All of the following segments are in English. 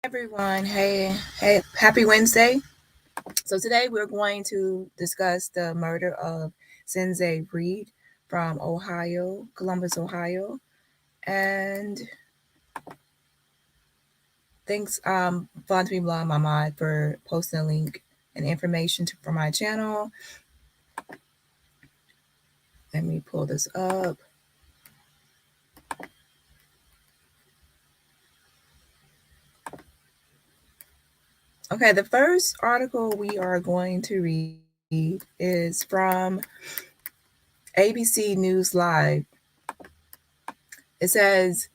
Everyone. Hey, happy Wednesday. So today we're going to discuss the murder of Sinzae Reed from Ohio, Columbus, Ohio. And thanks, Fontaine Blah Mamad for posting a link and information for my channel. Let me pull this up. Okay, the first article we are going to read is from ABC News Live. It says,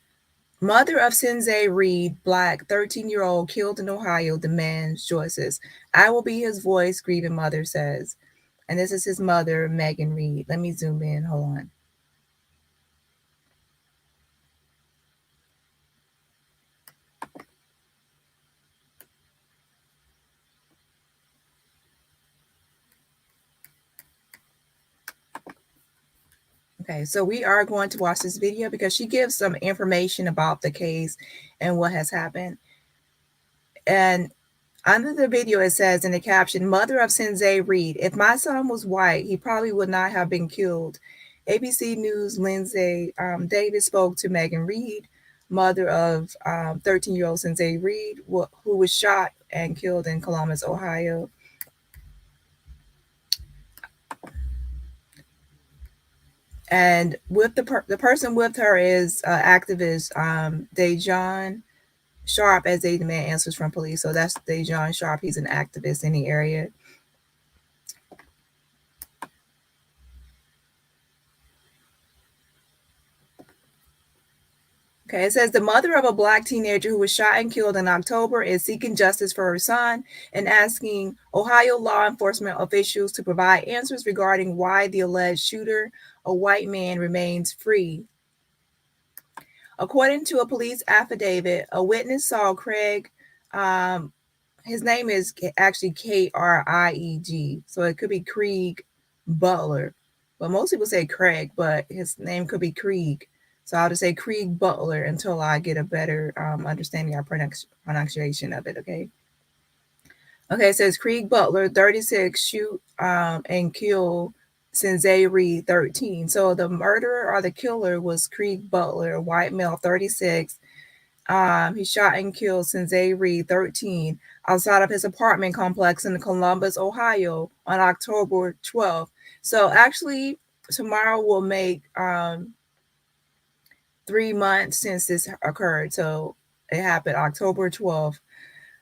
Mother of Sinzae Reed, Black, 13-year-old killed in Ohio, demands choices. I will be his voice, grieving mother says. And this is his mother, Megan Reed. Let me zoom in. Hold on. Okay, so we are going to watch this video because she gives some information about the case and what has happened. And under the video, it says in the caption, Mother of Sinzae Reed, if my son was white, he probably would not have been killed. ABC News Lindsay Davis spoke to Megan Reed, mother of 13-year-old Sinzae Reed, who was shot and killed in Columbus, Ohio. And with the person with her is activist Dejon Sharp, as they demand answers from police. So that's Dejon Sharp. He's an activist in the area. Okay, it says the mother of a Black teenager who was shot and killed in October is seeking justice for her son and asking Ohio law enforcement officials to provide answers regarding why the alleged shooter, a white man, remains free. According to a police affidavit, a witness saw Krieg. His name is actually Krieg, so it could be Krieg Butler, but most people say Craig, but his name could be Krieg. So I'll just say Krieg Butler until I get a better understanding of pronunciation of it, okay? Okay, it says Krieg Butler, 36, shoot and kill Sinzae Reed, 13. So the murderer or the killer was Krieg Butler, a white male, 36. He shot and killed Sinzae Reed, 13, outside of his apartment complex in Columbus, Ohio on October 12th. So actually, tomorrow will make 3 months since this occurred. So it happened October 12th.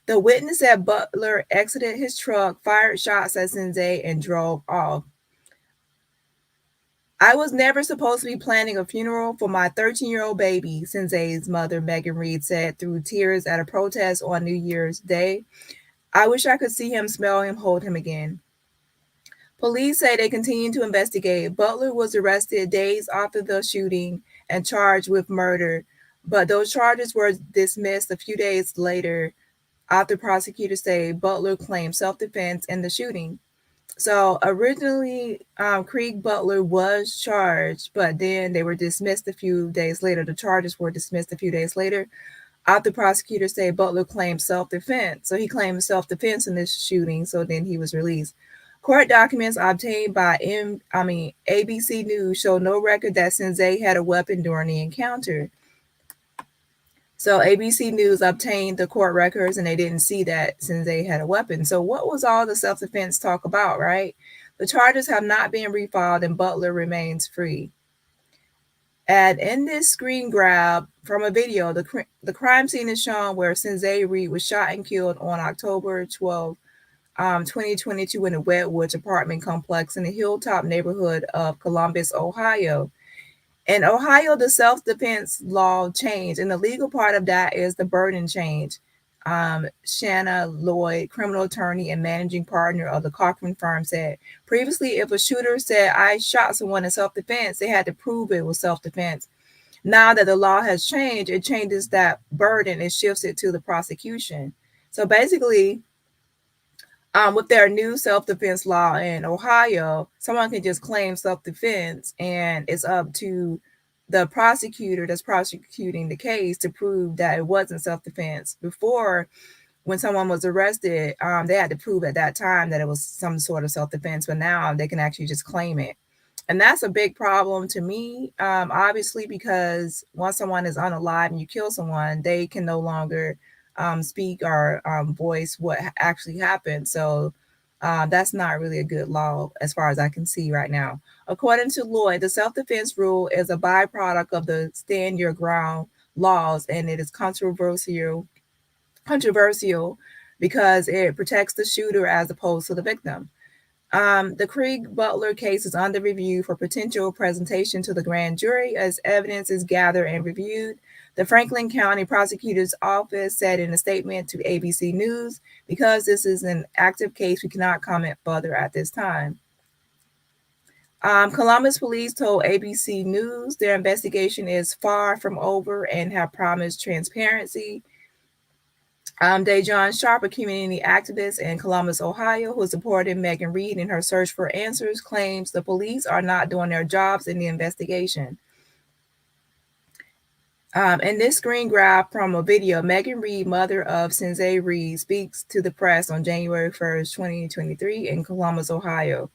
The witness said Butler exited his truck, fired shots at Sinzae, and drove off. I was never supposed to be planning a funeral for my 13-year-old baby, Sinzae's mother, Megan Reed, said through tears at a protest on New Year's Day. I wish I could see him, smell him, hold him again. Police say they continue to investigate. Butler was arrested days after the shooting and charged with murder, but those charges were dismissed a few days later after prosecutors say Butler claimed self-defense in the shooting. So originally, Krieg Butler was charged, but then they were dismissed a few days later. The charges were dismissed a few days later after prosecutors say Butler claimed self-defense. So he claimed self-defense in this shooting, so then he was released. Court documents obtained by ABC News show no record that Sinzae had a weapon during the encounter. So ABC News obtained the court records and they didn't see that Sinzae had a weapon. So what was all the self-defense talk about, right? The charges have not been refiled and Butler remains free. And in this screen grab from a video, the crime scene is shown where Sinzae Reed was shot and killed on October 12, 2022 in the Wedwoods apartment complex in the Hilltop neighborhood of Columbus, Ohio. In Ohio, the self-defense law changed, and the legal part of that is the burden change. Shanna Lloyd, criminal attorney and managing partner of the Cochran firm, said previously, if a shooter said, I shot someone in self-defense, they had to prove it was self-defense. Now that the law has changed, it changes that burden and shifts it to the prosecution. So basically, with their new self-defense law in Ohio, someone can just claim self-defense, and it's up to the prosecutor that's prosecuting the case to prove that it wasn't self-defense. Before, when someone was arrested, they had to prove at that time that it was some sort of self-defense, but now they can actually just claim it. And that's a big problem to me, obviously, because once someone is unalive and you kill someone, they can no longer speak or voice what actually happened. So that's not really a good law as far as I can see right now. According to Lloyd, the self-defense rule is a byproduct of the stand your ground laws, and it is controversial because it protects the shooter as opposed to the victim. The Krieg Butler case is under review for potential presentation to the grand jury as evidence is gathered and reviewed. The Franklin County Prosecutor's Office said in a statement to ABC News, because this is an active case, we cannot comment further at this time. Columbus police told ABC News their investigation is far from over and have promised transparency. Dejon Sharp, a community activist in Columbus, Ohio, who supported Megan Reed in her search for answers, claims the police are not doing their jobs in the investigation. In this screen grab from a video, Megan Reed, mother of Sinzae Reed, speaks to the press on January 1st, 2023 in Columbus, Ohio.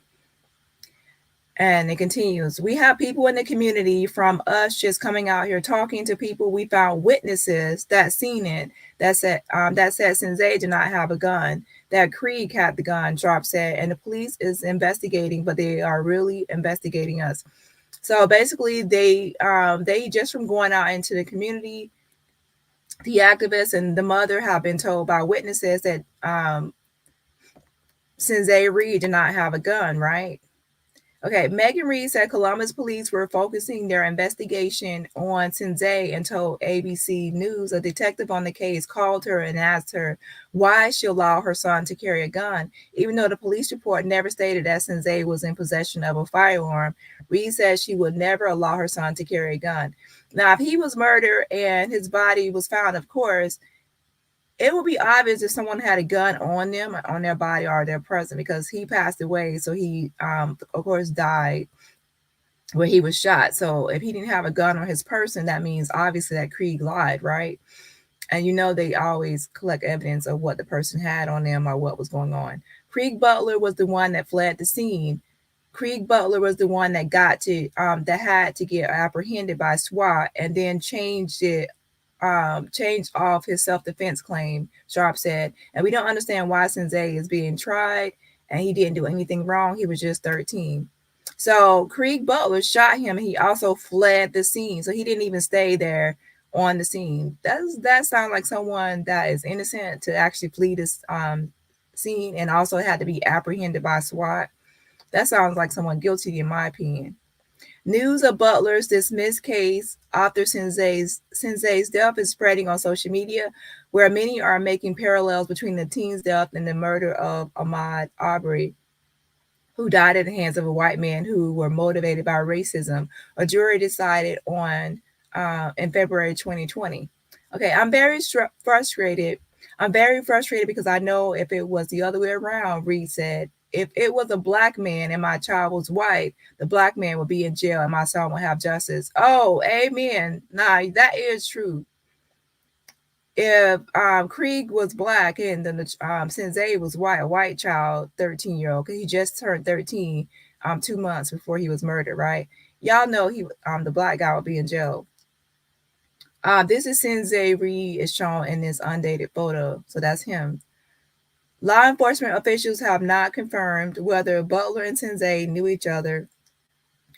And it continues, we have people in the community from us just coming out here talking to people. We found witnesses that seen it, that said Sinzae did not have a gun, that Krieg had the gun, Sharp said, and the police is investigating, but they are really investigating us. So basically they just from going out into the community, the activists and the mother have been told by witnesses that Sinzae Reed did not have a gun, right? Okay, Megan Reed said Columbus police were focusing their investigation on Sinzae and told ABC News a detective on the case called her and asked her why she allowed her son to carry a gun, even though the police report never stated that Sinzae was in possession of a firearm. Reed said she would never allow her son to carry a gun. Now, if he was murdered and his body was found, of course, it would be obvious if someone had a gun on them, on their body, or their person, because he passed away. So he, of course, died where he was shot. So if he didn't have a gun on his person, that means obviously that Krieg lied, right? And you know they always collect evidence of what the person had on them or what was going on. Krieg Butler was the one that fled the scene. Krieg Butler was the one that that had to get apprehended by SWAT and then changed off his self-defense claim, Sharp said. And we don't understand why Sinzae is being tried, and he didn't do anything wrong. He was just 13. So Krieg Butler shot him, and he also fled the scene. So he didn't even stay there on the scene. That sounds like someone that is innocent to actually flee this scene and also had to be apprehended by SWAT. That sounds like someone guilty, in my opinion. News of Butler's dismissed case after Sinzae's death is spreading on social media, where many are making parallels between the teen's death and the murder of Ahmaud Arbery, who died at the hands of a white man who were motivated by racism. A jury decided on in February 2020. Okay, I'm very frustrated. I'm very frustrated because I know if it was the other way around, Reed said, if it was a black man and my child was white, the black man would be in jail and my son would have justice. Oh, amen. Nah, that is true. If Krieg was black and then Sinzae was white, a white child, 13-year-old, because he just turned 13 2 months before he was murdered, right? Y'all know he the black guy would be in jail. This is Sinzae Reed is shown in this undated photo. So that's him. Law enforcement officials have not confirmed whether Butler and Sinzae knew each other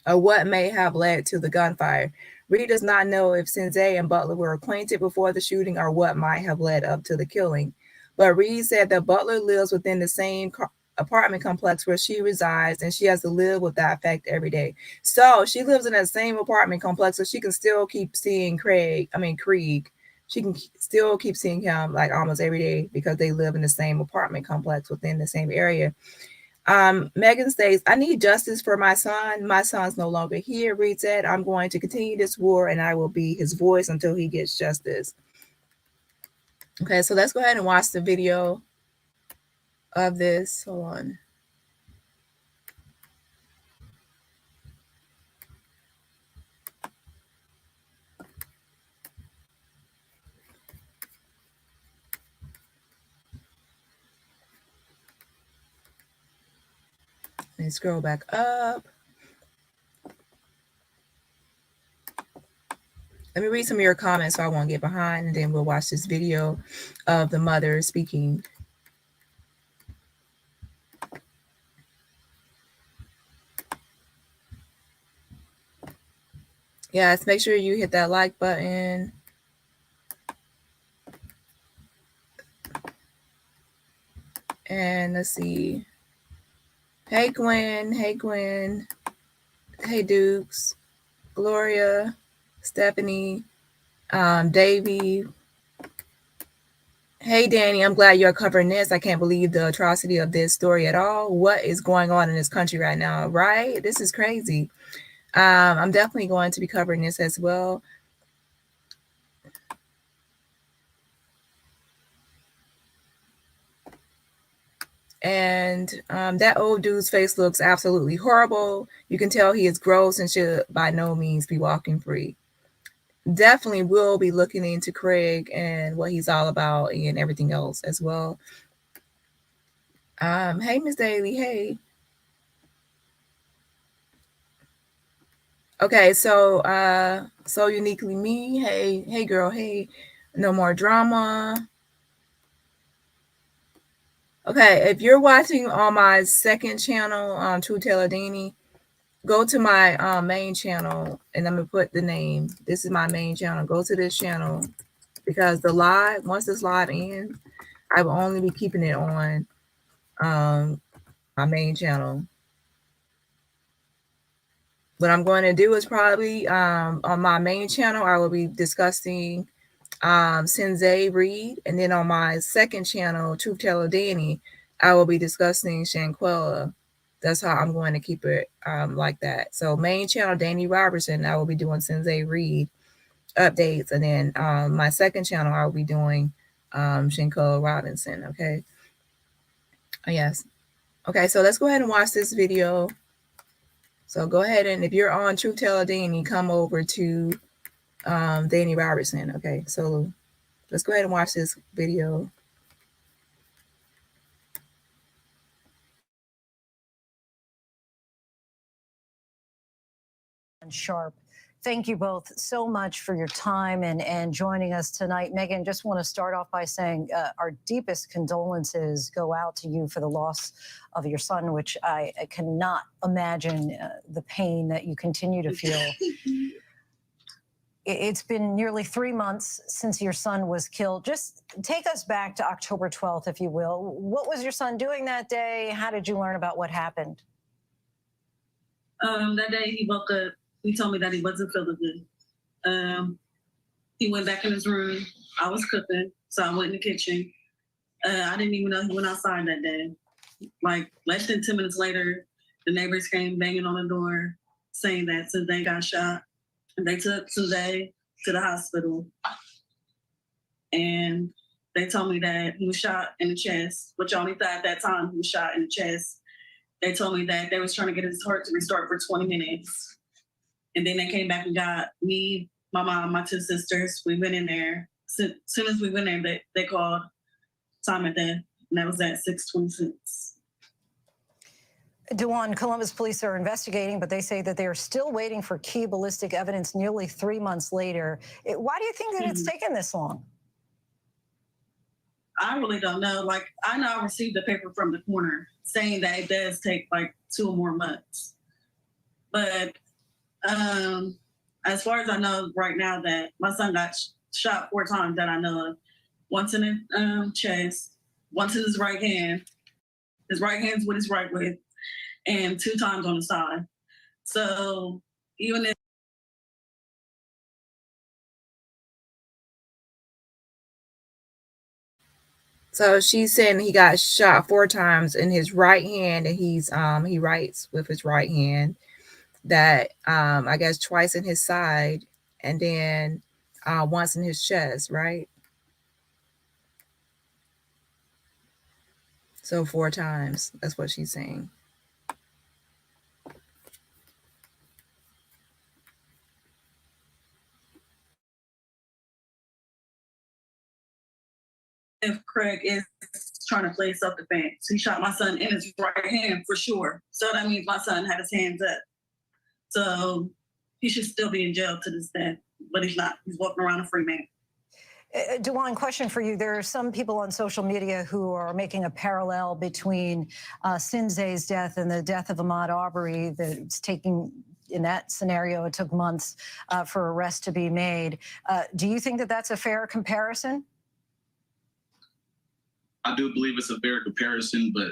or what may have led to the gunfire. Reed does not know if Sinzae and Butler were acquainted before the shooting or what might have led up to the killing. But Reed said that Butler lives within the same apartment complex where she resides, and she has to live with that fact every day. So she lives in that same apartment complex, so she can still keep seeing Krieg. She can still keep seeing him like almost every day because they live in the same apartment complex within the same area. Megan states, I need justice for my son. My son's no longer here. Reed said, I'm going to continue this war and I will be his voice until he gets justice. Okay, so let's go ahead and watch the video of this. Hold on. And scroll back up. Let me read some of your comments so I won't get behind, and then we'll watch this video of the mother speaking. Yes, make sure you hit that like button. And let's see. Hey, Gwen. Hey, Gwen. Hey, Dukes. Gloria. Stephanie. Davy. Hey, Dani. I'm glad you're covering this. I can't believe the atrocity of this story at all. What is going on in this country right now, right? This is crazy. I'm definitely going to be covering this as well. And that old dude's face looks absolutely horrible. You can tell he is gross and should by no means be walking free. Definitely will be looking into Krieg and what he's all about and everything else as well. Hey, Miss Daly. Hey. Okay, so so uniquely me. Hey, girl. Hey, no more drama. Okay, if you're watching on my second channel, True Taylor Dani, go to my main channel, and I'm gonna put the name. This is my main channel. Go to this channel because the live, once this live ends, I will only be keeping it on my main channel. What I'm going to do is probably on my main channel, I will be discussing Sinzae Reed, and then on my second channel, Truth Teller Dani, I will be discussing Shanquella. That's how I'm going to keep it like that. So main channel, Dani Robertson, I will be doing Sinzae Reed updates, and then my second channel, I will be doing Shanquella Robinson. Okay. Oh, yes. Okay, so let's go ahead and watch this video. So go ahead, and if you're on Truth Teller Dani, come over to Dani Robertson. Okay, so let's go ahead and watch this video. Sharp. Thank you both so much for your time and joining us tonight. Megan, just want to start off by saying our deepest condolences go out to you for the loss of your son, which I cannot imagine the pain that you continue to feel. It's been nearly 3 months since your son was killed. Just take us back to October 12th, if you will. What was your son doing that day? How did you learn about what happened? That day he woke up. He told me that he wasn't feeling good. He went back in his room. I was cooking, so I went in the kitchen. I didn't even know he went outside that day. Like less than 10 minutes later, the neighbors came banging on the door saying that Sinzae got shot. And they took Sinzae to the hospital. And they told me that he was shot in the chest, which I only thought at that time he was shot in the chest. They told me that they was trying to get his heart to restart for 20 minutes. And then they came back and got me, my mom, my two sisters. We went in there. As soon as we went in, they called time of death, and that was at 6:26. Dewan, Columbus police are investigating, but they say that they are still waiting for key ballistic evidence nearly 3 months later. Why do you think that it's taken this long? I really don't know. Like, I know I received a paper from the coroner saying that it does take like 2 or more months. But as far as I know right now, that my son got shot 4 times that I know of. Once in the chest, once in his right hand. His right hand's with his right with, and 2 times on the side. So even if So she's saying he got shot 4 times in his right hand, and he writes with his right hand. That I guess twice in his side, and then once in his chest, right? So 4 times. That's what she's saying. if Craig is trying to play self-defense. He shot my son in his right hand for sure. So that means my son had his hands up. So he should still be in jail to this day, but he's not. He's walking around a free man. Dewan, question for you. There are some people on social media who are making a parallel between Sinzae's death and the death of Ahmaud Arbery. That's taking, in that scenario, it took months for arrest to be made. Do you think that that's a fair comparison? I do believe it's a fair comparison, but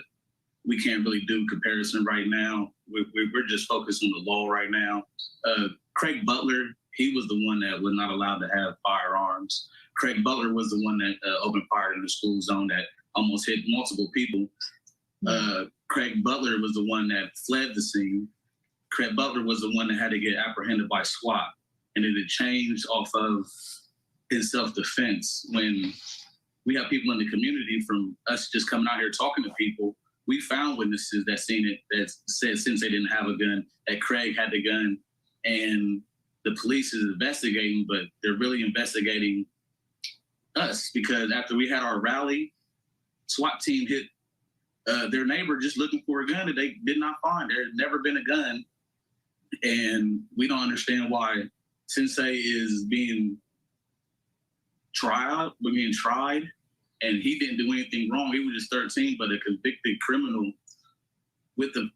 we can't really do comparison right now. We're just focused on the law right now. Craig Butler, he was the one that was not allowed to have firearms. Craig Butler was the one that opened fire in the school zone that almost hit multiple people. Craig Butler was the one that fled the scene. Craig Butler was the one that had to get apprehended by SWAT. And it had changed off of his self-defense. When we have people in the community, from us just coming out here talking to people, we found witnesses that seen it, that said Sinzae didn't have a gun, that Craig had the gun. And the police is investigating, but they're really investigating us, because after we had our rally, SWAT team hit their neighbor just looking for a gun that they did not find. There had never been a gun. And we don't understand why Sinzae is being tried, and he didn't do anything wrong. He was just 13, but a convicted criminal with the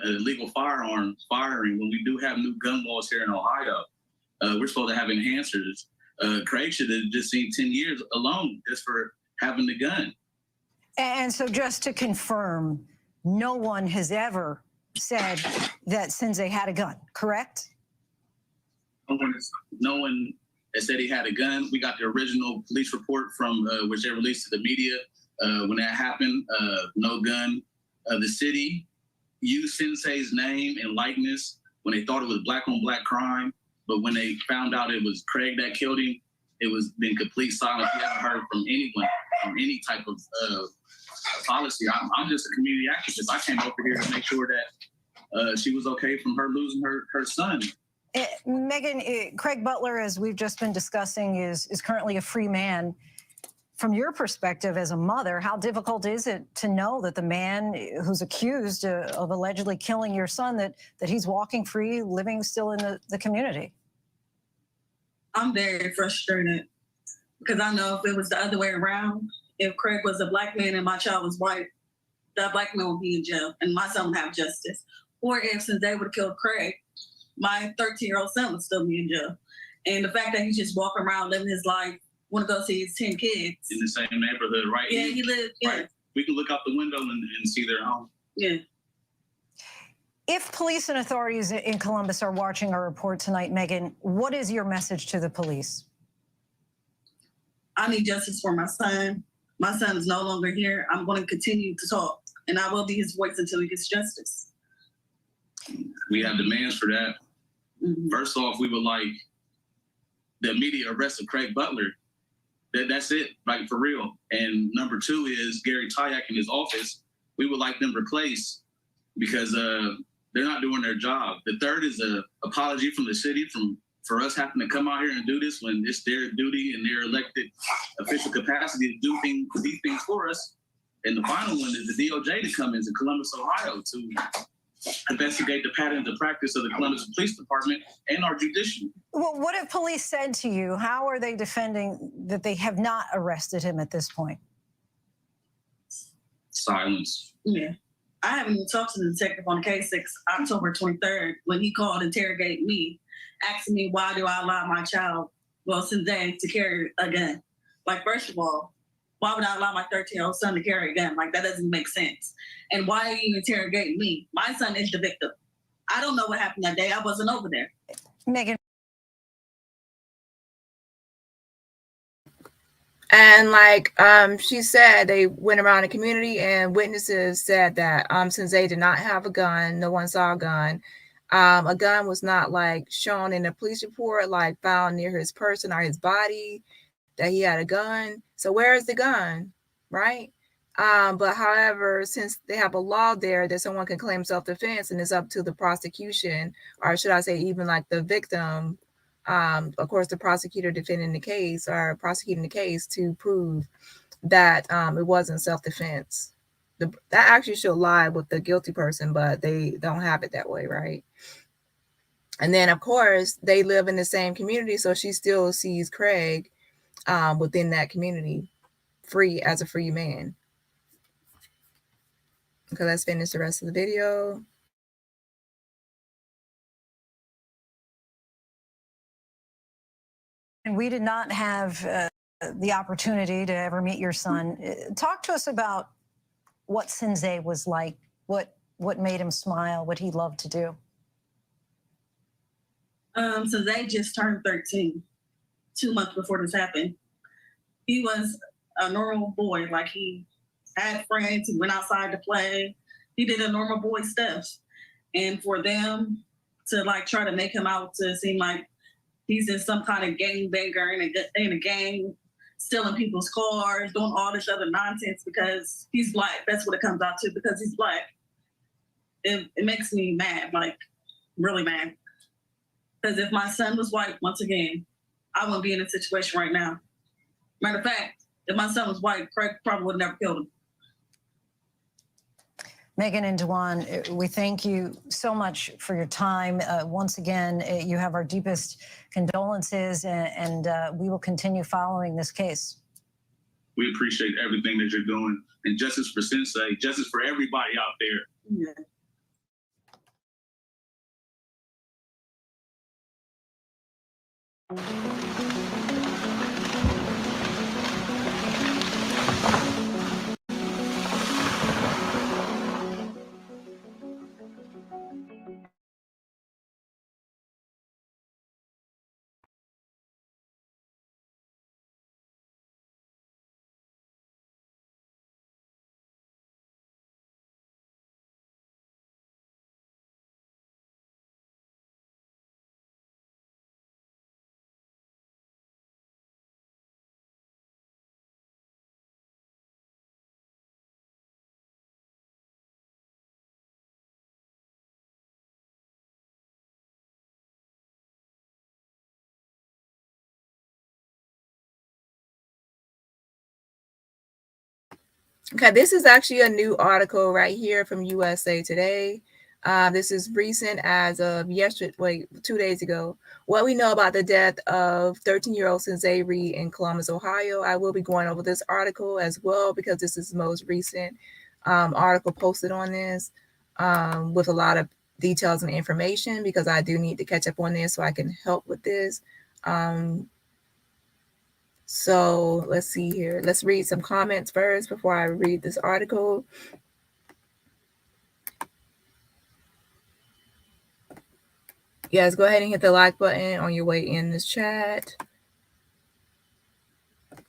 illegal firearm firing. When we do have new gun laws here in Ohio, we're supposed to have enhancers. Craig should have just seen 10 years alone just for having the gun. And so just to confirm, no one has ever said that Sinzae had a gun, correct? No one has said he had a gun. We got the original police report from which they released to the media when that happened. No gun. The city used Sinzae's name and likeness when they thought it was black on black crime. But when they found out it was Craig that killed him, it was been complete silence. We haven't heard from anyone from any type of policy. I'm just a community activist. I came over here to make sure that she was okay from her losing her son. Megan, Craig Butler, as we've just been discussing, is currently a free man. From your perspective as a mother, how difficult is it to know that the man who's accused of allegedly killing your son, that he's walking free, living still in the community? I'm very frustrated because I know if it was the other way around, if Craig was a black man and my child was white, that black man would be in jail and my son would have justice. Or if Sinzae would have killed Craig, my 13-year-old son would still be in jail. And the fact that he's just walking around living his life, want to go see his 10 kids. In the same neighborhood, right? Yeah, he lived, yeah. Right. We can look out the window and see their home. Yeah. If police and authorities in Columbus are watching our report tonight, Megan, what is your message to the police? I need justice for my son. My son is no longer here. I'm going to continue to talk, and I will be his voice until he gets justice. We have demands for that. Mm-hmm. First off, we would like the immediate arrest of Craig Butler. That's it, like for real. And number two is Gary Tyack in his office. We would like them replaced because they're not doing their job. The third is an apology from the city for us having to come out here and do this when it's their duty and their elected official capacity to do these things for us. And the final one is the DOJ to come into Columbus, Ohio to investigate the patterns of practice of the Columbus Police Department and our judiciary. Well, what have police said to you? How are they defending that they have not arrested him at this point? Silence. Yeah. I haven't even talked to the detective on the case since October 23rd when he called interrogating me, asking me why do I allow my child, Sinzae, to carry a gun. Like, first of all, why would I allow my 13-year-old son to carry a gun? Like, that doesn't make sense. And why are you interrogating me? My son is the victim. I don't know what happened that day. I wasn't over there. Megan. And like she said, they went around the community and witnesses said that Sinzae did not have a gun. No one saw a gun. A gun was not like shown in the police report, like found near his person or his body, that he had a gun. So where is the gun, right? But however, since they have a law there that someone can claim self-defense, and it's up to the prosecution, or should I say even like the victim, of course, the prosecutor defending the case or prosecuting the case to prove that it wasn't self-defense. That actually should lie with the guilty person, but they don't have it that way, right? And then, of course, they live in the same community, so she still sees Craig within that community, free as a free man. Okay, let's finish the rest of the video. And we did not have the opportunity to ever meet your son. Talk to us about what Sinzae was like, what made him smile, what he loved to do. So they just turned 13, 2 months before this happened. He was a normal boy. Like, he had friends, he went outside to play. He did a normal boy stuff. And for them to like try to make him out to seem like he's in some kind of gang banger in a gang, stealing people's cars, doing all this other nonsense because he's black. That's what it comes out to, because he's black. It makes me mad, like really mad. Because if my son was white, once again, I wouldn't be in this situation right now. Matter of fact, if my son was white, Craig probably would have never killed him. Megan and Dewan, we thank you so much for your time. Once again, you have our deepest condolences, and we will continue following this case. We appreciate everything that you're doing, and justice for Sinzae, justice for everybody out there. Yeah. Okay, this is actually a new article right here from USA Today. This is recent as of yesterday, 2 days ago. What we know about the death of 13-year-old Sinzae Reed in Columbus, Ohio. I will be going over this article as well because this is the most recent article posted on this with a lot of details and information, because I do need to catch up on this so I can help with this. So let's see here. Let's read some comments first before I read this article. Yes, go ahead and hit the like button on your way in this chat.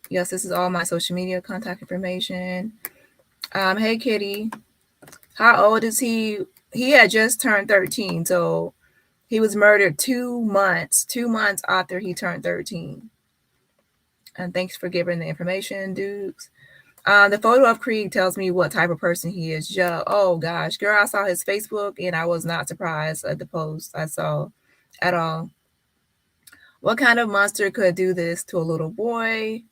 Yes, this is all my social media contact information. Hey, Kitty. How old is he? He had just turned 13, so he was murdered 2 months after he turned 13. And thanks for giving the information, Dukes. The photo of Krieg tells me what type of person he is. Oh gosh, girl, I saw his Facebook and I was not surprised at the post I saw at all. What kind of monster could do this to a little boy?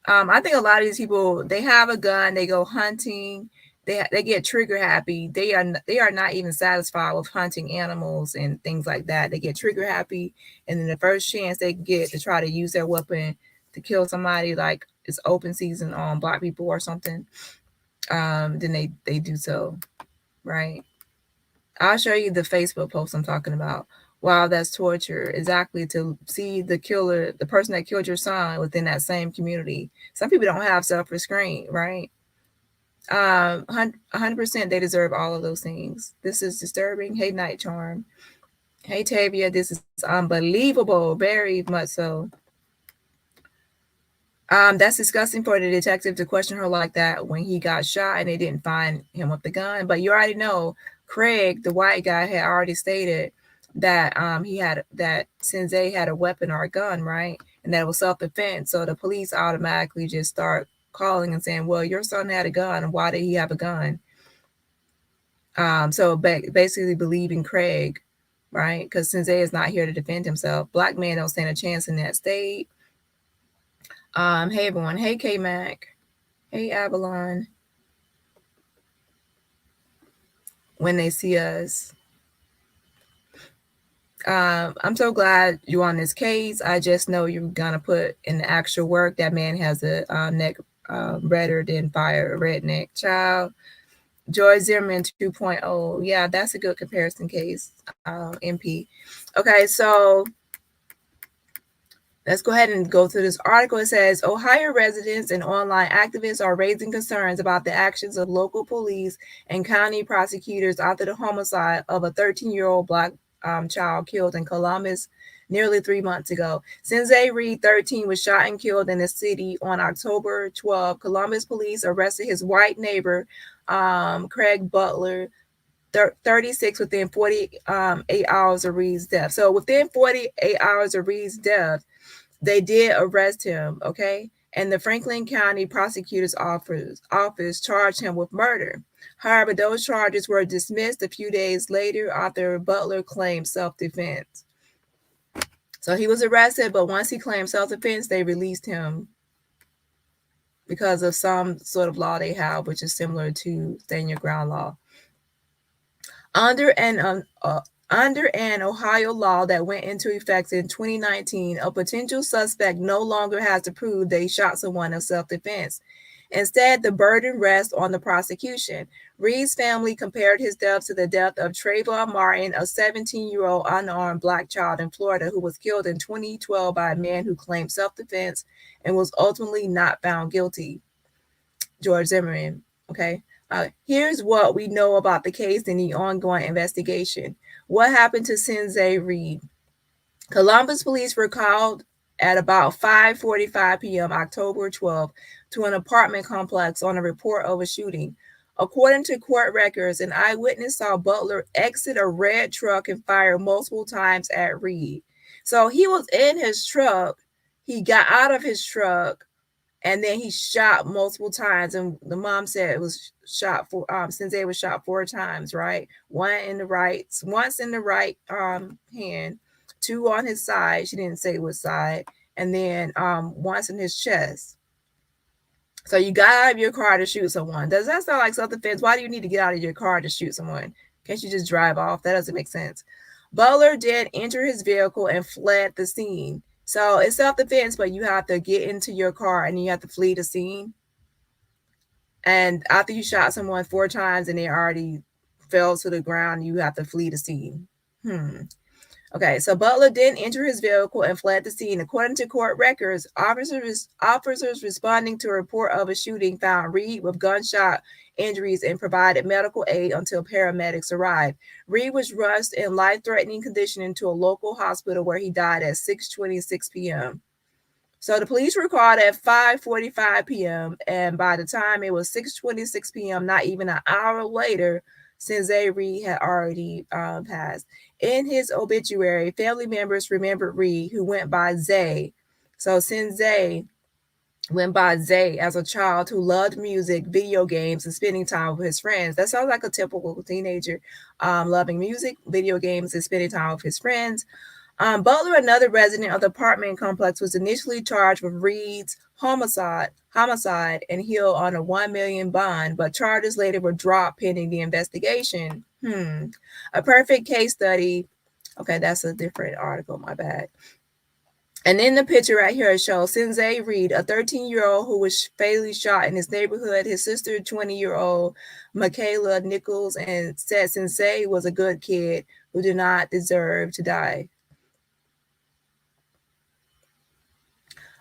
I think a lot of these people, they have a gun, they go hunting, they get trigger happy. They are not even satisfied with hunting animals and things like that. They get trigger happy, and then the first chance they get to try to use their weapon to kill somebody, like it's open season on Black people or something, then they do so, right? I'll show you the Facebook post I'm talking about. Wow, that's torture. Exactly, to see the killer, the person that killed your son within that same community. Some people don't have self-restraint, right? 100% they deserve all of those things. This is disturbing. Hey, Night Charm. Hey, Tavia, this is unbelievable. Very much so. That's disgusting for the detective to question her like that when he got shot and they didn't find him with the gun. But you already know Craig, the white guy, had already stated that that Sinzae had a weapon or a gun, right? And that it was self-defense. So the police automatically just start calling and saying, well, your son had a gun. Why did he have a gun? So basically believing Craig, right? Because Sinzae is not here to defend himself. Black men don't stand a chance in that state. Hey everyone. Hey K-Mac. Hey, Avalon. When they see us. I'm so glad you're on this case. I just know you're gonna put in the actual work. That man has a neck redder than fire, redneck child. George Zimmerman 2.0. Yeah, that's a good comparison case, MP. Okay, so let's go ahead and go through this article. It says Ohio residents and online activists are raising concerns about the actions of local police and county prosecutors after the homicide of a 13-year-old Black child killed in Columbus nearly 3 months ago. Sinzae Reed, 13, was shot and killed in the city on October 12. Columbus police arrested his white neighbor, Krieg Butler, 36, within 48 hours of Reed's death. So within 48 hours of Reed's death, they did arrest him, okay? And the Franklin County Prosecutor's Office charged him with murder. However, those charges were dismissed a few days later after Butler claimed self-defense. So he was arrested, but once he claimed self-defense, they released him because of some sort of law they have, which is similar to stand your ground law. Under an Ohio law that went into effect in 2019, a potential suspect no longer has to prove they shot someone in self-defense. Instead, the burden rests on the prosecution. Reed's family compared his death to the death of Trayvon Martin, a 17-year-old unarmed Black child in Florida who was killed in 2012 by a man who claimed self-defense and was ultimately not found guilty. George Zimmerman, okay? Here's what we know about the case and the ongoing investigation. What happened to Sinzae Reed? Columbus police were called at about 5:45 p.m. October 12th to an apartment complex on a report of a shooting. According to court records, an eyewitness saw Butler exit a red truck and fire multiple times at Reed. So he was in his truck. He got out of his truck, and then he shot multiple times. And the mom said it was shot for Sinzae was shot 4 times, right? Once in the right hand, 2 on his side. She didn't say what side, and then once in his chest. So you got out of your car to shoot someone. Does that sound like self-defense? Why do you need to get out of your car to shoot someone? Can't you just drive off? That doesn't make sense. Butler did enter his vehicle and fled the scene. So it's self-defense, but you have to get into your car and you have to flee the scene. And after you shot someone 4 times and they already fell to the ground, you have to flee the scene. Okay, so Butler didn't enter his vehicle and fled the scene. According to court records, officers responding to a report of a shooting found Reed with gunshot injuries and provided medical aid until paramedics arrived. Reed was rushed in life-threatening condition into a local hospital where he died at 6:26 p.m. So the police were called at 5:45 p.m. and by the time it was 6:26 p.m., not even an hour later, Sinzae Reed had already passed. In his obituary, family members remembered Reed, who went by Zay. So Sinzae went by Zay as a child who loved music, video games, and spending time with his friends. That sounds like a typical teenager, loving music, video games, and spending time with his friends. Butler, another resident of the apartment complex, was initially charged with Reed's homicide and Hill on a $1 million bond, but charges later were dropped pending the investigation. A perfect case study. Okay, that's a different article, my bad. And in the picture right here, it shows Sinzae Reed, a 13-year-old who was fatally shot in his neighborhood. His sister, 20-year-old Michaela Nichols, and said Sinzae was a good kid who did not deserve to die.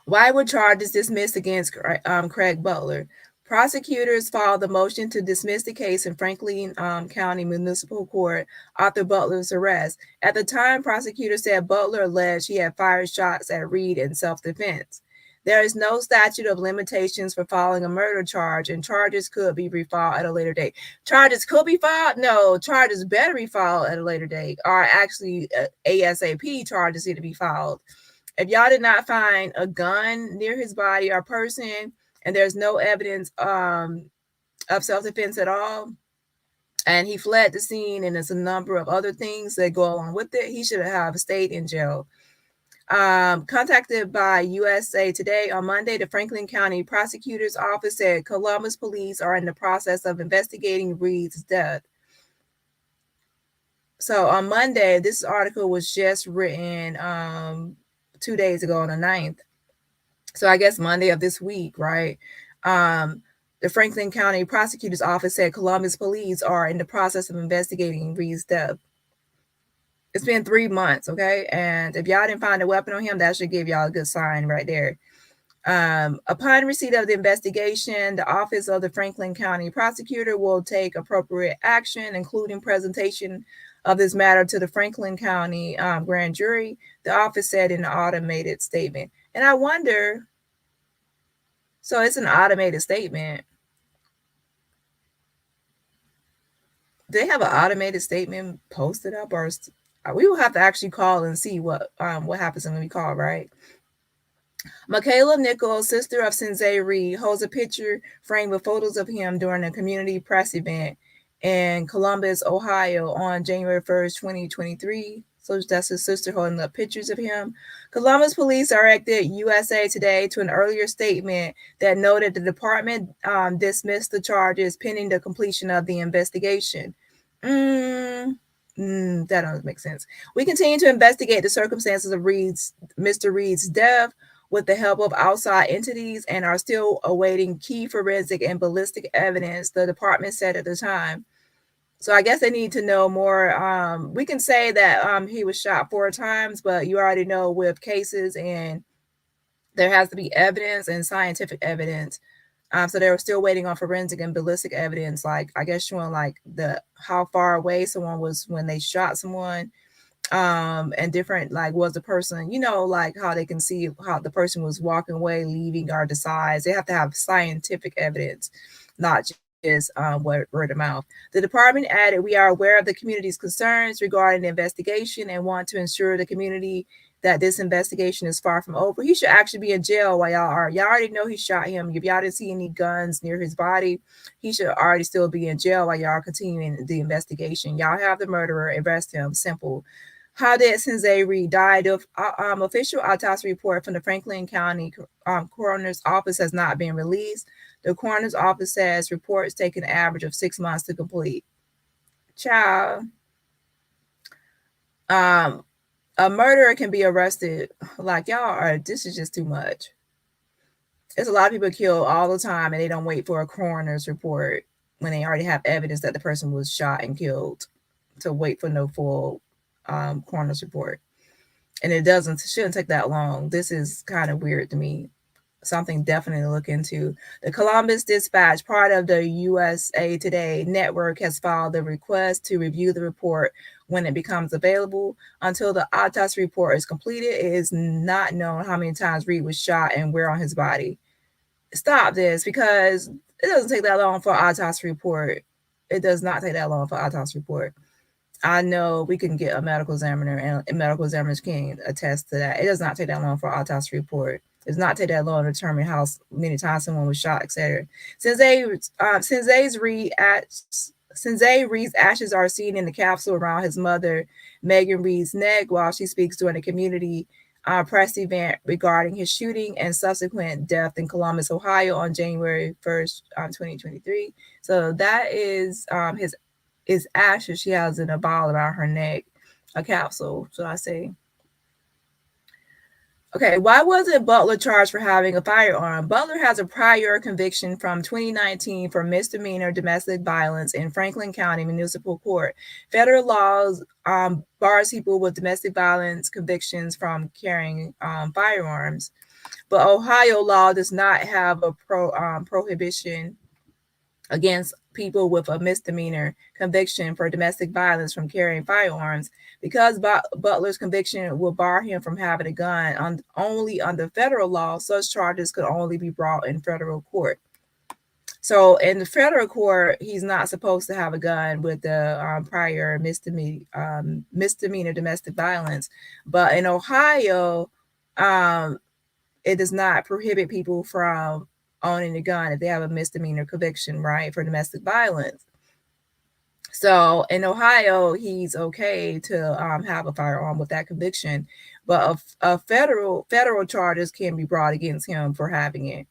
Why were charges dismissed against Krieg Butler? Prosecutors filed the motion to dismiss the case in Franklin County Municipal Court after Butler's arrest. At the time, prosecutors said Butler alleged he had fired shots at Reed in self-defense. There is no statute of limitations for filing a murder charge, and charges could be refiled at a later date. Charges could be filed? No, charges better be filed at a later date, or actually ASAP charges need to be filed. If y'all did not find a gun near his body or person, and there's no evidence of self-defense at all, and he fled the scene, and there's a number of other things that go along with it, he should have stayed in jail. Contacted by USA Today on Monday, the Franklin County Prosecutor's Office said Columbus police are in the process of investigating Reed's death. So on Monday, this article was just written 2 days ago on the 9th. So I guess Monday of this week, right? The Franklin County Prosecutor's Office said Columbus police are in the process of investigating Reed's death. It's been 3 months, okay? And if y'all didn't find a weapon on him, that should give y'all a good sign right there. Upon receipt of the investigation, the Office of the Franklin County Prosecutor will take appropriate action, including presentation of this matter to the Franklin County grand jury, the office said in an automated statement. And I wonder, so it's an automated statement. They have an automated statement posted up, or we will have to actually call and see what happens when we call, right? Michaela Nichols, sister of Sinzae Reed, holds a picture framed with photos of him during a community press event in Columbus, Ohio on January 1st, 2023. So that's his sister holding up pictures of him. Columbus police directed USA Today to an earlier statement that noted the department dismissed the charges pending the completion of the investigation. That doesn't make sense. We continue to investigate the circumstances of Mr. Reed's death with the help of outside entities and are still awaiting key forensic and ballistic evidence, the department said at the time. So I guess they need to know more. We can say that he was shot 4 times, but you already know with cases and there has to be evidence and scientific evidence. So they were still waiting on forensic and ballistic evidence, like I guess showing like how far away someone was when they shot someone. And different, like, was the person, like how they can see how the person was walking away, leaving, or the size. They have to have scientific evidence, not just word of mouth. The department added, we are aware of the community's concerns regarding the investigation and want to ensure the community that this investigation is far from over. He should actually be in jail while y'all already know he shot him. If y'all didn't see any guns near his body, he should already still be in jail while y'all are continuing the investigation. Y'all have the murderer, arrest him, simple. How did Sinzae Reed die? The official autopsy report from the Franklin County Coroner's Office has not been released. The Coroner's Office says reports take an average of 6 months to complete. Child. A murderer can be arrested. Like, this is just too much. There's a lot of people killed all the time and they don't wait for a coroner's report when they already have evidence that the person was shot and killed, to wait for no full coroner's report. And it shouldn't take that long. This is kind of weird to me. Something definitely to look into. The Columbus Dispatch, part of the USA Today network, has filed a request to review the report when it becomes available. Until the autopsy report is completed, it is not known how many times Reed was shot and where on his body. Stop this, because it doesn't take that long for an autopsy report. It does not take that long for an autopsy report. I know we can get a medical examiner, and medical examiners can attest to that. It does not take that long for an autopsy report. It does not take that long to determine how many times someone was shot, etc. Sinzae Reed's ashes are seen in the capsule around his mother, Megan Reed's neck, while she speaks during a community press event regarding his shooting and subsequent death in Columbus, Ohio on January 1st, 2023. So that is his ashes she has in a ball around her neck, a capsule, should I say. Okay, why wasn't Butler charged for having a firearm? Butler has a prior conviction from 2019 for misdemeanor domestic violence in Franklin County Municipal Court. Federal laws bars people with domestic violence convictions from carrying firearms, but Ohio law does not have a prohibition against people with a misdemeanor conviction for domestic violence from carrying firearms. Because Butler's conviction will bar him from having a gun only under federal law, such charges could only be brought in federal court. So in the federal court, he's not supposed to have a gun with the prior misdemeanor domestic violence. But in Ohio, it does not prohibit people from owning a gun if they have a misdemeanor conviction, right, for domestic violence. So in Ohio, he's okay to have a firearm with that conviction. but a federal charges can be brought against him for having it.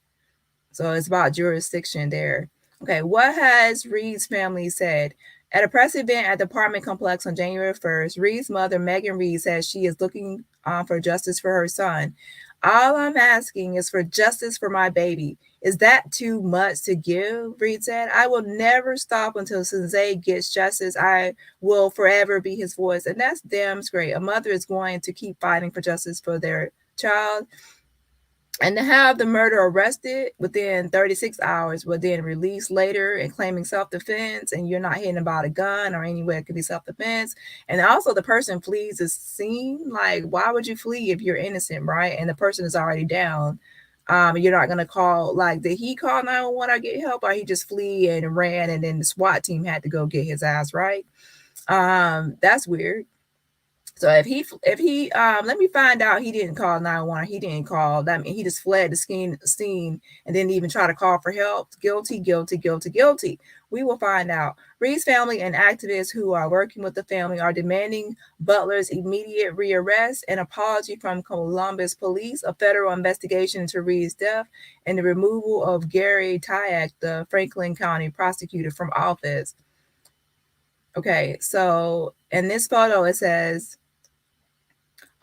So it's about jurisdiction there. Okay, what has Reed's family said? At a press event at the apartment complex on January 1st, Reed's mother, Megan Reed, says she is looking for justice for her son. All I'm asking is for justice for my baby. Is that too much to give? Reed said. I will never stop until Sinzae gets justice. I will forever be his voice. And that's damn straight. A mother is going to keep fighting for justice for their child. And to have the murderer arrested within 36 hours, but then released later and claiming self-defense, and you're not hitting about a gun or anywhere it could be self-defense. And also the person flees the scene. Like, why would you flee if you're innocent, right? And the person is already down. You're not going to call, like, did he call 911 or get help, or he just flee and ran and then the SWAT team had to go get his ass, right? That's weird. So if he let me find out he didn't call 911, he didn't call, that mean he just fled the scene and didn't even try to call for help. Guilty, guilty, guilty, guilty. We will find out. Reed's family and activists who are working with the family are demanding Butler's immediate rearrest, an apology from Columbus police, a federal investigation into Reed's death, and the removal of Gary Tyack, the Franklin County prosecutor, from office. Okay, so in this photo it says,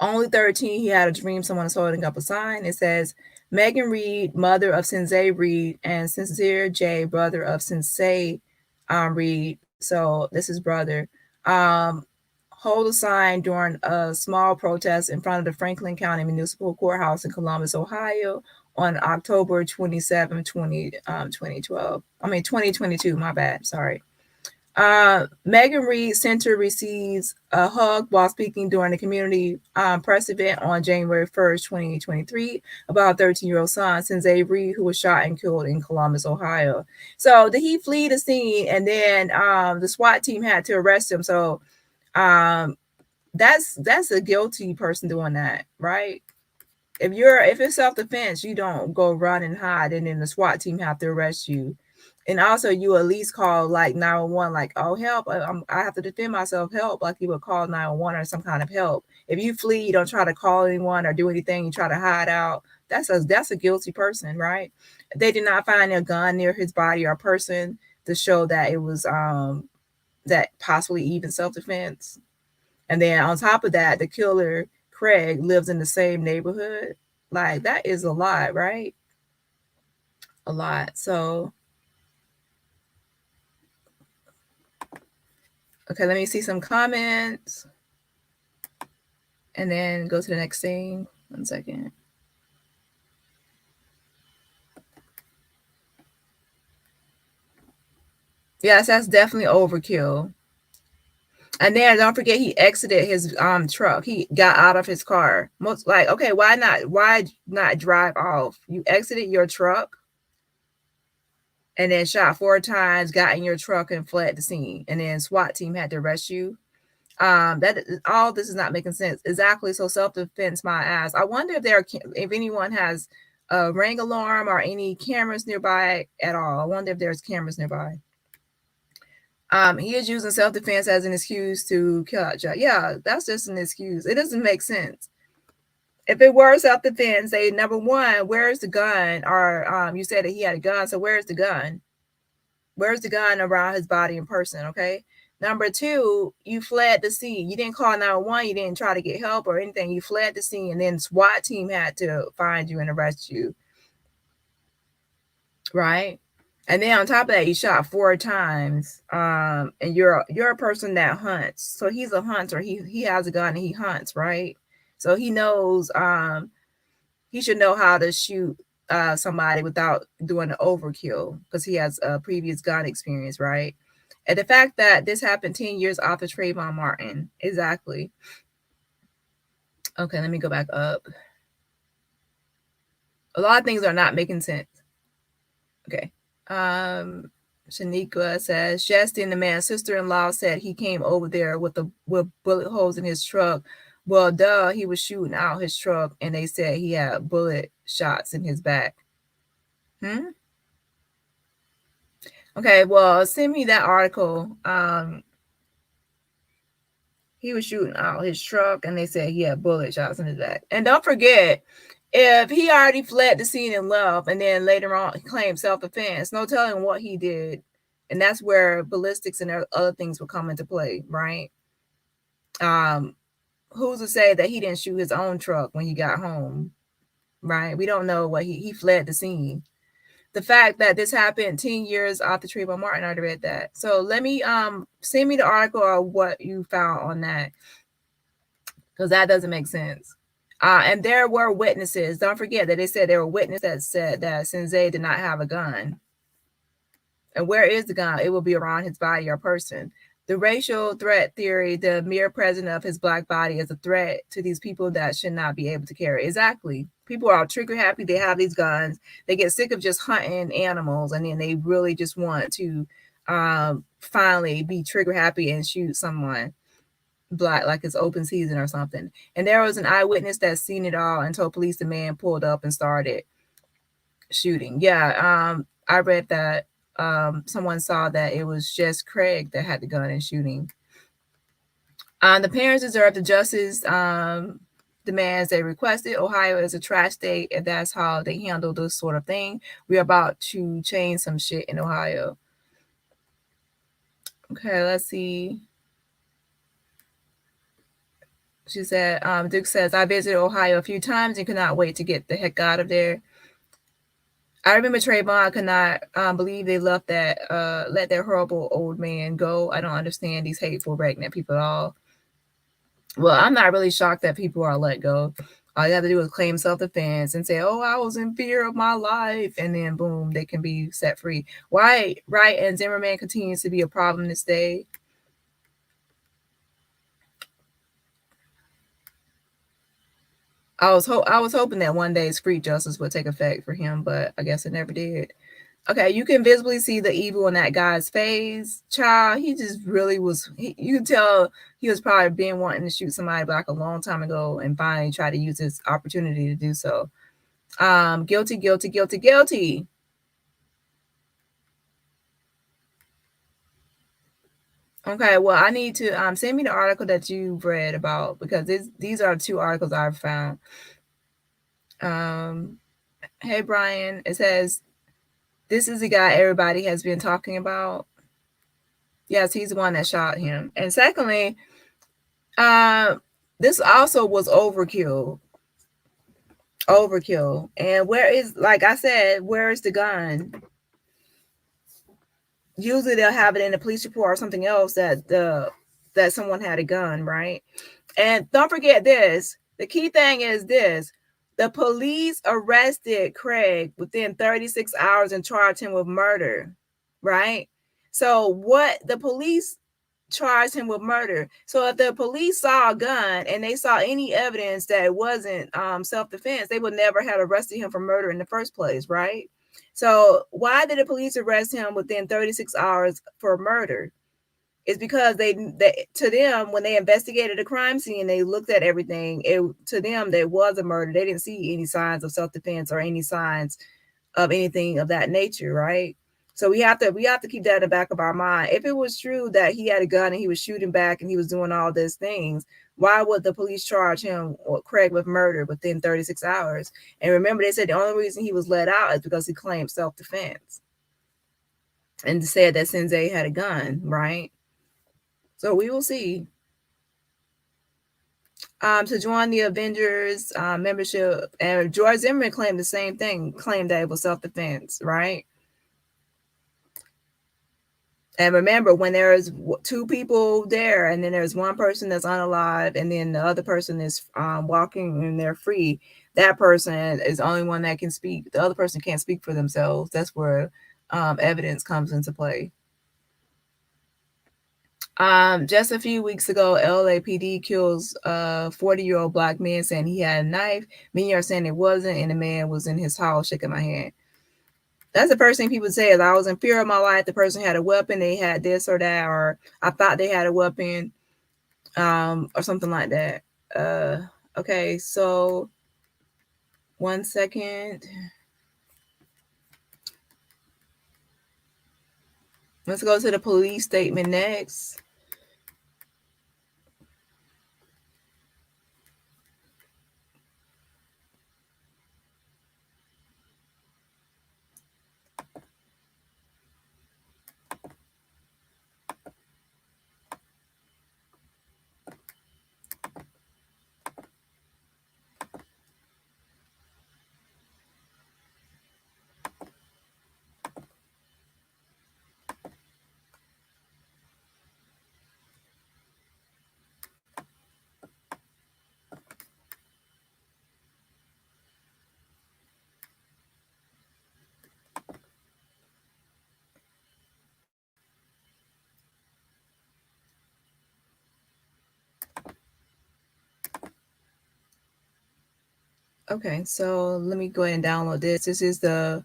only 13, he had a dream someone is holding up a sign. It says, Megan Reed, mother of Sinzae Reed, and Sincere J, brother of Sinzae Reed. So this is brother. Hold a sign during a small protest in front of the Franklin County Municipal Courthouse in Columbus, Ohio on October 27, 2022, my bad, sorry. Megan Reed Center receives a hug while speaking during the community press event on January 1st, 2023, about a 13-year-old son, Sinzae Reed, who was shot and killed in Columbus, Ohio. So did he flee the scene and then the SWAT team had to arrest him? So that's a guilty person doing that, right? If it's self-defense, you don't go run and hide and then the SWAT team have to arrest you. And also you at least call like 911, like, oh, help, I have to defend myself, help, like you would call 911 or some kind of help. If you flee, you don't try to call anyone or do anything, you try to hide out, that's a guilty person, right? They did not find a gun near his body or person to show that it was that possibly even self-defense. And then on top of that, the killer, Craig, lives in the same neighborhood. Like, that is a lot, right? A lot. So okay, let me see some comments and then go to the next thing. 1 second. Yes, that's definitely overkill. And then don't forget he exited his truck. He got out of his car. Most like, okay, why not drive off? You exited your truck and then shot 4 times, got in your truck and fled the scene. And then SWAT team had to arrest you. That all this is not making sense. Exactly. So self-defense, my ass. I wonder if anyone has a ring alarm or any cameras nearby at all. I wonder if there's cameras nearby. He is using self-defense as an excuse to kill out Jack. Yeah, that's just an excuse. It doesn't make sense. If it were self-defense, say, number one, where's the gun? Or you said that he had a gun, so where's the gun? Where's the gun around his body in person? Okay. Number two, you fled the scene. You didn't call 911. You didn't try to get help or anything. You fled the scene, and then SWAT team had to find you and arrest you. Right? And then on top of that, you shot 4 times. And you're a person that hunts. So he's a hunter. He has a gun and he hunts, right? So he knows he should know how to shoot somebody without doing the overkill because he has a previous gun experience, right? And the fact that this happened 10 years after Trayvon Martin. Exactly. Okay, let me go back up. A lot of things are not making sense. Okay. Shaniqua says, Justin, the man's sister-in-law, said he came over there with bullet holes in his truck. Well, duh, he was shooting out his truck, and they said he had bullet shots in his back. Okay, well, send me that article. He was shooting out his truck, and they said he had bullet shots in his back. And don't forget, if he already fled the scene and left, and then later on he claimed self-defense, no telling what he did. And that's where ballistics and other things would come into play, right? Who's to say that he didn't shoot his own truck when he got home, right? We don't know what he fled the scene. The fact that this happened 10 years after Trayvon Martin, I already read that. So let me send me the article of what you found on that, because that doesn't make sense. And there were witnesses. Don't forget that they said there were witnesses that said that Sinzae did not have a gun. And where is the gun? It will be around his body or person. The racial threat theory, the mere presence of his black body is a threat to these people that should not be able to carry. Exactly. People are trigger happy. They have these guns. They get sick of just hunting animals, and then they really just want to finally be trigger happy and shoot someone black, like it's open season or something. And there was an eyewitness that seen it all and told police the man pulled up and started shooting. Yeah, I read that. Someone saw that it was just Craig that had the gun and shooting. The parents deserve the justice demands they requested. Ohio is a trash state, and that's how they handle this sort of thing. We're about to change some shit in Ohio. Okay, let's see. She said, Duke says, I visited Ohio a few times and could not wait to get the heck out of there. I remember Trayvon. I could not believe they let that horrible old man go. I don't understand these hateful redneck people at all. Well, I'm not really shocked that people are let go. All you have to do is claim self-defense and say, oh, I was in fear of my life. And then, boom, they can be set free. Why, right? And Zimmerman continues to be a problem this day. I was hoping that one day street justice would take effect for him, but I guess it never did. Okay, you can visibly see the evil in that guy's face. Child, he just really was. You can tell he was probably been wanting to shoot somebody black a long time ago, and finally tried to use his opportunity to do so. Guilty, guilty, guilty, guilty. Okay, well, I need to send me the article that you've read about, because these are two articles I've found. Hey, Brian, it says, this is the guy everybody has been talking about. Yes, he's the one that shot him. And secondly, this also was overkill. Overkill. And where is, like I said, where is the gun? Usually they'll have it in a police report or something else that someone had a gun, right? And don't forget this. The key thing is this. The police arrested Craig within 36 hours and charged him with murder, right? So what the police charged him with murder. So if the police saw a gun and they saw any evidence that it wasn't self-defense, they would never have arrested him for murder in the first place, right? So why did the police arrest him within 36 hours for murder? It's because they to them, when they investigated the crime scene, they looked at everything. To them, there was a murder. They didn't see any signs of self-defense or any signs of anything of that nature, right? So we have to keep that in the back of our mind. If it was true that he had a gun and he was shooting back and he was doing all these things, why would the police charge him or Craig with murder within 36 hours? And remember, they said the only reason he was let out is because he claimed self-defense and said that Sinzae had a gun, right? So we will see. To join the Avengers membership, and George Zimmerman claimed the same thing, claimed that it was self-defense, right? And remember, when there's two people there, and then there's one person that's unalive, and then the other person is walking and they're free, that person is the only one that can speak. The other person can't speak for themselves. That's where evidence comes into play. Just a few weeks ago, LAPD kills a 40-year-old black man saying he had a knife. Many are saying it wasn't, and the man was in his house shaking my hand. That's the first thing people say is, I was in fear of my life. The person had a weapon. They had this or that, or I thought they had a weapon, or something like that. Okay, so 1 second. Let's go to the police statement next. Okay, so let me go ahead and download this. This is the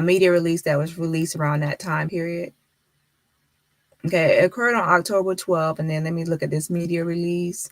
media release that was released around that time period. Okay, it occurred on October 12th, and then let me look at this media release.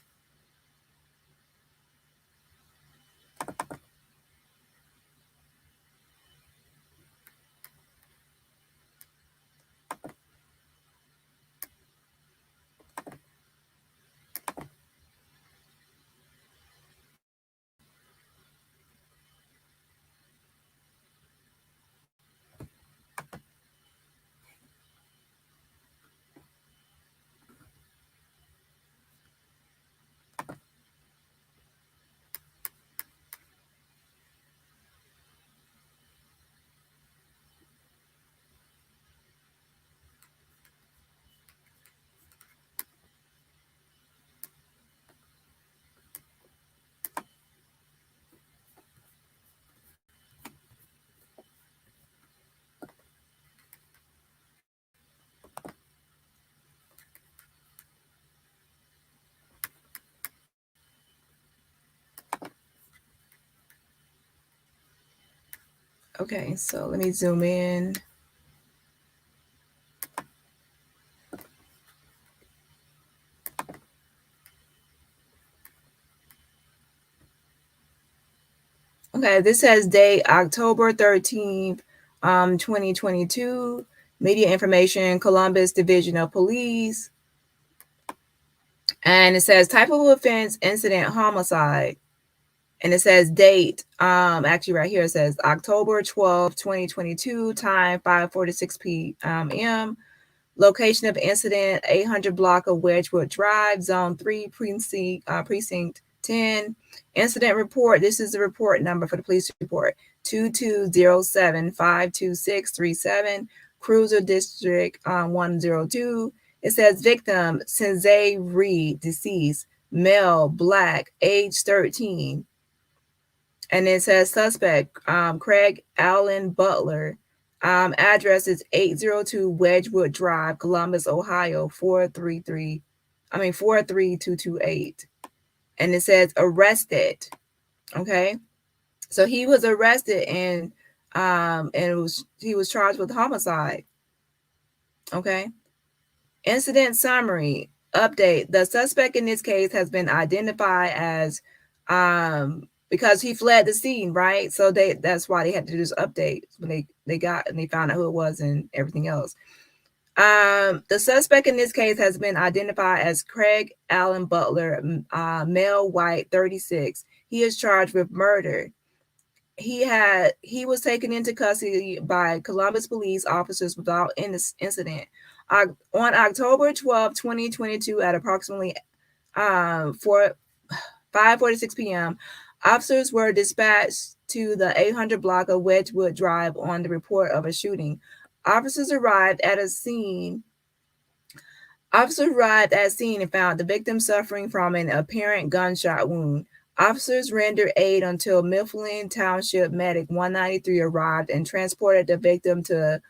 Okay, so let me zoom in. Okay, this says date October 13th, 2022. Media information, Columbus Division of Police. And it says type of offense, incident, homicide. And it says date, actually right here it says October 12th, 2022, time 5:46 p.m. Location of incident, 800 block of Wedgwood Drive, Zone 3, Precinct 10. Incident report, this is the report number for the police report, 2207-52637, Cruiser District 102. It says victim, Sinzae Reed, deceased, male, black, age 13. And it says suspect, Craig Allen Butler. Address is 802 Wedgwood Drive, Columbus, Ohio, 43228. And it says arrested. Okay. So he was arrested and he was charged with homicide. Okay. Incident summary update. The suspect in this case has been identified as because he fled the scene, right? So that's why they had to do this update when they found out who it was and everything else. The suspect in this case has been identified as Craig Allen Butler, male, white, 36. He is charged with murder. He was taken into custody by Columbus police officers without incident. On October 12, 2022, at approximately 5:46 p.m., officers were dispatched to the 800 block of Wedgwood Drive on the report of a shooting. Officers arrived at scene and found the victim suffering from an apparent gunshot wound. Officers rendered aid until Mifflin Township Medic 193 arrived and transported the victim to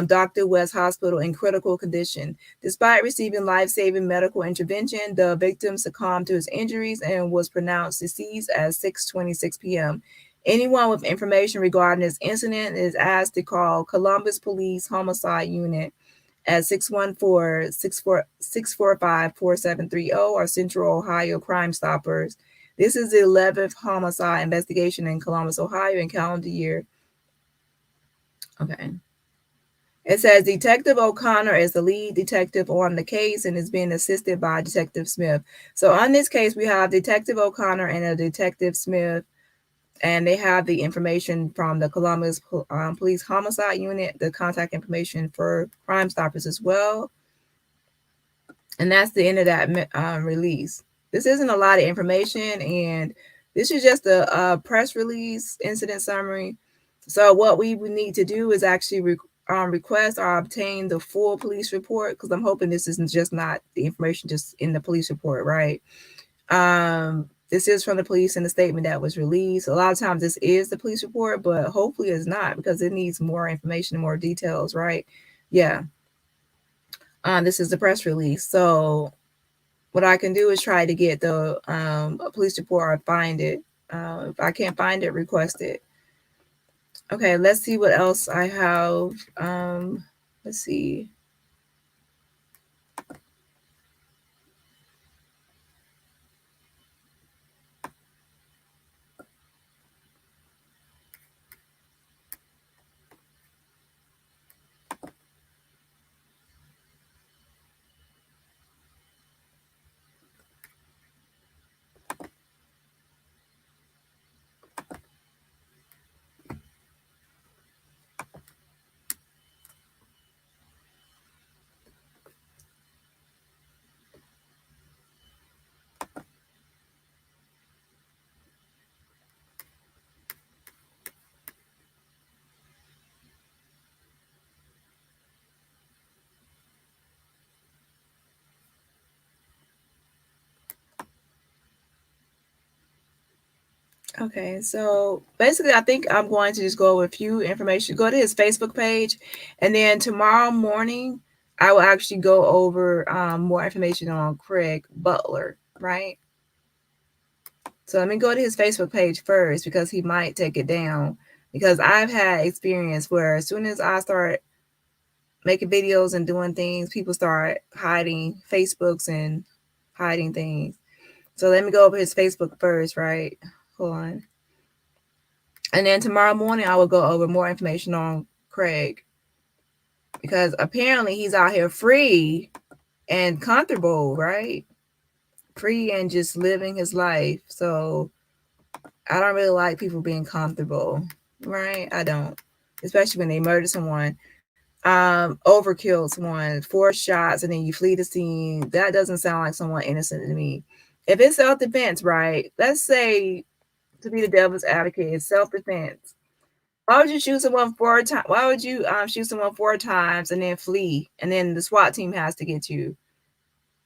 Dr. West Hospital in critical condition. Despite receiving life-saving medical intervention, the victim succumbed to his injuries and was pronounced deceased at 6:26 p.m. Anyone with information regarding this incident is asked to call Columbus Police Homicide Unit at 614-645-4730 or Central Ohio Crime Stoppers. This is the 11th homicide investigation in Columbus, Ohio in calendar year. Okay. It says Detective O'Connor is the lead detective on the case and is being assisted by Detective Smith. So on this case, we have Detective O'Connor and a Detective Smith, and they have the information from the Columbus Police Homicide Unit, the contact information for Crime Stoppers as well. And that's the end of that release. This isn't a lot of information, and this is just a press release, incident summary. So what we would need to do is actually request or obtain the full police report, because I'm hoping this isn't just not the information just in the police report, right? This is from the police in the statement that was released. A lot of times this is the police report, but hopefully it's not, because it needs more information and more details, right? Yeah. This is the press release. So what I can do is try to get the police report or find it If I can't find it, request it. Okay, let's see what else I have. Let's see. Okay, so basically, I think I'm going to just go over a few information. Go to his Facebook page, and then tomorrow morning, I will actually go over more information on Krieg Butler, right? So let me go to his Facebook page first because he might take it down. Because I've had experience where as soon as I start making videos and doing things, people start hiding Facebooks and hiding things. So let me go over his Facebook first, right? Hold on. And then tomorrow morning, I will go over more information on Krieg because apparently he's out here free and comfortable, right? Free and just living his life. So I don't really like people being comfortable, right? I don't, especially when they murder someone, overkill someone, 4 shots, and then you flee the scene. That doesn't sound like someone innocent to me. If it's self-defense, right? Let's say, to be the devil's advocate, it's self-defense. Why would you shoot someone 4 times? Why would you shoot someone 4 times and then flee, and then the SWAT team has to get you?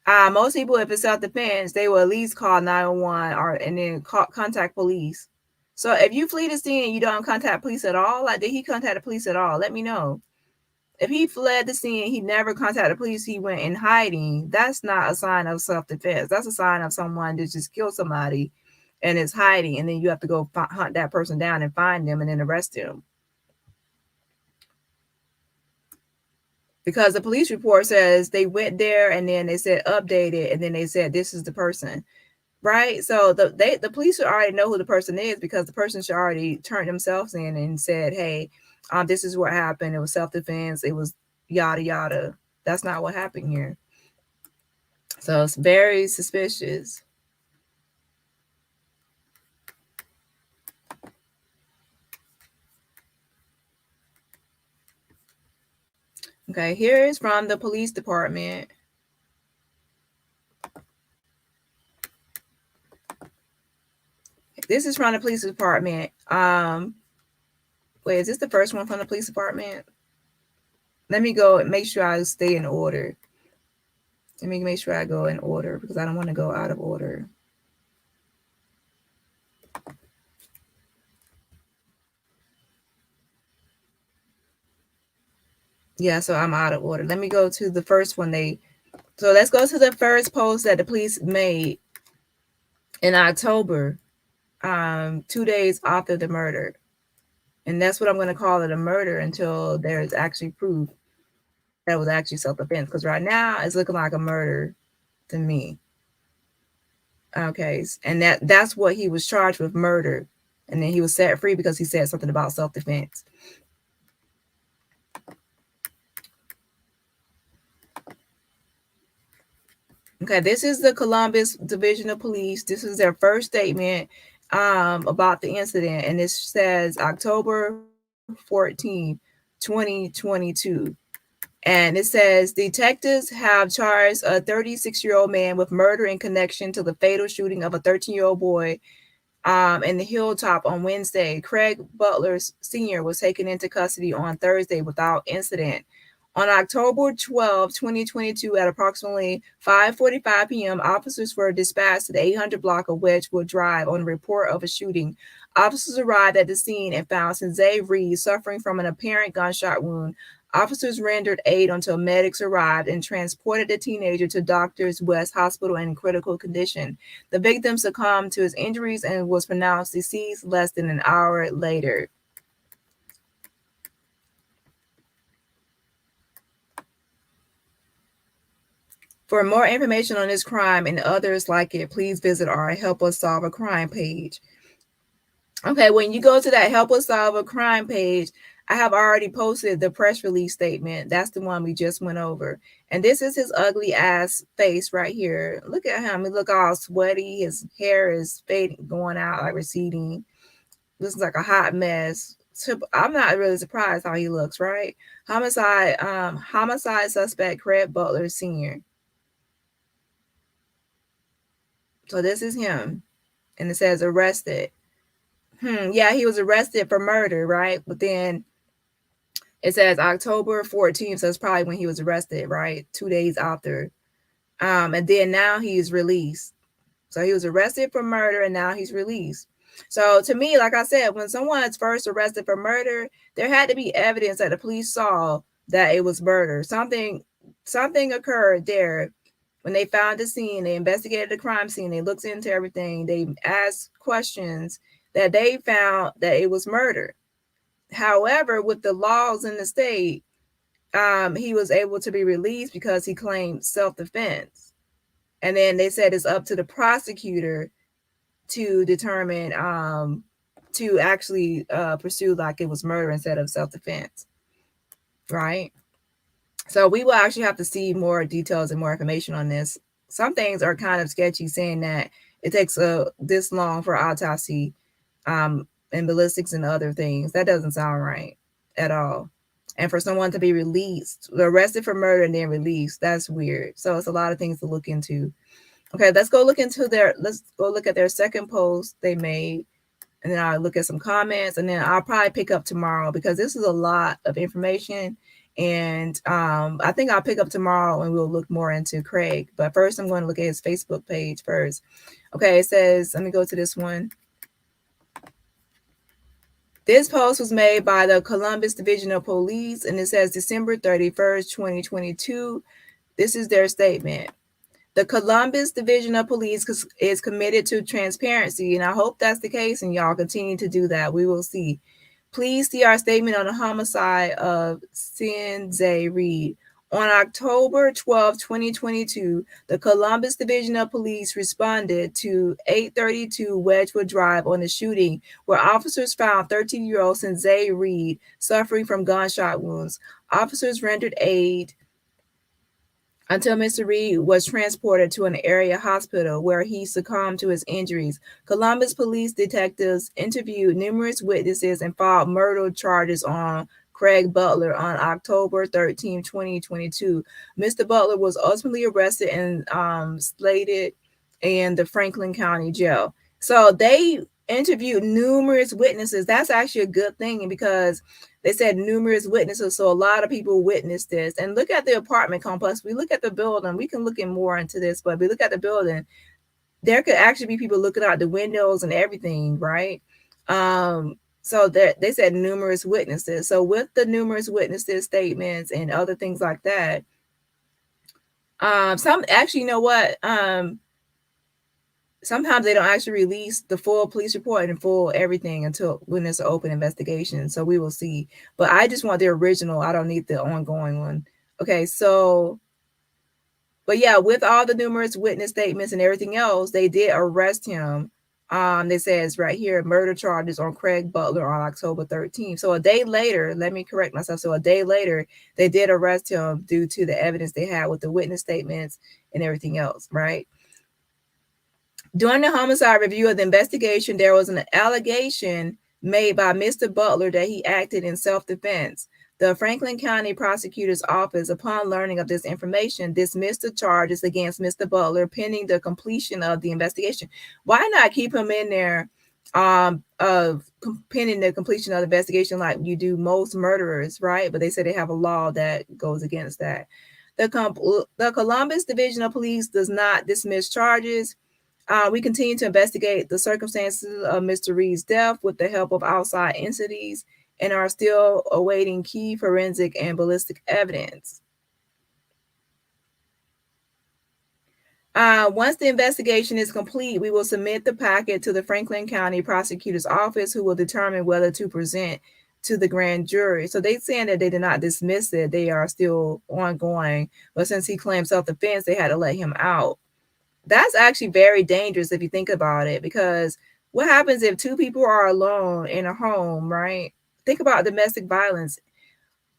Most people, if it's self-defense, they will at least call 911 and then contact police. So if you flee the scene and you don't contact police at all, like did he contact the police at all? Let me know. If he fled the scene, he never contacted the police, he went in hiding. That's not a sign of self-defense. That's a sign of someone that just killed somebody and is hiding, and then you have to go hunt that person down and find them and then arrest them. Because the police report says they went there and then they said updated and then they said this is the person, right? So the police should already know who the person is because the person should already turn themselves in and said, hey, this is what happened. It was self-defense. It was yada yada. That's not what happened here. So it's very suspicious. Okay, here is from the police department. This is from the police department. Wait, is this the first one from the police department? Let me go and make sure I stay in order. Let me make sure I go in order because I don't want to go out of order. Yeah, so I'm out of order. Let me go to the first one. So let's go to the first post that the police made in October, 2 days after the murder. And that's what I'm going to call it, a murder, until there's actually proof that it was actually self-defense. Because right now it's looking like a murder to me. Okay, and that's what he was charged with, murder. And then he was set free because he said something about self-defense. Okay, this is the Columbus Division of Police. This is their first statement about the incident, and it says October 14, 2022. And it says detectives have charged a 36-year-old man with murder in connection to the fatal shooting of a 13-year-old boy in the Hilltop on Wednesday. Krieg Butler Sr. was taken into custody on Thursday without incident. On October 12, 2022, at approximately 5:45 p.m., officers were dispatched to the 800 block of Wedgwood Drive on a report of a shooting. Officers arrived at the scene and found Sinzae Reed suffering from an apparent gunshot wound. Officers rendered aid until medics arrived and transported the teenager to Doctors West Hospital in critical condition. The victim succumbed to his injuries and was pronounced deceased less than an hour later. For more information on this crime and others like it, please visit our Help Us Solve a Crime page. Okay, when you go to that Help Us Solve a Crime page, I have already posted the press release statement. That's the one we just went over. And this is his ugly ass face right here. Look at him. He look all sweaty. His hair is fading, going out, like receding. This is like a hot mess. So I'm not really surprised how he looks, right? Homicide suspect Craig Butler Sr. So this is him. And it says arrested. Yeah, he was arrested for murder, right? But then it says October 14th, so it's probably when he was arrested, right? 2 days after. And then now he's released. So he was arrested for murder and now he's released. So to me, like I said, when someone is first arrested for murder, there had to be evidence that the police saw that it was murder. Something occurred there. When they found the scene, they investigated the crime scene, they looked into everything, they asked questions, that they found that it was murder. However, with the laws in the state, he was able to be released because he claimed self-defense. And then they said it's up to the prosecutor to determine, to actually pursue like it was murder instead of self-defense, right? So we will actually have to see more details and more information on this. Some things are kind of sketchy, saying that it takes this long for autopsy and ballistics and other things. That doesn't sound right at all. And for someone to be released, arrested for murder and then released, that's weird. So it's a lot of things to look into. Okay, let's go look at their second post they made. And then I'll look at some comments, and then I'll probably pick up tomorrow because this is a lot of information. And I think I'll pick up tomorrow and we'll look more into Craig. But first, I'm going to look at his Facebook page first. Okay, it says, let me go to this one. This post was made by the Columbus Division of Police, and it says December 31st, 2022. This is their statement. The Columbus Division of Police is committed to transparency, and I hope that's the case, and y'all continue to do that. We will see. Please see our statement on the homicide of Sinzae Reed. On October 12, 2022, the Columbus Division of Police responded to 832 Wedgewood Drive on the shooting, where officers found 13-year-old Sinzae Reed suffering from gunshot wounds. Officers rendered aid until Mr. Reed was transported to an area hospital where he succumbed to his injuries. Columbus police detectives interviewed numerous witnesses and filed murder charges on Craig Butler on October 13, 2022. Mr. Butler was ultimately arrested and slated in the Franklin County Jail. So they interviewed numerous witnesses. That's actually a good thing because they said numerous witnesses. So a lot of people witnessed this. And look at the apartment complex. We look at the building. We can look in more into this, but we look at the building. There could actually be people looking out the windows and everything, right? So they said numerous witnesses. So with the numerous witnesses statements and other things like that, some actually, you know what? Sometimes they don't actually release the full police report and full everything until when it's an open investigation. So we will see. But I just want the original. I don't need the ongoing one. Okay, so, but yeah, with all the numerous witness statements and everything else, they did arrest him. It says right here, murder charges on Craig Butler on October 13th. So a day later, let me correct myself. So a day later, they did arrest him due to the evidence they had with the witness statements and everything else, right? During the homicide review of the investigation, there was an allegation made by Mr. Butler that he acted in self-defense. The Franklin County Prosecutor's Office, upon learning of this information, dismissed the charges against Mr. Butler pending the completion of the investigation. Why not keep him in there pending the completion of the investigation like you do most murderers, right? But they say they have a law that goes against that. The Columbus Division of Police does not dismiss charges. We continue to investigate the circumstances of Mr. Reed's death with the help of outside entities and are still awaiting key forensic and ballistic evidence. Once the investigation is complete, we will submit the packet to the Franklin County Prosecutor's Office, who will determine whether to present to the grand jury. So they're saying that they did not dismiss it. They are still ongoing. But since he claimed self-defense, they had to let him out. That's actually very dangerous if you think about it, because what happens if two people are alone in a home, right? Think about domestic violence.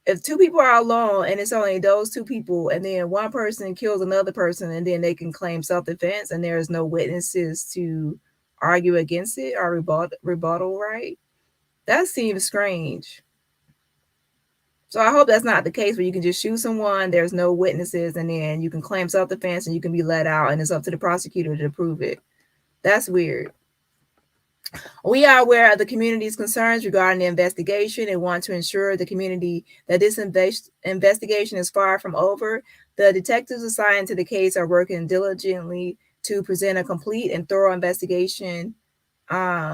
If two people are alone and it's only those two people, and then one person kills another person, and then they can claim self-defense and there's no witnesses to argue against it or rebuttal, right? That seems strange. So I hope that's not the case where you can just shoot someone, there's no witnesses, and then you can claim self-defense and you can be let out, and it's up to the prosecutor to prove it. That's weird. We are aware of the community's concerns regarding the investigation and want to ensure the community that this investigation is far from over. The detectives assigned to the case are working diligently to present a complete and thorough investigation to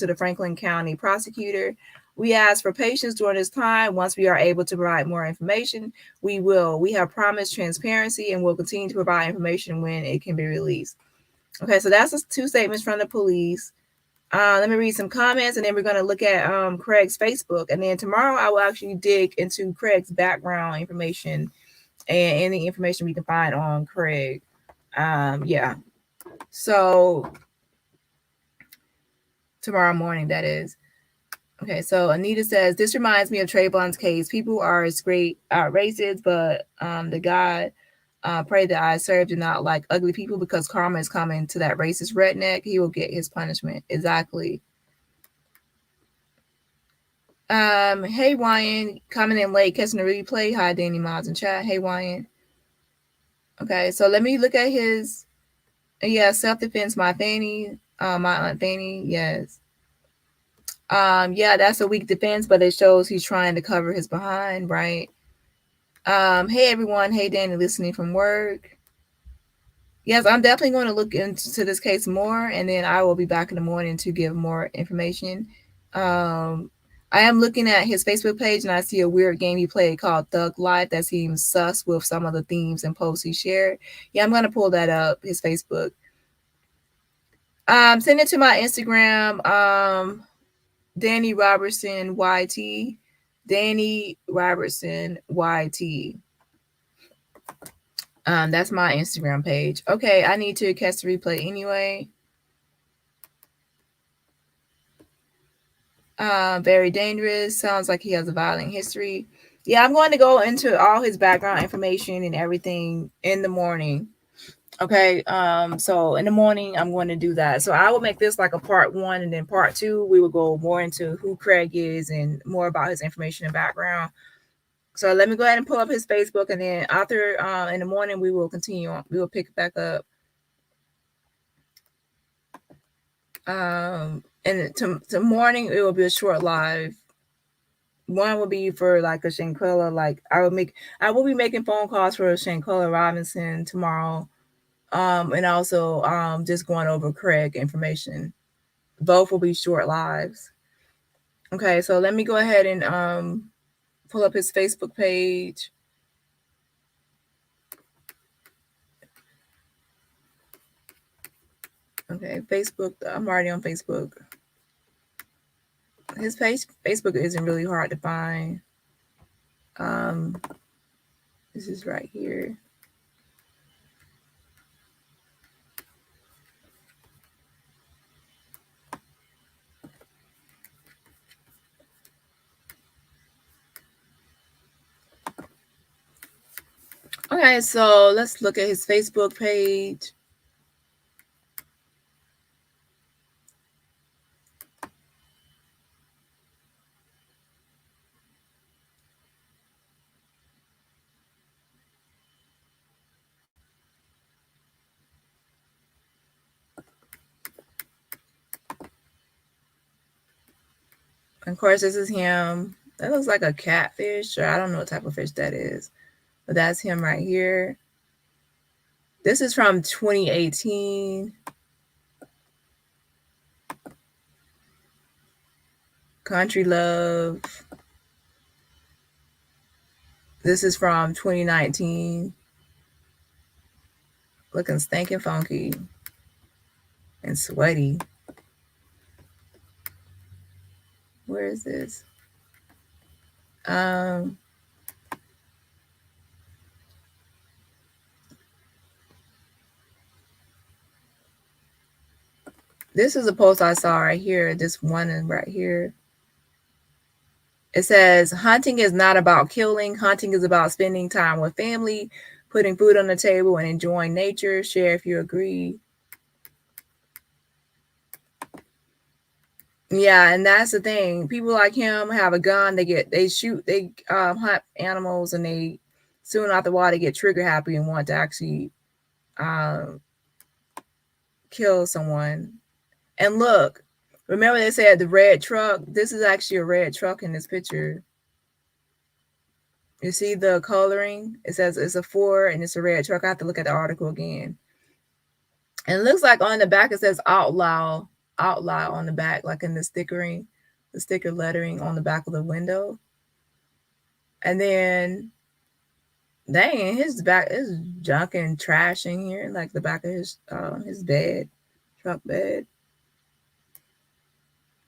the Franklin County prosecutor. We ask for patience during this time. Once we are able to provide more information, we will. We have promised transparency and will continue to provide information when it can be released. Okay, so that's two statements from the police. Let me read some comments, and then we're going to look at Craig's Facebook. And then tomorrow I will actually dig into Craig's background information and any information we can find on Craig. Yeah. So tomorrow morning, that is. Okay, so Anita says, this reminds me of Trayvon's case. People are as great racist, but the God pray that I serve do not like ugly people, because karma is coming to that racist redneck. He will get his punishment. Exactly. Hey, Wyan, coming in late, catching the replay. Hi, Dani Miles in chat. Hey, Wyan. Okay, so let me look at his, self-defense, my Fanny, my Aunt Fanny, yes. Yeah, that's a weak defense, but it shows he's trying to cover his behind, right? Hey, everyone. Hey, Dani, listening from work. Yes, I'm definitely going to look into this case more, and then I will be back in the morning to give more information. I am looking at his Facebook page, and I see a weird game he played called Thug Life that seems sus with some of the themes and posts he shared. Yeah, I'm going to pull that up, his Facebook. Send it to my Instagram, Dani Robertson YT. Dani Robertson YT. That's my Instagram page. Okay, I need to catch the replay anyway. Very dangerous. Sounds like he has a violent history. Yeah, I'm going to go into all his background information and everything in the morning. Okay, so in the morning I'm going to do that. So I will make this like a part 1, and then part 2 we will go more into who Craig is and more about his information and background. So let me go ahead and pull up his Facebook, and then after in the morning we will continue on. We will pick it back up. And to morning it will be a short live. One will be for like a Shanquella. Like I will be making phone calls for Shanquella Robinson tomorrow. And also just going over Craig information. Both will be short lives. Okay, so let me go ahead and pull up his Facebook page. Okay, Facebook. I'm already on Facebook. His page, Facebook isn't really hard to find. This is right here. Okay, so let's look at his Facebook page. Of course, this is him. That looks like a catfish, or I don't know what type of fish that is. But that's him right here. This is from 2018. Country Love. This is from 2019. Looking stinking funky and sweaty. Where is this? This is a post I saw right here. This one right here. It says, hunting is not about killing. Hunting is about spending time with family, putting food on the table, and enjoying nature. Share if you agree. Yeah, and that's the thing. People like him have a gun. They shoot, they hunt animals, and they soon after a while they get trigger happy and want to actually kill someone. And look, remember they said the red truck? This is actually a red truck in this picture. You see the coloring? It says it's a Ford and it's a red truck. I have to look at the article again. And it looks like on the back it says outlaw on the back, like in the sticker lettering on the back of the window. And then dang, his back is junk and trash in here, like the back of his bed, truck bed.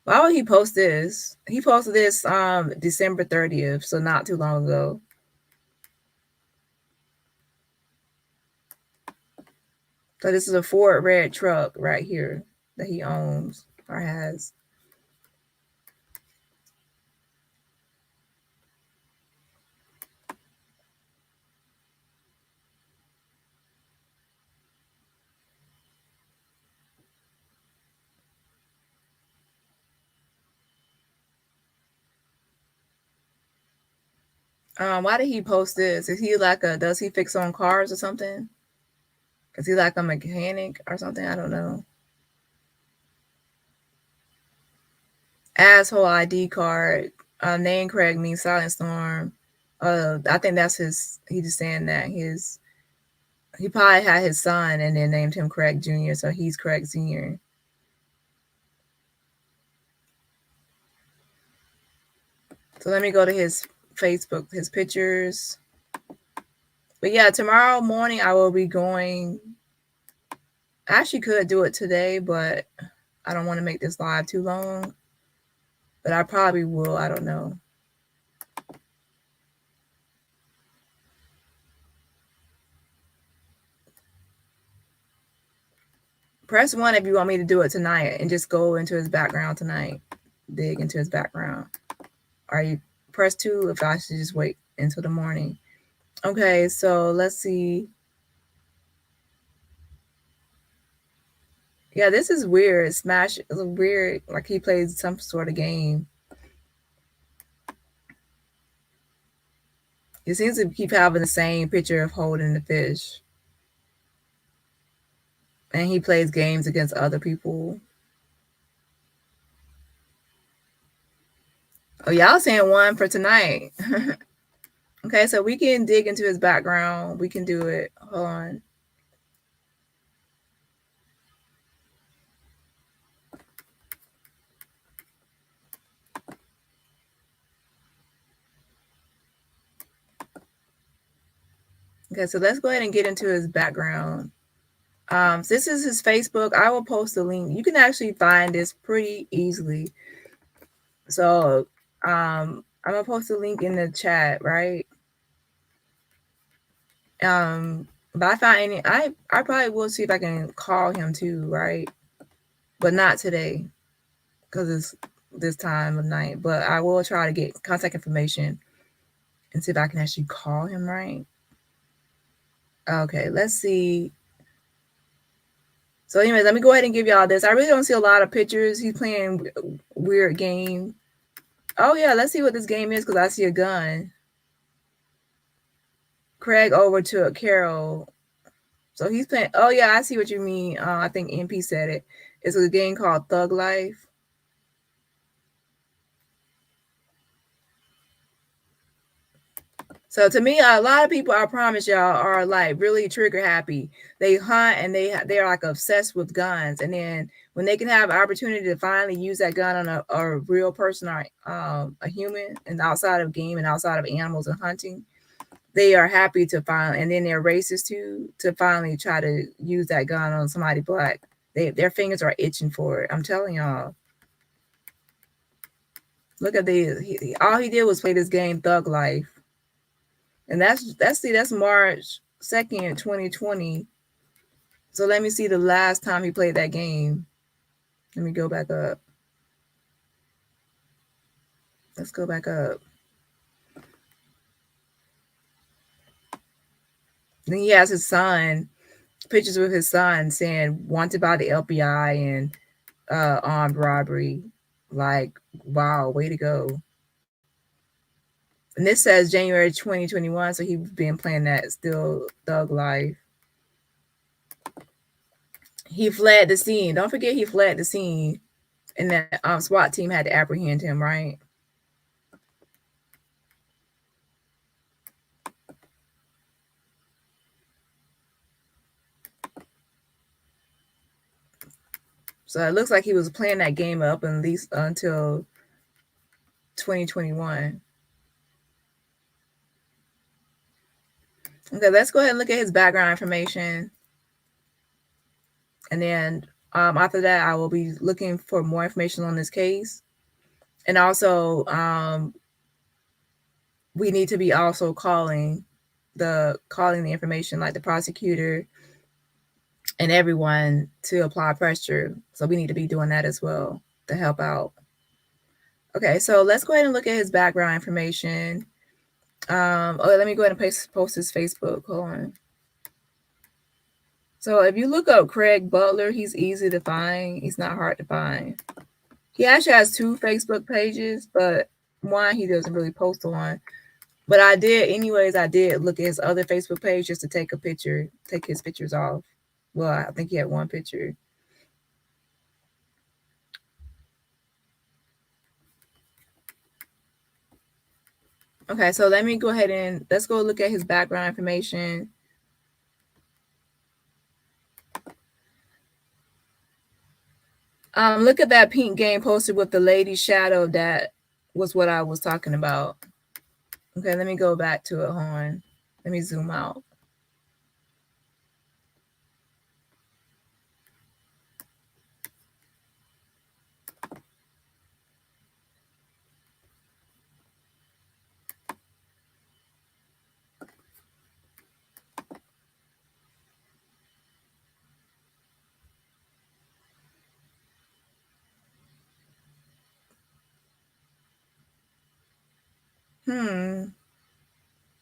Why would he post this? He posted this December 30th, so not too long ago. So this is a Ford red truck right here that he owns or has. Why did he post this? Is he like does he fix on cars or something? Is he like a mechanic or something? I don't know. Asshole ID card. Name Craig means Silent Storm. I think that's his. He just saying that he probably had his son and then named him Craig Jr. So he's Craig Sr. So let me go to his Facebook, his pictures. But yeah, tomorrow morning I will be going. I actually could do it today, but I don't want to make this live too long. But I probably will. I don't know. Press 1 if you want me to do it tonight and just go into his background tonight. Dig into his background. Or you press 2 if I should just wait until the morning. Okay, so let's see. Yeah, this is weird. Smash is weird. Like he plays some sort of game. He seems to keep having the same picture of holding the fish. And he plays games against other people. Oh, y'all saying 1 for tonight. Okay, so we can dig into his background. We can do it. Hold on. Okay, so let's go ahead and get into his background. So this is his Facebook. I will post a link. You can actually find this pretty easily. So I'm gonna post a link in the chat, right? But I found any. I probably will see if I can call him too, right? But not today because it's this time of night. But I will try to get contact information and see if I can actually call him, right? Okay, let's see. So anyway, let me go ahead and give y'all this. I really don't see a lot of pictures. He's playing weird game. Oh yeah, let's see what this game is because I see a gun. Craig overtook Carol. So he's playing. Oh yeah, I see what you mean. I think MP said it. It's a game called Thug Life. So to me, a lot of people, I promise y'all, are like really trigger happy. They hunt and they're like obsessed with guns. And then when they can have an opportunity to finally use that gun on a real person or a human and outside of game and outside of animals and hunting, they are happy to finally, and then they're racist too, to finally try to use that gun on somebody black. Their fingers are itching for it. I'm telling y'all. Look at these. All he did was play this game, Thug Life. And that's March 2nd, 2020. So let me see the last time he played that game. Let me go back up. Let's go back up. Then he has his son, pictures with his son saying wanted by the FBI and armed robbery. Like, wow, way to go. And this says January 2021, so he's been playing that still Thug Life. He fled the scene. Don't forget he fled the scene. And that SWAT team had to apprehend him, right? So it looks like he was playing that game up at least until 2021. Okay, let's go ahead and look at his background information. And then after that, I will be looking for more information on this case. And also, we need to be also calling the information, like the prosecutor and everyone, to apply pressure. So we need to be doing that as well to help out. Okay, so let's go ahead and look at his background information. Let me go ahead and post his Facebook. Hold on. So if you look up Krieg Butler, he's easy to find. He's not hard to find. He actually has 2 Facebook pages, but one he doesn't really post on. But I did look at his other Facebook page just to take his pictures off. Well, I think he had 1 picture. Okay, so let me go ahead and let's go look at his background information. Look at that pink game posted with the lady shadow. That was what I was talking about. Okay, let me go back to it. Hold on. Let me zoom out.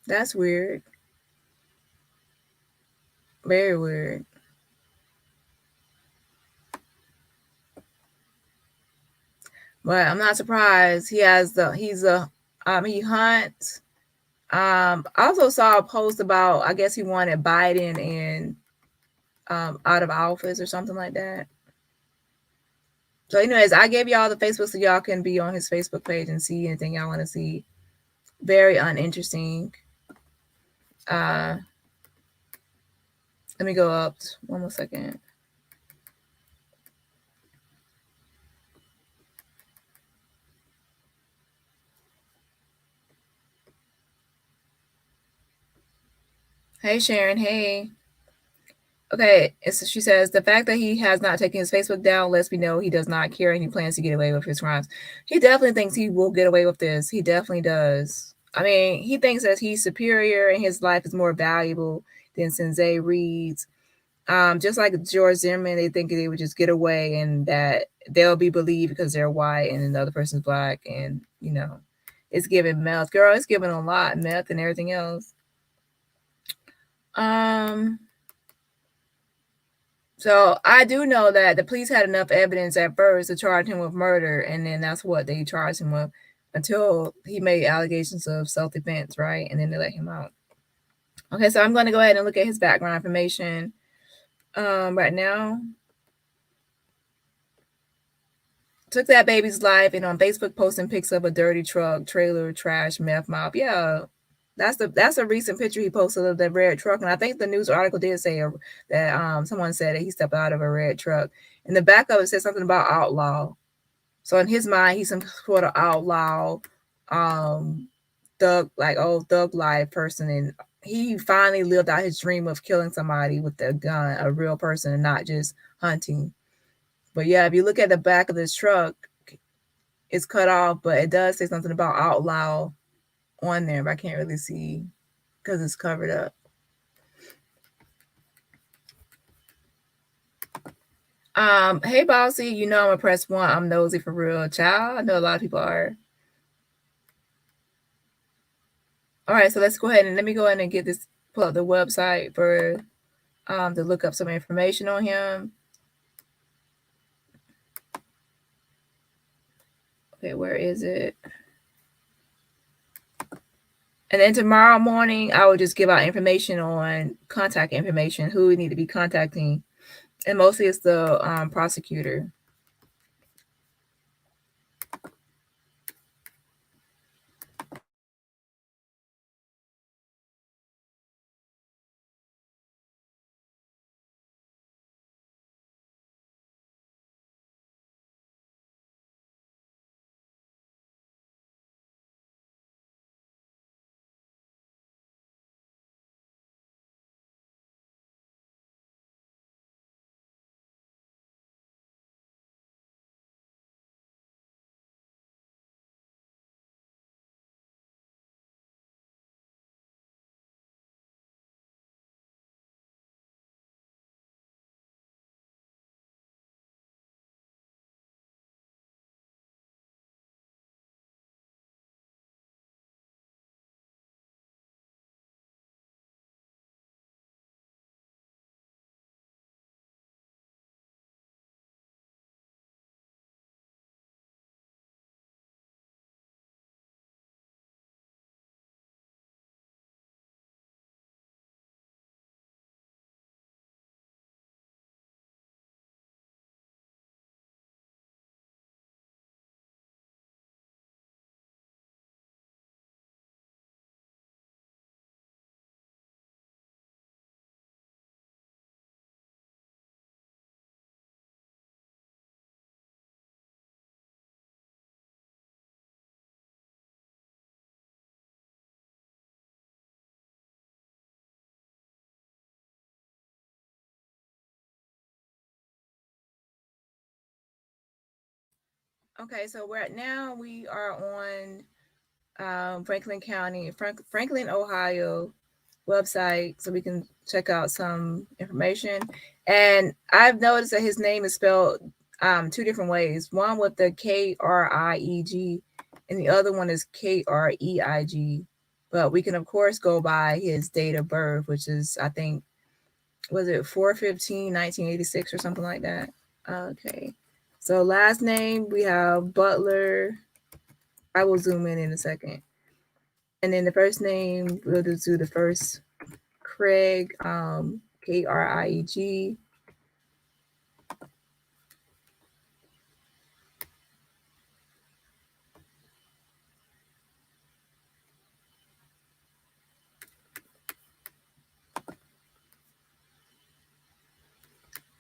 That's weird. Very weird. But I'm not surprised. He hunts. I also saw a post about, I guess he wanted Biden and out of office or something like that. So anyways, I gave y'all the Facebook so y'all can be on his Facebook page and see anything y'all want to see. Very uninteresting. Let me go up 1 more second. Hey, Sharon. Hey. Okay, she says, the fact that he has not taken his Facebook down lets me know he does not care and he plans to get away with his crimes. He definitely thinks he will get away with this. He definitely does. I mean, he thinks that he's superior and his life is more valuable than Sinzae Reed's. Just like George Zimmerman, they think they would just get away and that they'll be believed because they're white and the other person's black. And, it's giving meth. Girl, it's giving a lot, meth and everything else. So I do know that the police had enough evidence at first to charge him with murder, and then that's what they charged him with until he made allegations of self-defense, right? And then they let him out. Okay, so I'm going to go ahead and look at his background information right now. Took that baby's life and on Facebook posting pics of a dirty truck, trailer, trash, meth mob. Yeah, That's a recent picture he posted of the red truck, and I think the news article did say that someone said that he stepped out of a red truck. In the back of it said something about outlaw. So in his mind, he's some sort of outlaw, thug, like old thug life person, and he finally lived out his dream of killing somebody with a gun, a real person, and not just hunting. But yeah, if you look at the back of this truck, it's cut off, but it does say something about outlaw on there, but I can't really see because it's covered up. Hey Bossy, you know I'm a press one. I'm nosy for real, child. I know a lot of people are. All right, so let's go ahead and let me go ahead and get this, pull up the website for to look up some information on him. Okay, where is it? And then tomorrow morning, I will just give out information on contact information, who we need to be contacting, and mostly it's the prosecutor. Okay, so we are on Franklin County, Franklin, Ohio website, so we can check out some information. And I've noticed that his name is spelled two different ways. One with the Krieg, and the other one is Kreig. But we can of course go by his date of birth, which is, I think, was it 4/15/1986 or something like that. Okay. So last name we have Butler. I will zoom in a second. And then the first name, we'll just do the first, Krieg, Krieg.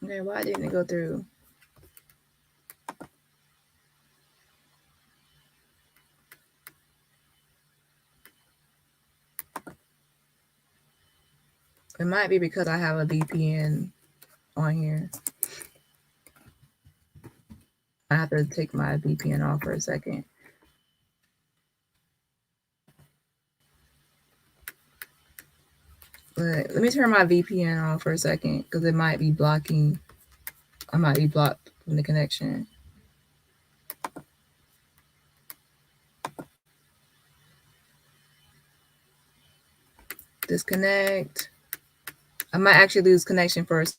Okay, why didn't it go through? It might be because I have a VPN on here. I have to take my VPN off for a second. But let me turn my VPN off for a second because it might be blocking. I might be blocked from the connection. Disconnect. I might actually lose connection first.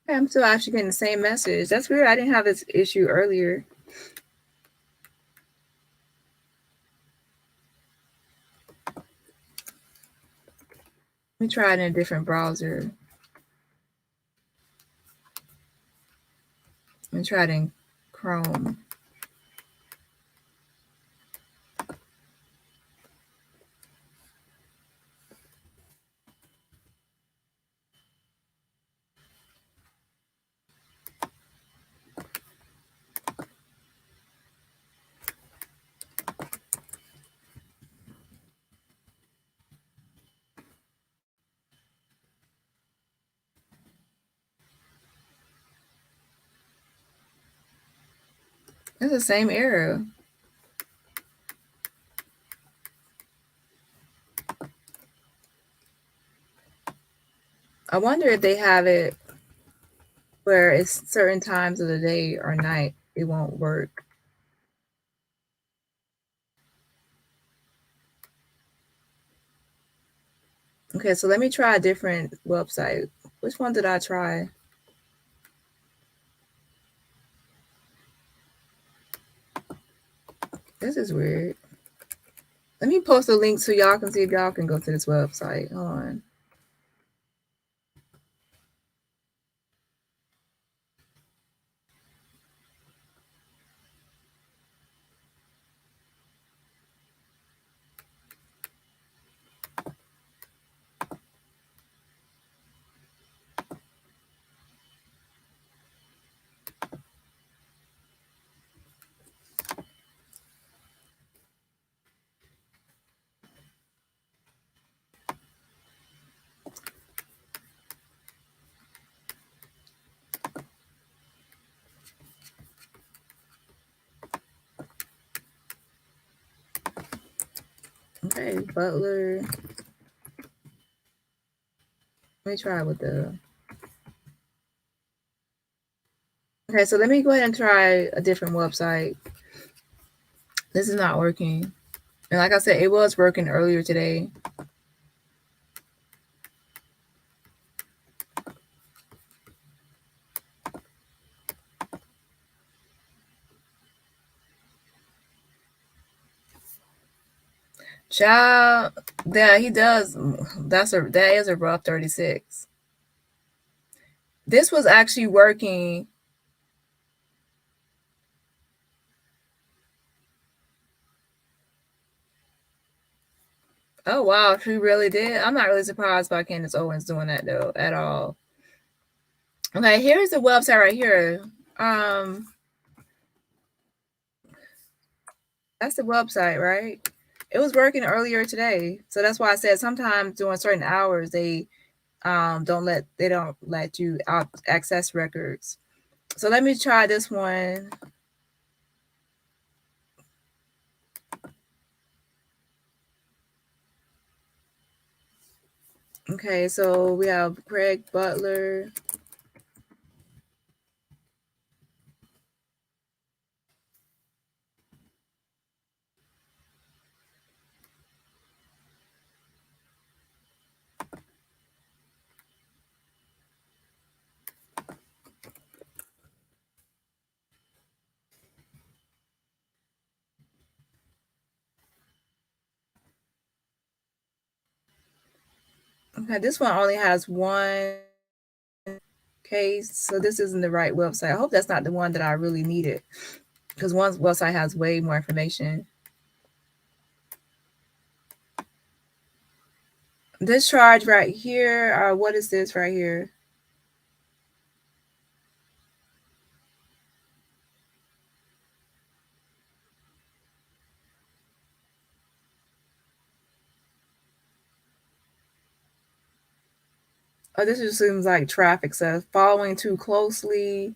I'm still actually getting the same message. That's weird. I didn't have this issue earlier. Let me try it in a different browser. Let me try it in Chrome. It's the same error. I wonder if they have it where it's certain times of the day or night it won't work. Okay, so let me try a different website. Which one did I try? This is weird. Let me post a link so y'all can see if y'all can go to this website. Hold on. Okay, Butler. Let me try with the. Okay, so let me go ahead and try a different website. This is not working. And like I said, it was working earlier today. Child, yeah, he does. That is a rough 36. This was actually working. Oh wow, she really did. I'm not really surprised by Candace Owens doing that though at all. Okay, here's the website right here. That's the website, right? It was working earlier today, so that's why I said sometimes during certain hours they don't let you access records. So let me try this one. Okay, so we have Craig Butler. Okay, this one only has one case, so this isn't the right website. I hope that's not the one that I really needed, because one website has way more information. This charge right here, what is this right here? Oh, this just seems like traffic stuff. Following too closely.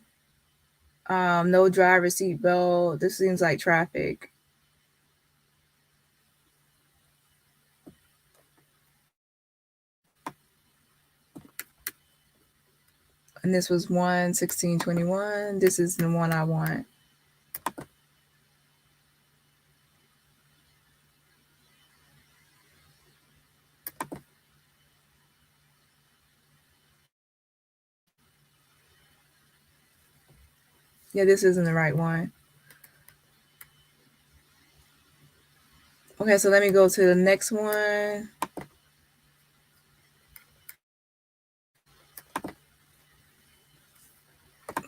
No driver seat belt. This seems like traffic. And this was 1/16/21. This is the one I want. Yeah, this isn't the right one. Okay, so let me go to the next one.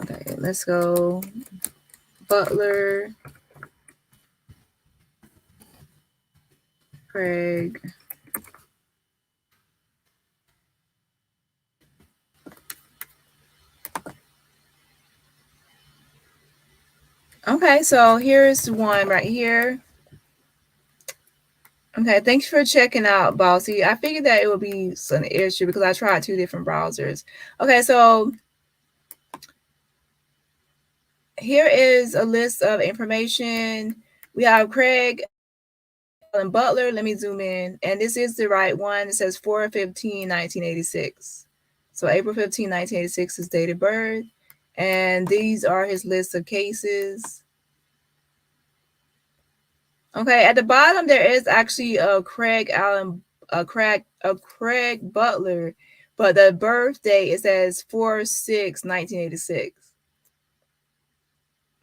Okay, let's go Butler, Krieg. Okay, so here's one right here. Okay, thanks for checking out, Bossy. I figured that it would be an issue because I tried 2 different browsers. Okay, so here is a list of information. We have Krieg and Butler. Let me zoom in. And this is the right one. It says 4/15/1986. So April 15, 1986 is date of birth. And these are his list of cases. Okay, at the bottom there is actually a Krieg Butler, but the birth date it says 4/6/1986.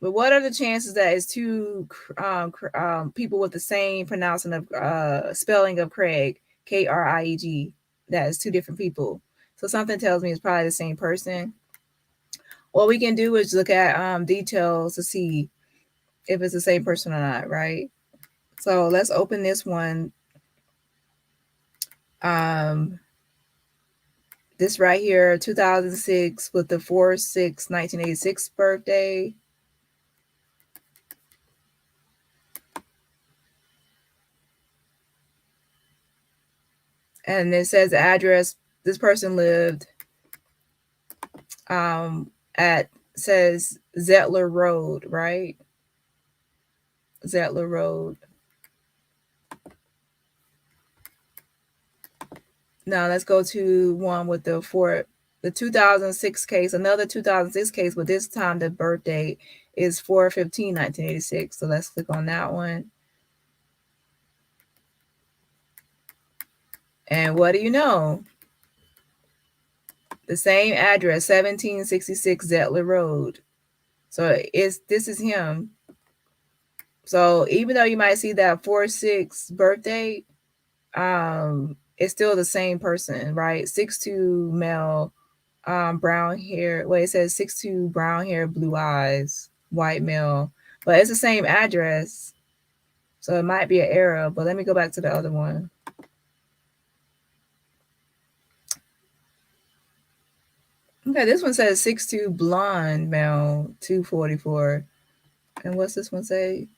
But what are the chances that it's 2 people with the same pronouncing of spelling of Krieg, Krieg, that is 2 different people? So something tells me it's probably the same person. What we can do is look at details to see if it's the same person or not, right? So let's open this one. This right here, 2006 with the 4/6/1986 birthday. And it says the address this person lived at says Zettler Road, right? Zettler Road. Now let's go to one with the 2006 case, another 2006 case, but this time the birth date is 4/15/1986. So let's click on that one. And what do you know? The same address, 1766 Zettler Road. So this is him. So even though you might see that 4/6 birthday, it's still the same person, right? 6'2" male, brown hair. Well, it says 6'2", brown hair, blue eyes, white male, but it's the same address. So it might be an error, but let me go back to the other one. Okay, this one says 6'2", blonde male, 244. And what's this one say?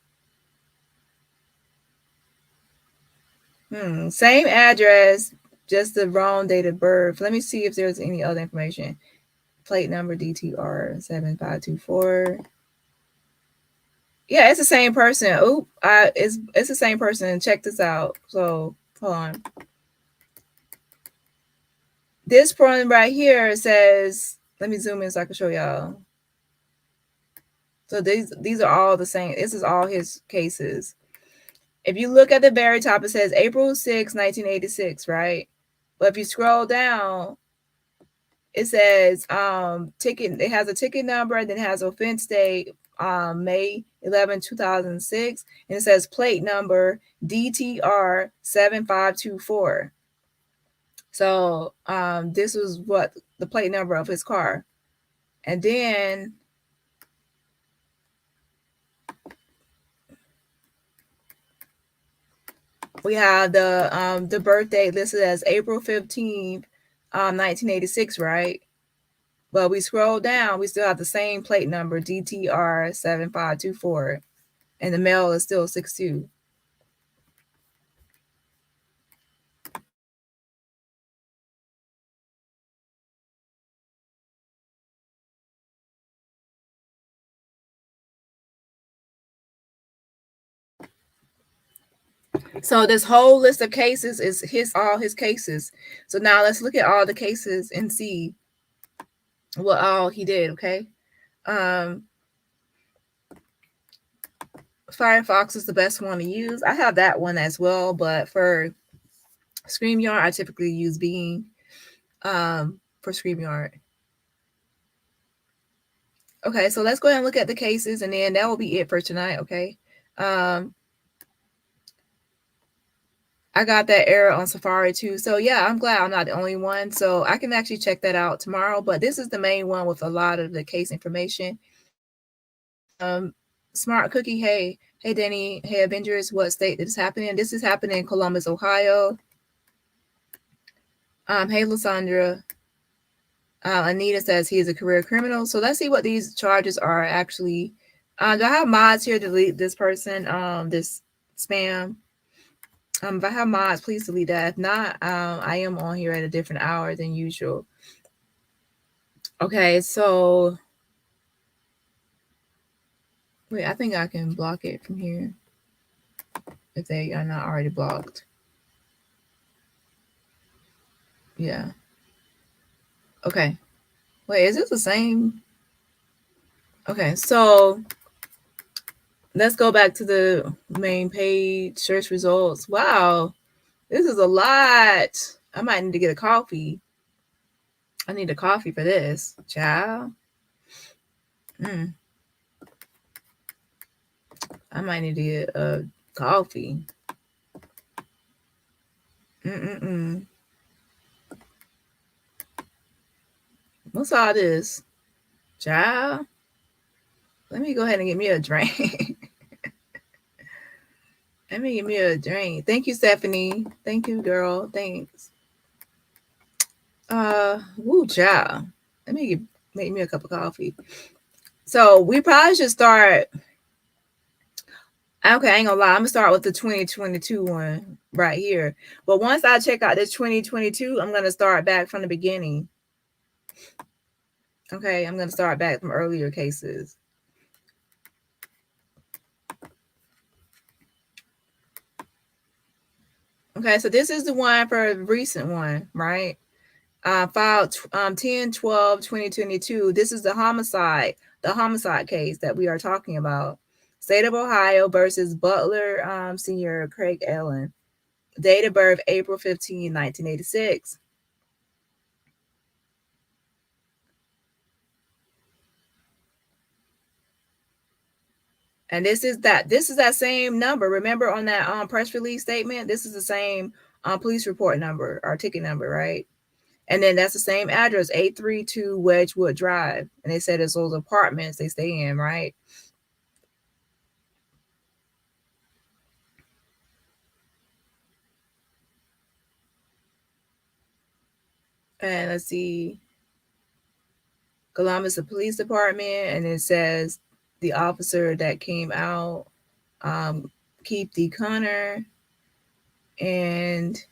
Same address, just the wrong date of birth. Let me see if there's any other information. Plate number DTR 7524. Yeah, it's the same person. It's the same person. Check this out. So hold on. This one right here says, let me zoom in so I can show y'all. So these are all the same. This is all his cases. If you look at the very top, it says April 6, 1986, right? But if you scroll down, it says ticket. It has a ticket number and then it has offense date May 11, 2006, and it says plate number DTR 7524. So this was what the plate number of his car. And then we have the birth date listed as April 15th, 1986, right? But we scroll down, we still have the same plate number, DTR 7524, and the male is still 6'2". So this whole list of cases is all his cases. So now let's look at all the cases and see what all he did, okay? Firefox is the best one to use. I have that one as well, but for StreamYard, I typically use Bing for StreamYard. Okay, so let's go ahead and look at the cases, and then that will be it for tonight. Okay. I got that error on Safari too. So yeah, I'm glad I'm not the only one. So I can actually check that out tomorrow. But this is the main one with a lot of the case information. Smart Cookie, hey Dani, hey Avengers, what state this is happening? This is happening in Columbus, Ohio. Hey Lysandra. Anita says he is a career criminal. So let's see what these charges are actually. Do I have mods here to delete this person? This spam. If I have mods, please delete that. If not, I am on here at a different hour than usual. Okay, so wait, I think I can block it from here if they are not already blocked. Yeah. Okay. Wait, is this the same? Okay, so let's go back to the main page, search results. Wow, this is a lot. I might need to get a coffee. I need a coffee for this, child. I might need to get a coffee. What's all this, child? Let me go ahead and get me a drink. Let me get me a drink. Thank you, Stephanie. Thank you, girl. Thanks. Woo, child. Let me make me a cup of coffee. So we probably should start. Okay, I ain't gonna lie. I'm gonna start with the 2022 one right here. But once I check out this 2022, I'm gonna start back from the beginning. Okay, I'm gonna start back from earlier cases. Okay, so this is the one for the recent one, right? Filed 10/12/2022. This is the homicide case that we are talking about. State of Ohio versus Butler Senior Craig Allen. Date of birth April 15, 1986. And this is that same number. Remember on that press release statement, this is the same police report number or ticket number, right? And then that's the same address, 832 Wedgewood Drive. And they said it's those apartments they stay in, right? And let's see. Columbus Police Department. And it says the officer that came out, Keith D. Connor. And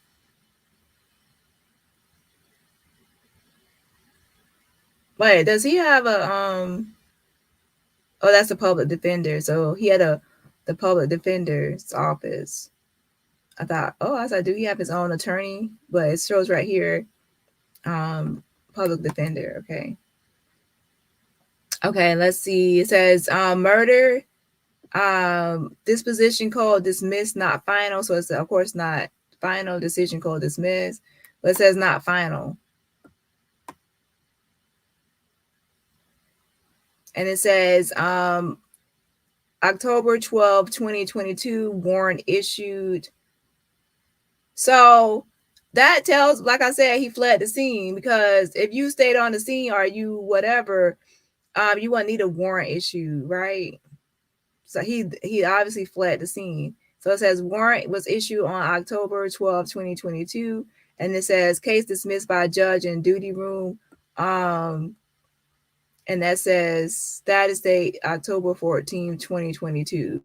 wait, does he have a oh, that's a public defender. So he had the public defender's office. I thought, do he have his own attorney? But it shows right here, public defender. Okay, let's see. It says murder, disposition code dismissed, not final. So it's of course not final. Decision code dismissed, but it says not final. And it says October 12, 2022, warrant issued. So that tells, like I said, he fled the scene, because if you stayed on the scene or you whatever, you wouldn't need a warrant issued, right? So he obviously fled the scene. So it says warrant was issued on October 12, 2022. And it says case dismissed by judge in duty room. And that says status date October 14, 2022.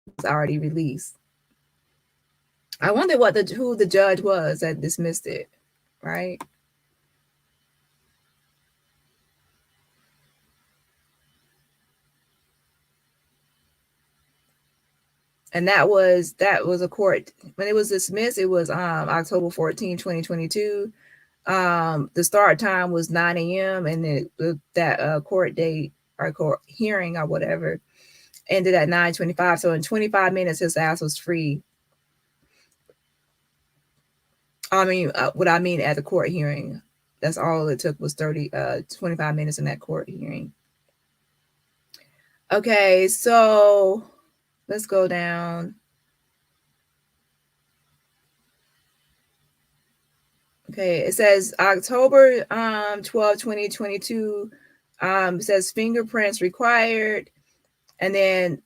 It's already released. I wonder who the judge was that dismissed it, right? And that was a court when it was dismissed. It was October 14, 2022. The start time was 9 a.m. and that court date or court hearing or whatever ended at 9:25. So in 25 minutes, his ass was free. I mean, what I mean at the court hearing, that's all it took was 25 minutes in that court hearing. Okay, so let's go down. Okay, it says October 12, 2022. It says fingerprints required. And then,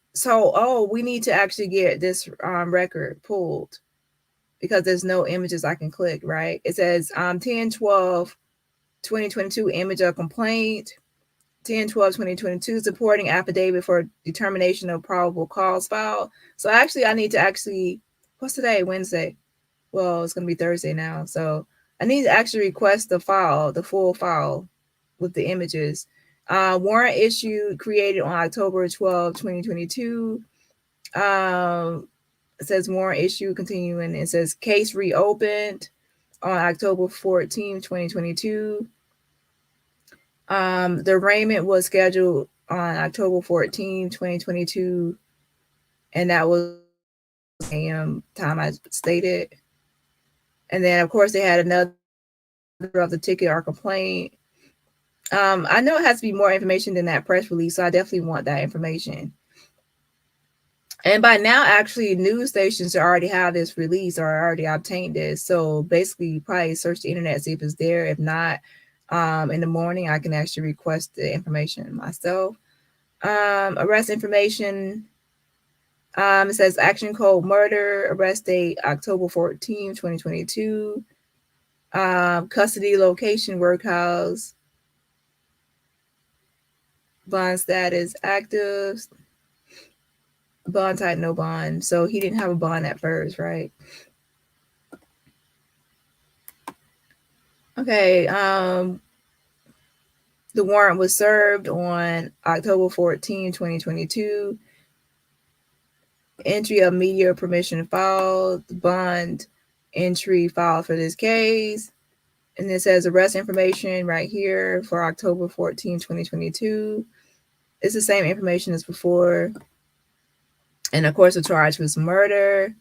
we need to actually get this record pulled because there's no images I can click, right? It says 10/12/2022 image of complaint, 10/12/2022 supporting affidavit for determination of probable cause file. So actually, I need to what's today? Wednesday. Well, it's going to be Thursday now. So I need to actually request the full file with the images. Warrant issued, created on October 12, 2022. It says warrant issue continuing. It says case reopened on October 14, 2022. The arraignment was scheduled on October 14, 2022. And that was AM time I stated. And then, of course, they had another of the ticket or complaint. I know it has to be more information than that press release, so I definitely want that information. And by now, actually, news stations already have this release or already obtained this. So basically, you probably search the internet, see if it's there. If not, in the morning, I can actually request the information myself. Arrest information. It says action code murder, arrest date October 14, 2022. Custody location, workhouse. Bond status active. Bond type, no bond. So he didn't have a bond at first, right? Okay. The warrant was served on October 14, 2022. Entry of media permission filed. Bond entry filed for this case. And it says arrest information right here for October 14, 2022. It's the same information as before. And of course, the charge was murder.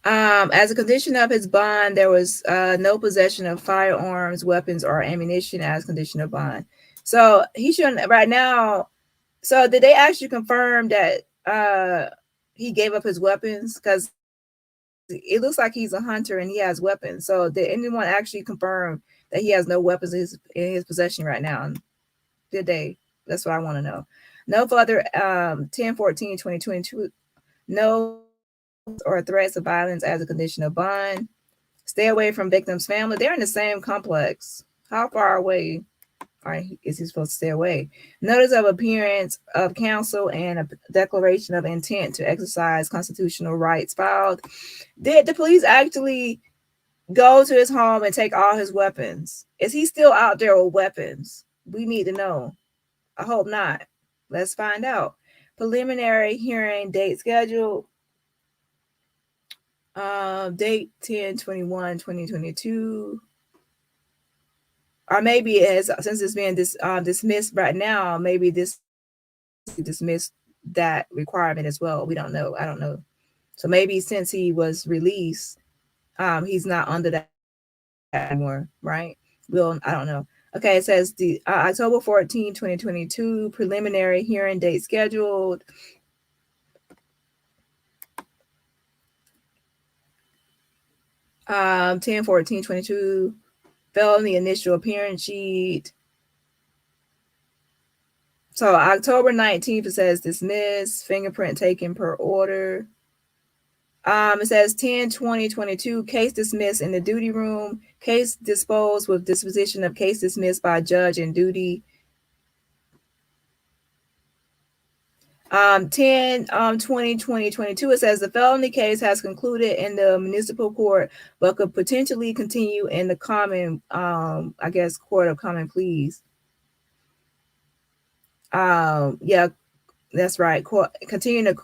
As a condition of his bond, there was no possession of firearms, weapons, or ammunition as condition of bond. So he shouldn't right now. So did they actually confirm that he gave up his weapons? Because it looks like he's a hunter and he has weapons. So did anyone actually confirm that he has no weapons in his possession right now? Did they? That's what I want to know. No further 10/14/2022. No or threats of violence as a condition of bond. Stay away from victim's family. They're in the same complex. How far away is he supposed to stay away? Notice of appearance of counsel and a declaration of intent to exercise constitutional rights filed. Did the police actually go to his home and take all his weapons? Is he still out there with weapons? We need to know. I hope not. Let's find out. Preliminary hearing date scheduled. Date 10/21/2022. Or maybe since it's being dismissed right now, maybe this dismissed that requirement as well. We don't know. I don't know. So maybe since he was released, he's not under that anymore, right? I don't know. Okay, it says the October 14, 2022 preliminary hearing date scheduled. Um, 10/14/22 felony initial appearance sheet. So October 19th, it says dismissed, fingerprint taken per order. It says 10/20/22 case dismissed in the duty room, case disposed with disposition of case dismissed by judge in duty. 10/20/2022, it says the felony case has concluded in the municipal court, but could potentially continue in the common, court of common pleas. Yeah, that's right. Continue the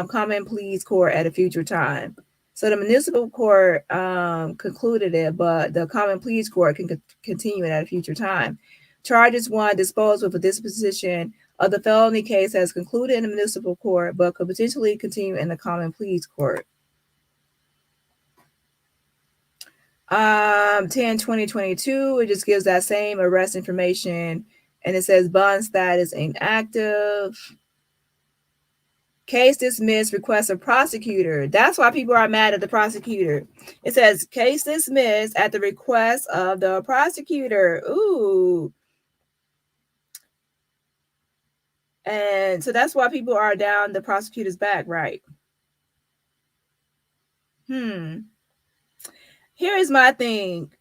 common pleas court at a future time. So the municipal court concluded it, but the common pleas court can continue it at a future time. Charges 1, disposed with a disposition of the felony case has concluded in the municipal court, but could potentially continue in the common pleas court. 10/20/22, it just gives that same arrest information And it says bond status inactive. Case dismissed, request of prosecutor. That's why people are mad at the prosecutor. It says case dismissed at the request of the prosecutor. Ooh. And so that's why people are down the prosecutor's back, right? Here is my thing.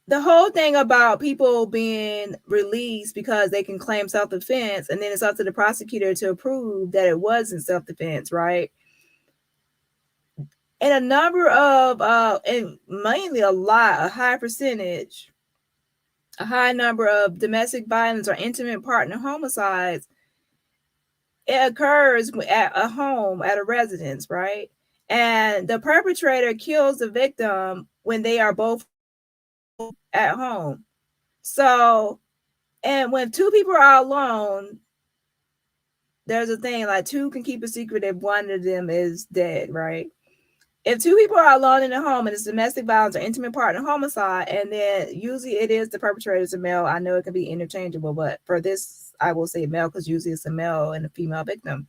The whole thing about people being released because they can claim self-defense, and then it's up to the prosecutor to prove that it wasn't self-defense, right? And a number of, and mainly a high percentage, a high number of domestic violence or intimate partner homicides, it occurs at a home, at a residence, right? And the perpetrator kills the victim when they are both at home. So, and when two people are alone, there's a thing like two can keep a secret if one of them is dead, right? If two people are alone in the home and it's domestic violence or intimate partner homicide, and then usually it is the perpetrator's a male. I know it can be interchangeable, but for this, I will say male because usually it's a male and a female victim.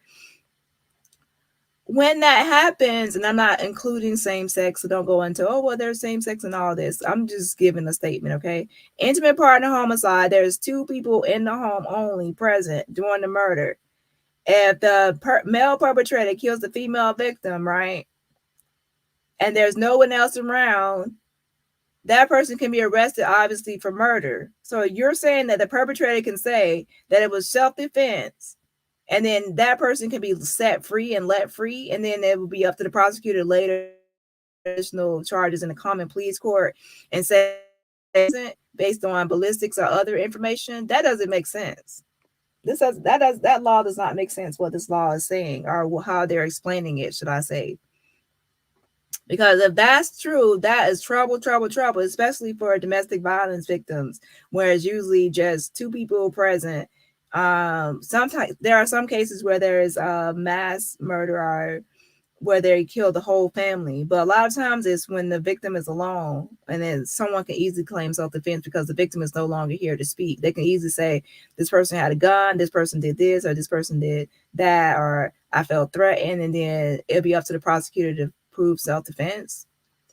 When that happens, and I'm not including same sex, so don't go into, oh, well, there's same sex and all this. I'm just giving a statement, okay? Intimate partner homicide, there's two people in the home only present during the murder. If the male perpetrator kills the female victim, right, and there's no one else around, that person can be arrested, obviously, for murder. So you're saying that the perpetrator can say that it was self-defense, and then that person can be set free and let free, and then it will be up to the prosecutor later, additional charges in the common pleas court, and say based on ballistics or other information. That doesn't make sense. That law does not make sense. What this law is saying, or how they're explaining it, should I say? Because if that's true, that is trouble, especially for domestic violence victims, where it's usually just two people present. Sometimes there are some cases where there is a mass murder or where they kill the whole family, but a lot of times it's when the victim is alone, and then someone can easily claim self-defense because the victim is no longer here to speak. They can easily say this person had a gun, this person did this, or this person did that, or I felt threatened, and then it'll be up to the prosecutor to prove self-defense.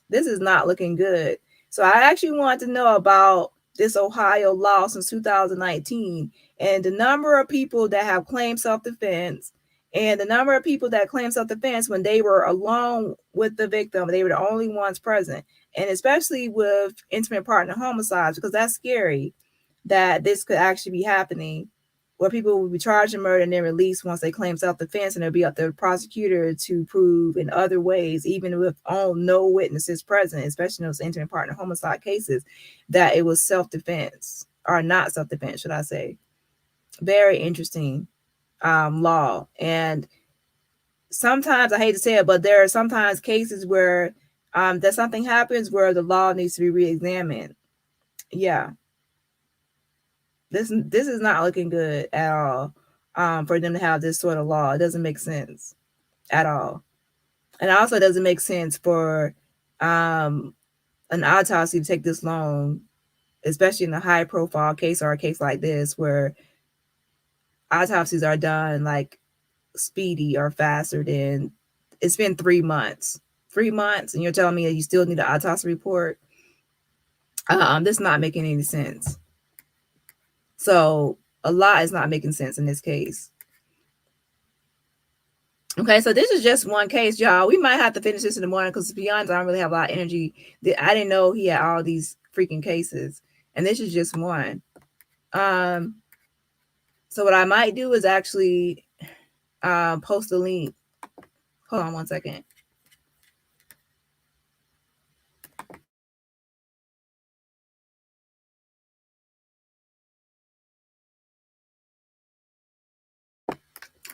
This is not looking good. So I actually want to know about this Ohio law since 2019 and the number of people that have claimed self-defense and the number of people that claim self-defense when they were alone with the victim. They were the only ones present. And especially with intimate partner homicides, because that's scary that this could actually be happening, where people will be charged in murder and then released once they claim self-defense, and it'll be up to the prosecutor to prove in other ways, even with no witnesses present, especially in those intimate partner homicide cases, that it was self-defense, or not self-defense, should I say. Very interesting law. And sometimes, I hate to say it, but there are sometimes cases where that something happens where the law needs to be re-examined. Yeah. This is not looking good at all for them to have this sort of law. It doesn't make sense at all. And it also doesn't make sense for an autopsy to take this long, especially in a high profile case or a case like this where autopsies are done like speedy or faster than, it's been 3 months. 3 months, and you're telling me that you still need an autopsy report? This is not making any sense. So a lot is not making sense in this case. Okay, so this is just one case, y'all. We might have to finish this in the morning because, to be honest, I don't really have a lot of energy. I didn't know he had all these freaking cases, and this is just one. So what I might do is actually post a link. Hold on one second.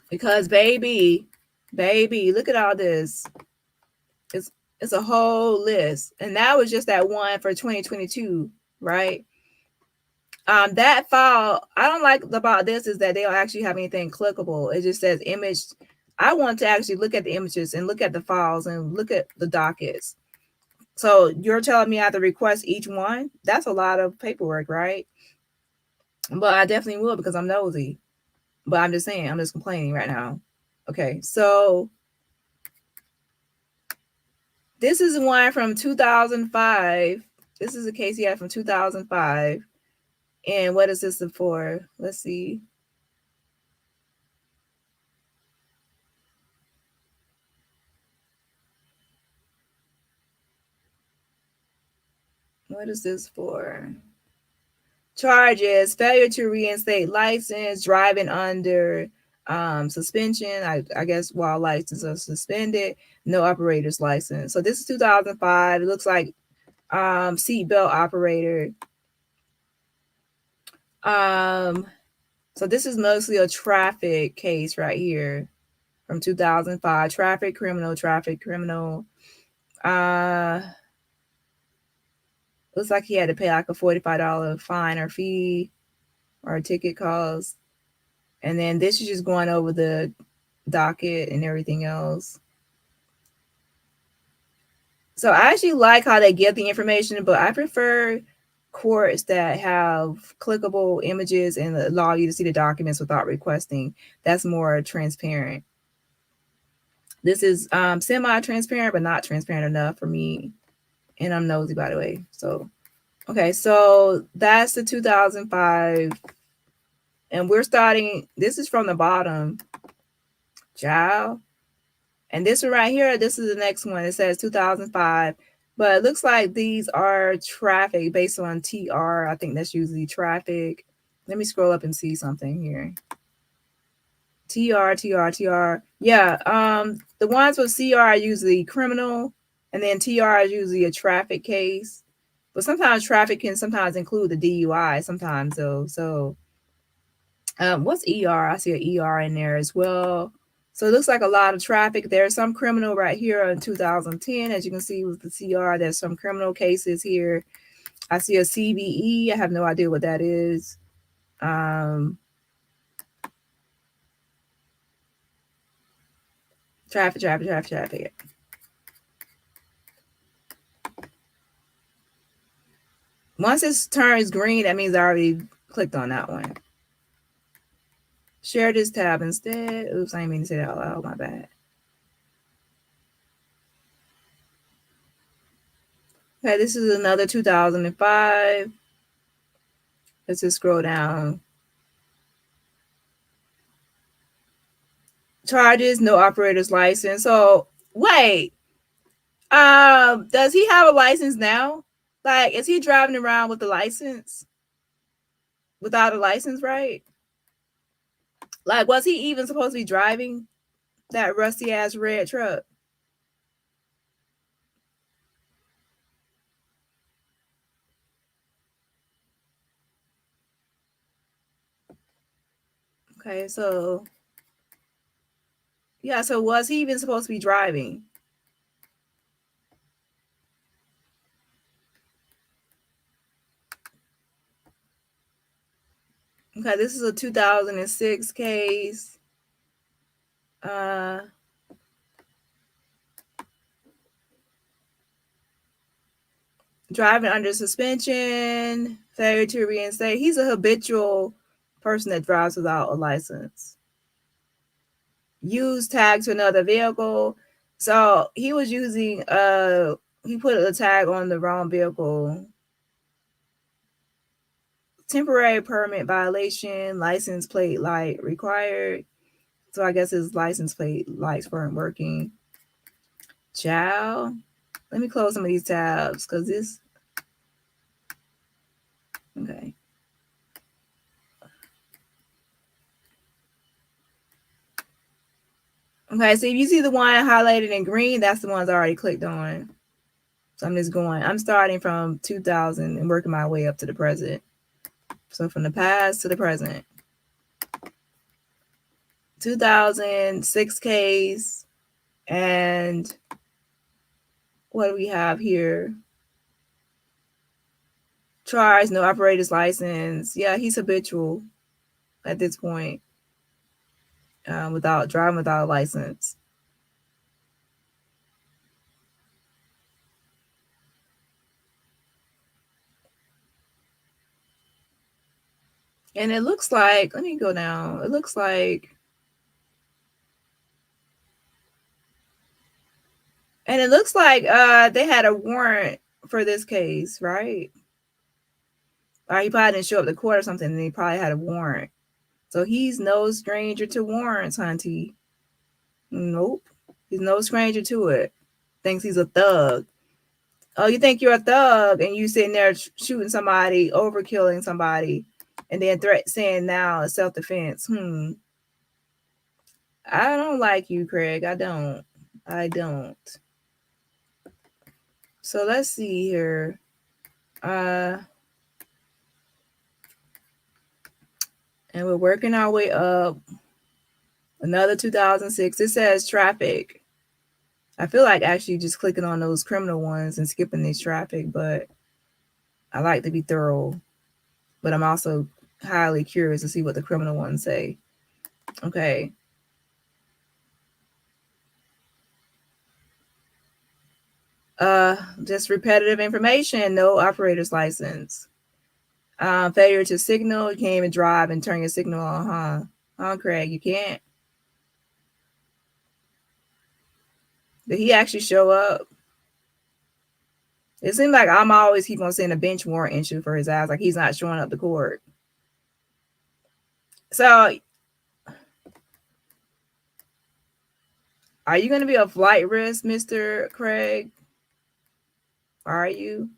Because baby, look at all this. It's a whole list. And that was just that one for 2022, right? That file, I don't like about this is that they don't actually have anything clickable. It just says image. I want to actually look at the images and look at the files and look at the dockets. So you're telling me I have to request each one? That's a lot of paperwork, right? But I definitely will because I'm nosy. But I'm just saying, I'm just complaining right now. Okay, so this is one from 2005. This is a case he had from 2005. And what is this for? Let's see. What is this for? Charges: failure to reinstate license, driving under suspension. I guess while license is suspended, no operator's license. So this is 2005. It looks like seatbelt operator. So this is mostly a traffic case right here from 2005. Traffic criminal. Looks like he had to pay like a $45 fine or fee or a ticket cost. And then this is just going over the docket and everything else. So I actually like how they get the information, but I prefer courts that have clickable images and allow you to see the documents without requesting. That's more transparent. This is semi-transparent, but not transparent enough for me. And I'm nosy, by the way. So, okay, so that's the 2005. And we're starting, this is from the bottom. Child. And this one right here, this is the next one. It says 2005. But it looks like these are traffic based on TR. I think that's usually traffic. Let me scroll up and see something here. TR. Yeah, the ones with CR are usually criminal, and then TR is usually a traffic case. But sometimes traffic can sometimes include the DUI sometimes though. So what's ER? I see an ER in there as well. So it looks like a lot of traffic. There's some criminal right here in 2010, as you can see with the CR. There's some criminal cases here. I see a CVE. I have no idea what that is. Traffic. Once it turns green, that means I already clicked on that one. Share this tab instead. Oops, I didn't mean to say that out loud. My bad. Okay, this is another 2005. Let's just scroll down. Charges: no operator's license. So wait, does he have a license now? Like, is he driving around with a license? Without a license, right? Like, was he even supposed to be driving that rusty ass red truck? Okay, so yeah, so was he even supposed to be driving? Okay, this is a 2006 case. Driving under suspension, failure to reinstate. He's a habitual person that drives without a license. Use tag to another vehicle. So he was using he put a tag on the wrong vehicle. Temporary permit violation, license plate light required. So I guess his license plate lights weren't working. Ciao. Let me close some of these tabs because this. Okay. Okay, so if you see the one highlighted in green, that's the ones I already clicked on. So I'm just going, I'm starting from 2000 and working my way up to the present. So from the past to the present. 2006 case. And what do we have here? Charge, no operator's license. Yeah, he's habitual at this point. Without driving without a license. And it looks like, let me go down. It looks like, they had a warrant for this case, right? Or he probably didn't show up to court or something, and he probably had a warrant. So he's no stranger to warrants, hunty. Nope. He's no stranger to it. Thinks he's a thug. Oh, you think you're a thug and you sitting there shooting somebody, overkilling somebody, and then saying now it's self-defense. I don't like you, Craig. I don't. So let's see here. And we're working our way up. Another 2006. It says traffic. I feel like actually just clicking on those criminal ones and skipping these traffic, but I like to be thorough. But I'm also highly curious to see what the criminal ones say. Okay. Just repetitive information. No operator's license. Failure to signal. You can't even drive and turn your signal on, huh, Craig? You can't. Did he actually show up? It seems like I'm always keep on seeing a bench warrant issue for his ass, like he's not showing up to court. So, are you going to be a flight risk, Mr. Craig? Are you?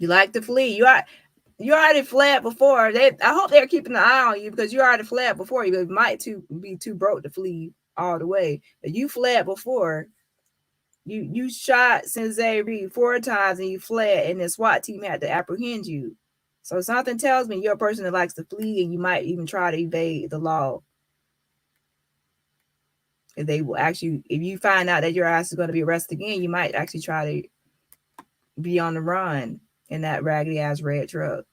You like to flee. You already fled before. I hope they're keeping an eye on you because you already fled before. You might be too broke to flee all the way. But you fled before. You shot Sinzae Reed 4 times and you fled, and the SWAT team had to apprehend you. So something tells me you're a person that likes to flee, and you might even try to evade the law. If they will actually, if you find out that your ass is going to be arrested again, you might actually try to be on the run in that raggedy ass red truck.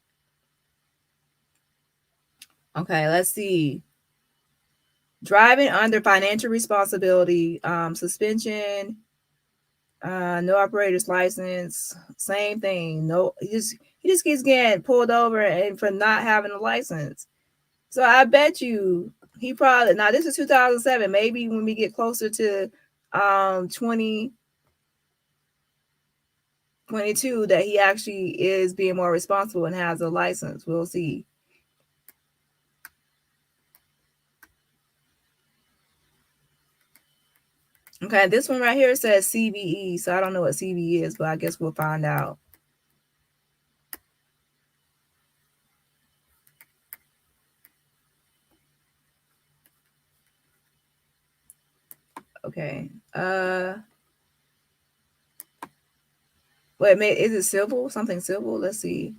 Okay, let's see. Driving under financial responsibility, suspension, no operator's license, same thing. No, he just keeps getting pulled over and for not having a license. So I bet you he probably, now this is 2007. Maybe when we get closer to 2022 that he actually is being more responsible and has a license. We'll see. Okay, this one right here says CVE, so I don't know what CVE is, but I guess we'll find out. Okay. Wait, is it civil? Something civil? Let's see.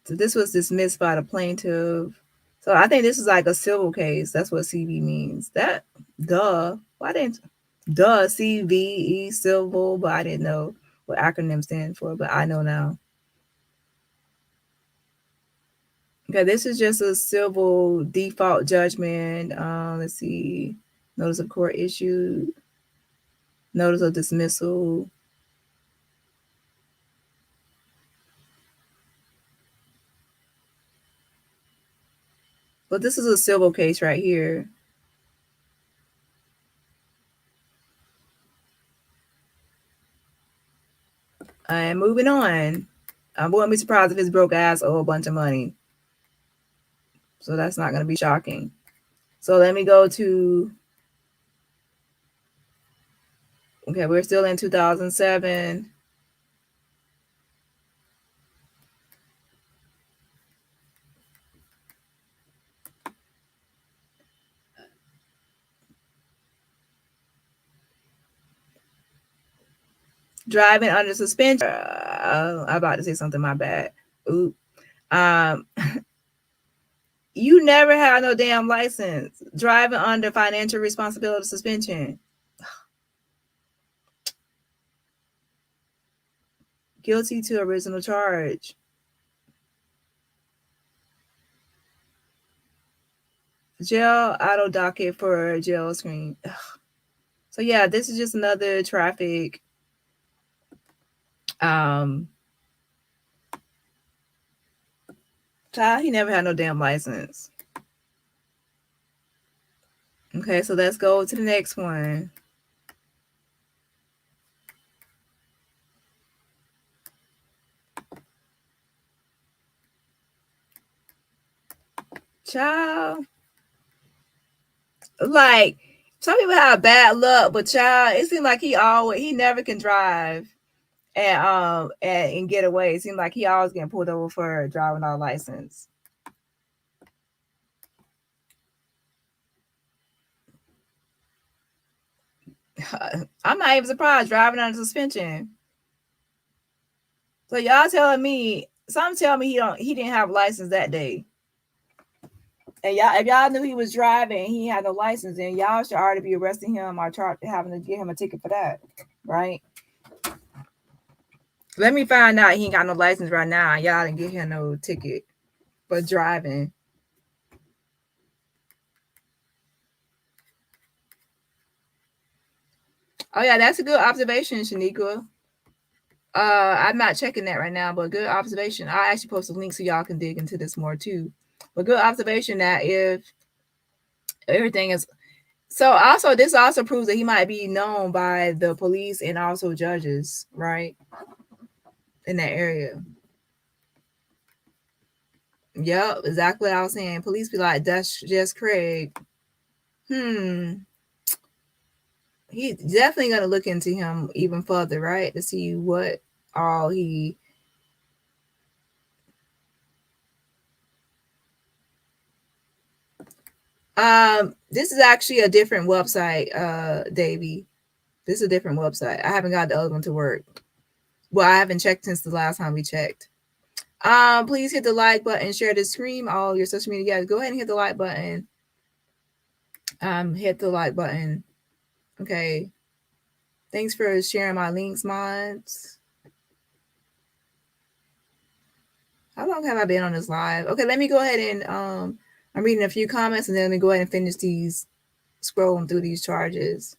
So this was dismissed by the plaintiff. So I think this is like a civil case. That's what CV means. Why didn't CVE civil, but I didn't know what acronym stand for, but I know now. Okay, this is just a civil default judgment. Let's see. Notice of court issued. Notice of dismissal. But this is a civil case right here. And moving on. I wouldn't be surprised if his broke ass owe a bunch of money. So that's not going to be shocking. So let me go to, okay, we're still in 2007. Driving under suspension. I'm about to say something, my bad. Ooh. You never had no damn license. Driving under financial responsibility suspension. Guilty to original charge. Jail auto docket for jail screen. Ugh. So yeah, this is just another traffic Child, he never had no damn license. Okay, so let's go to the next one. Child, like some people have bad luck, but child, it seems like he never can drive and get away. It seems like he always getting pulled over for driving without a license. I'm not even surprised driving under suspension. So y'all telling me, some tell me he didn't have a license that day. And y'all, if y'all knew he was driving and he had no license, then y'all should already be arresting him or having to give him a ticket for that, right? Let me find out he ain't got no license right now. Y'all didn't give him no ticket for driving. Oh yeah, that's a good observation, Shaniqua. I'm not checking that right now, but good observation. I'll actually post a link so y'all can dig into this more too. But good observation that if everything is so, also this also proves that he might be known by the police and also judges, right? In that area. Yep, exactly what I was saying. Police be like, that's just Krieg. He's definitely gonna look into him even further, right? To see what all he this is actually a different website, Davey. This is a different website. I haven't got the other one to work. Well, I haven't checked since the last time we checked. Please hit the like button, share the stream, all your social media guys. Go ahead and hit the like button. Hit the like button. Okay. Thanks for sharing my links, mods. How long have I been on this live? Okay, let me go ahead and I'm reading a few comments and then let me go ahead and finish these, scrolling through these charges.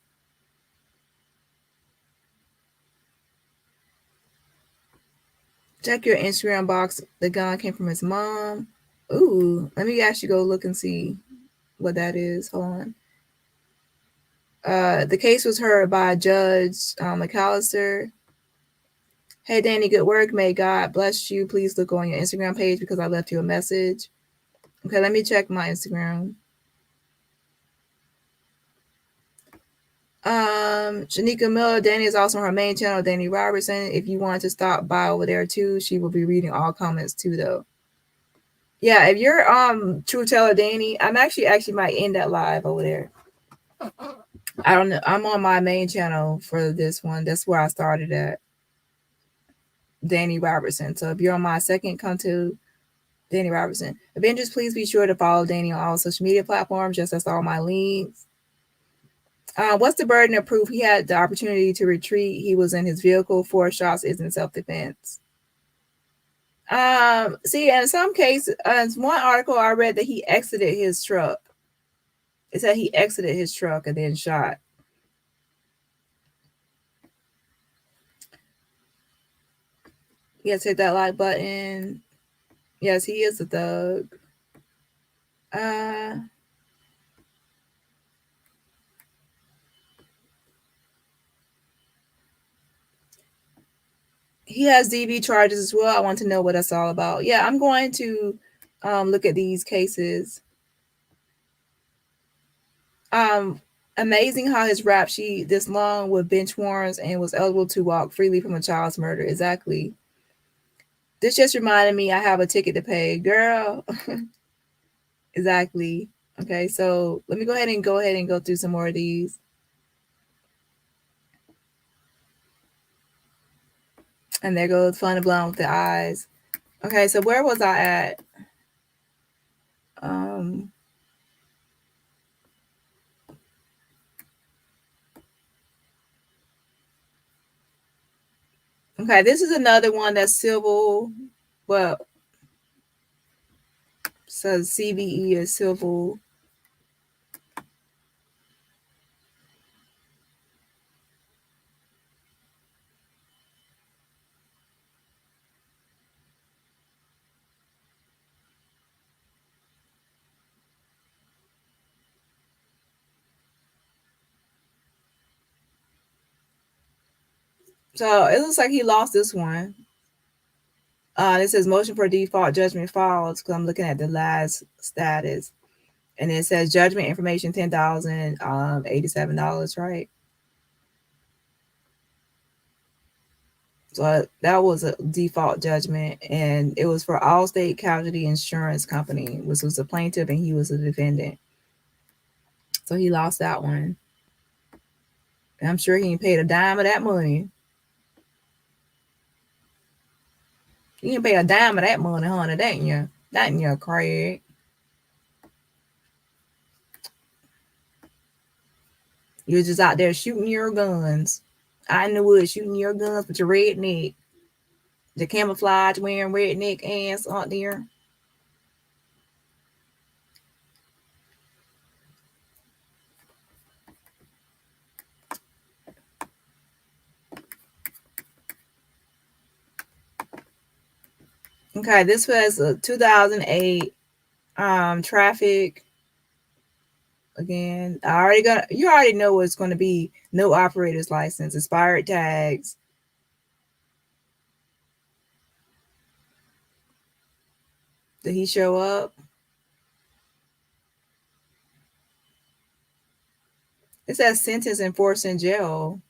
Check your Instagram box. The gun came from his mom. Ooh, let me actually go look and see what that is. Hold on. The case was heard by Judge McAllister. Hey, Dani, good work. May God bless you. Please look on your Instagram page because I left you a message. Okay, let me check my Instagram. Shanika Miller, Dani is also on her main channel, Dani Robertson. If you want to stop by over there too, she will be reading all comments too, though. Yeah, if you're True Teller Dani, I'm actually might end that live over there. I don't know. I'm on my main channel for this one. That's where I started at. Dani Robertson. So if you're on my second, come to Dani Robertson. Avengers, please be sure to follow Dani on all social media platforms, just as all my links. What's the burden of proof? He had the opportunity to retreat. He was in his vehicle. 4 shots isn't self-defense. See, in some cases, one article I read that he exited his truck. It said he exited his truck and then shot. Yes, hit that like button. Yes, he is a thug. He has DV charges as well. I want to know what that's all about. Yeah, I'm going to look at these cases. Amazing how his rap sheet this long with bench warrants and was eligible to walk freely from a child's murder. Exactly. This just reminded me I have a ticket to pay, girl. Exactly. Okay, so let me go ahead and go through some more of these. And there goes Fun and Blonde with the eyes. Okay, so where was I at? Okay, this is another one that's civil. Well, so CVE is civil. So it looks like he lost this one. It says motion for default judgment falls because I'm looking at the last status, and it says judgment information $10,087, right? So that was a default judgment, and it was for Allstate Casualty Insurance Company, which was the plaintiff, and he was the defendant. So he lost that one. And I'm sure he ain't paid a dime of that money. You didn't pay a dime of that money, honey. That ain't your Craig. You're just out there shooting your guns. Out in the woods shooting your guns with your redneck. The camouflage wearing redneck ass out there. Okay, this was a 2008 traffic. Again, you already know what it's going to be. No operator's license, expired tags. Did he show up? It says sentence enforced in jail.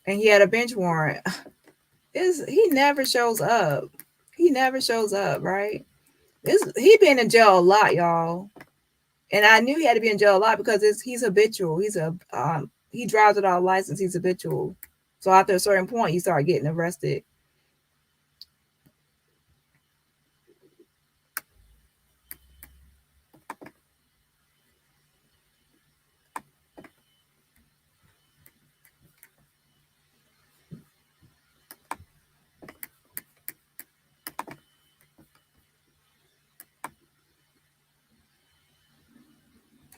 And he had a bench warrant. He never shows up. He never shows up, right? He been in jail a lot, y'all. And I knew he had to be in jail a lot because he's habitual. He drives without a license. He's habitual. So after a certain point, you start getting arrested.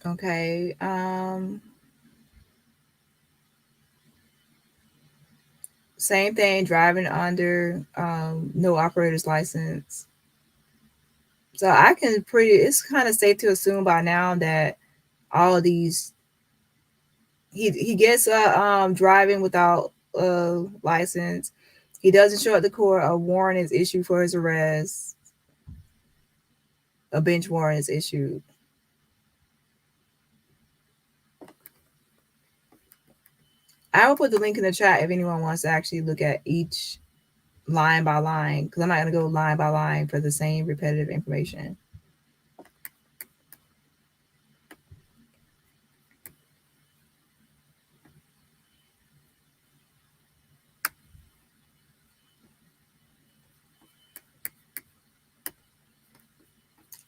Okay. Same thing, driving under no operator's license. So it's kind of safe to assume by now that all of these, he gets driving without a license. He doesn't show up to court. A warrant is issued for his arrest. A bench warrant is issued. I will put the link in the chat if anyone wants to actually look at each line by line, because I'm not going to go line by line for the same repetitive information.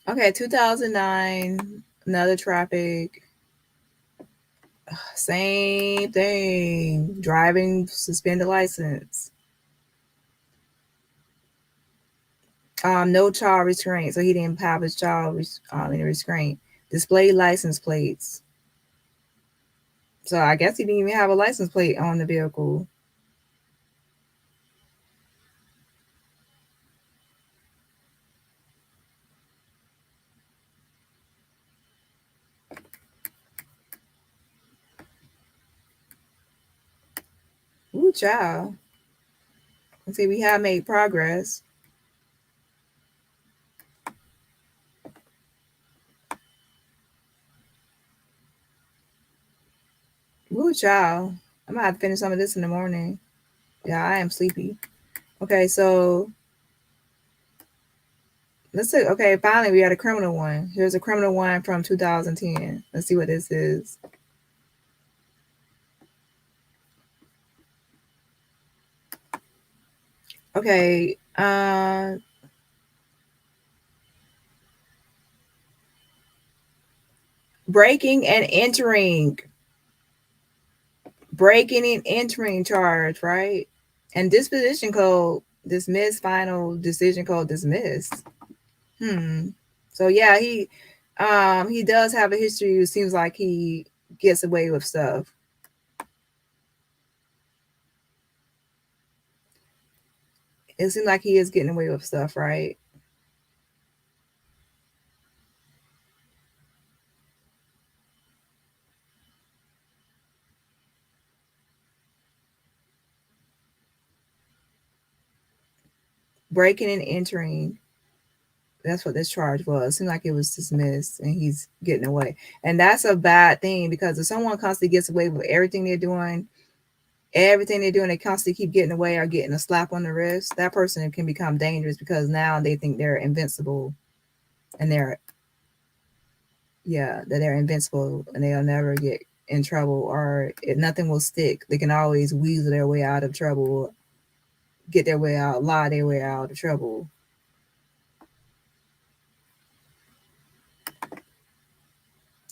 Okay, 2009, another traffic. Same thing. Driving, suspended license. No child restraint, so he didn't have his child in restraint. Display license plates. So I guess he didn't even have a license plate on the vehicle. Ooh, child. Let's see, we have made progress. Ooh, child. I'm gonna have to finish some of this in the morning. Yeah, I am sleepy. Okay, so let's see. Okay, finally we got a criminal one. Here's a criminal one from 2010. Let's see what this is. Okay, breaking and entering. Breaking and entering charge, right? And disposition code dismissed, final decision code dismissed. So yeah, he does have a history. It seems like he gets away with stuff. It seems like he is getting away with stuff, right? breaking and entering. That's what this charge was. It seemed like it was dismissed and he's getting away. And that's a bad thing, because if someone constantly gets away with everything they're doing, they constantly keep getting away or getting a slap on the wrist, that person can become dangerous, because now they think they're invincible, and they're invincible and they'll never get in trouble, or nothing will stick. They can always weasel their way out of trouble, get their way out, lie their way out of trouble.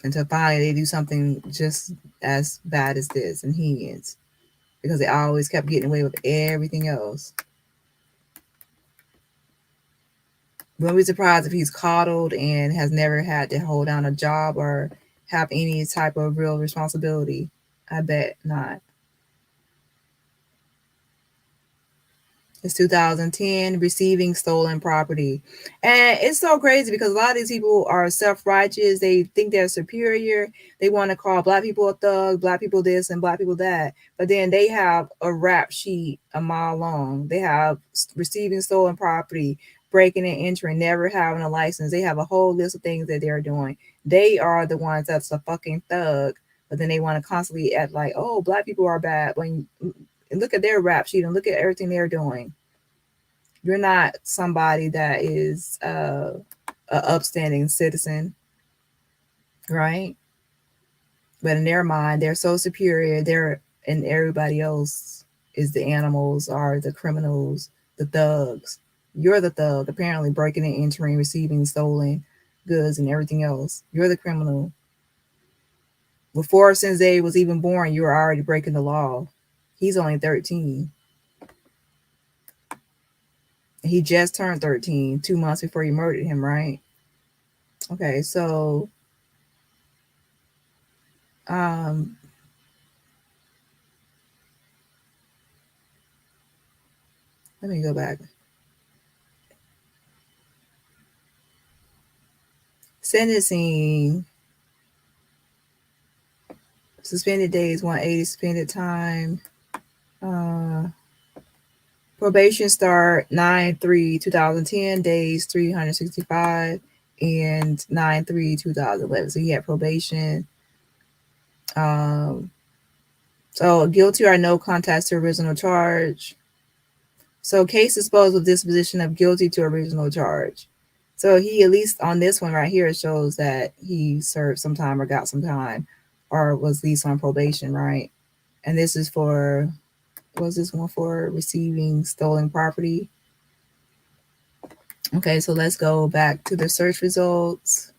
Until finally they do something just as bad as this and he ends, because they always kept getting away with everything else. Wouldn't be surprised if he's coddled and has never had to hold down a job or have any type of real responsibility. I bet not. It's 2010, receiving stolen property. And it's so crazy because a lot of these people are self-righteous. They think they're superior. They want to call black people a thug, black people this and black people that. But then they have a rap sheet a mile long. They have receiving stolen property, breaking and entering, never having a license. They have a whole list of things that they're doing. They are the ones that's a fucking thug. But then they want to constantly act like, oh, black people are bad. When and look at their rap sheet and look at everything they're doing. You're not somebody that is an upstanding citizen, right? But in their mind, they're so superior. And everybody else is the animals, or the criminals, the thugs. You're the thug, apparently breaking and entering, receiving stolen goods and everything else. You're the criminal. Before Sinzae was even born, you were already breaking the law. He's only 13. He just turned 13 2 months before you murdered him, right? Okay, so let me go back. Sentencing. Suspended days 180, suspended time. Probation start 9/3/2010, days 365, and 9/3/2011. So he had probation. So guilty or no contest to original charge. So case disposed of disposition of guilty to original charge. So he, at least on this one right here, shows that he served some time or got some time or was at least on probation, right? And this is for, was this one for receiving stolen property? Okay, so let's go back to the search results.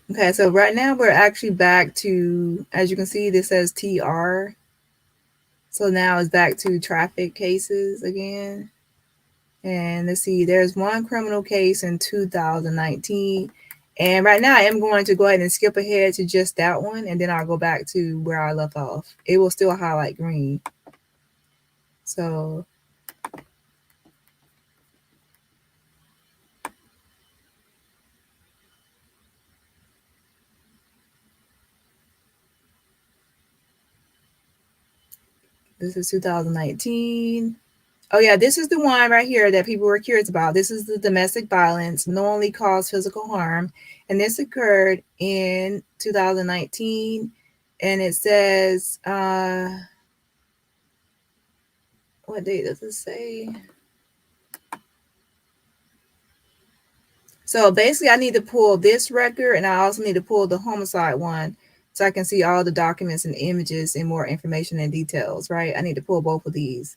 Okay, so right now we're actually back to, as you can see, this says TR. So now it's back to traffic cases again. And let's see, there's one criminal case in 2019. And right now I am going to go ahead and skip ahead to just that one. And then I'll go back to where I left off. It will still highlight green. So this is 2019. Oh yeah, this is the one right here that people were curious about. This is the domestic violence, knowingly caused physical harm. And this occurred in 2019. And it says, what date does it say? So basically I need to pull this record, and I also need to pull the homicide one so I can see all the documents and images and more information and details, right? I need to pull both of these.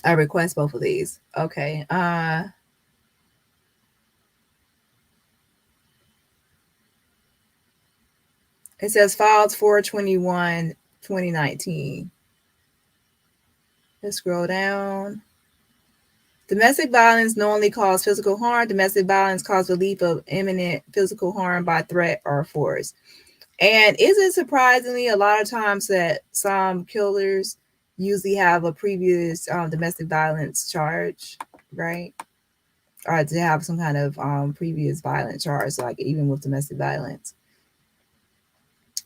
I request both of these. Okay. It says filed 4/21/2019. Let's scroll down. Domestic violence knowingly caused physical harm. Domestic violence caused relief of imminent physical harm by threat or force. And isn't surprisingly a lot of times that some killers usually have a previous domestic violence charge, right? Or to have some kind of previous violent charge, like even with domestic violence.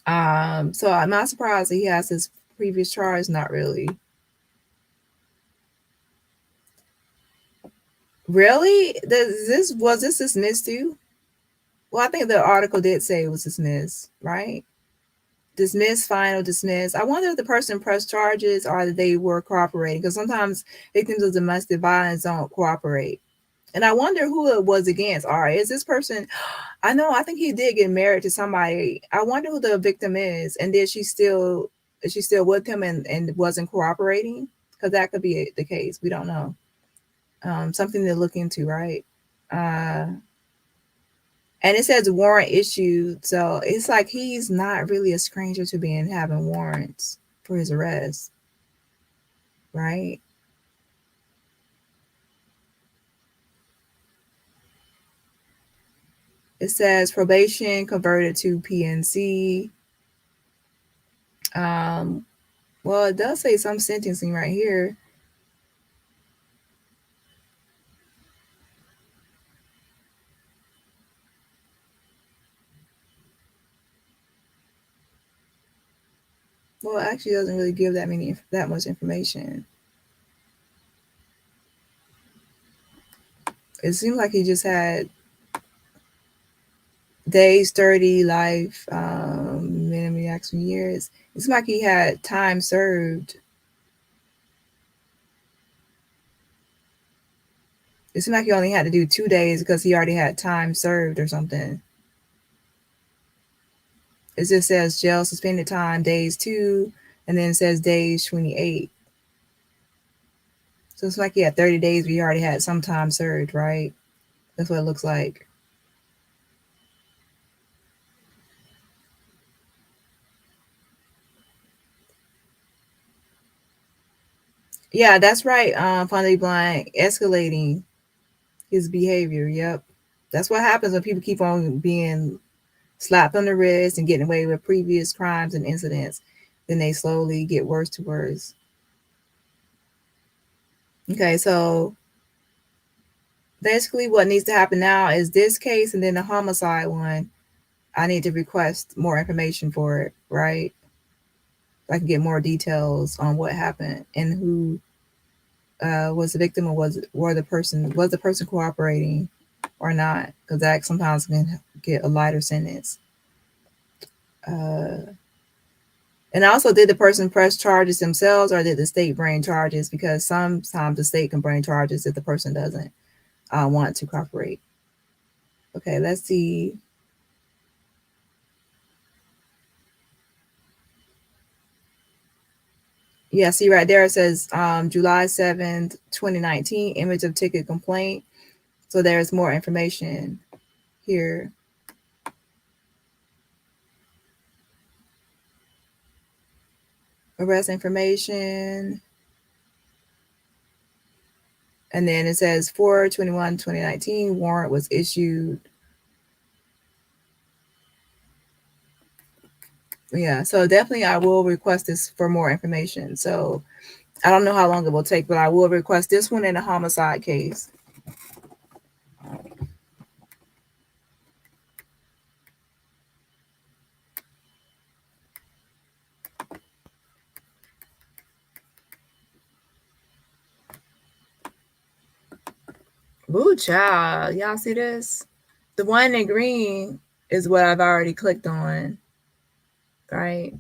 So I'm not surprised that he has his previous charge. Not really. Really? Was this dismissed too? Well, I think the article did say it was dismissed, right? Dismiss, final, dismiss. I wonder if the person pressed charges or that they were cooperating, because sometimes victims of domestic violence don't cooperate. And I wonder who it was against. All right, is this person? I know. I think he did get married to somebody. I wonder who the victim is, and is she still with him and wasn't cooperating? Because that could be the case. We don't know. Something to look into, right? Uh, and it says warrant issued, so it's like he's not really a stranger to being having warrants for his arrest, right? It says probation converted to PNC. Um, well, it does say some sentencing right here. Well, it actually doesn't really give that much information. It seems like he just had days, 30, life, minimum maximum years. It seems like he had time served. It seemed like he only had to do 2 days because he already had time served or something. It just says jail suspended time days 2, and then it says days 28. So it's like he had 30 days, but he already had some time served, right? That's what it looks like. Yeah, that's right. Finally blind escalating his behavior. Yep. That's what happens when people keep on being slapped on the wrist and getting away with previous crimes and incidents. Then they slowly get worse to worse. Okay, so basically what needs to happen now is this case and then the homicide one. I need to request more information for it, right? I can get more details on what happened and who was the victim, or was the person cooperating or not? Because that sometimes can get a lighter sentence. Uh, and also, did the person press charges themselves, or did the state bring charges? Because sometimes the state can bring charges if the person doesn't want to cooperate. Okay, let's see. Yeah, see right there it says July 7th, 2019, image of ticket complaint. So there's more information here. Arrest information. And then it says 4/21/2019, warrant was issued. Yeah, so definitely I will request this for more information. So I don't know how long it will take, but I will request this one in a homicide case. Ooh, child. Y'all see this? The one in green is what I've already clicked on, right?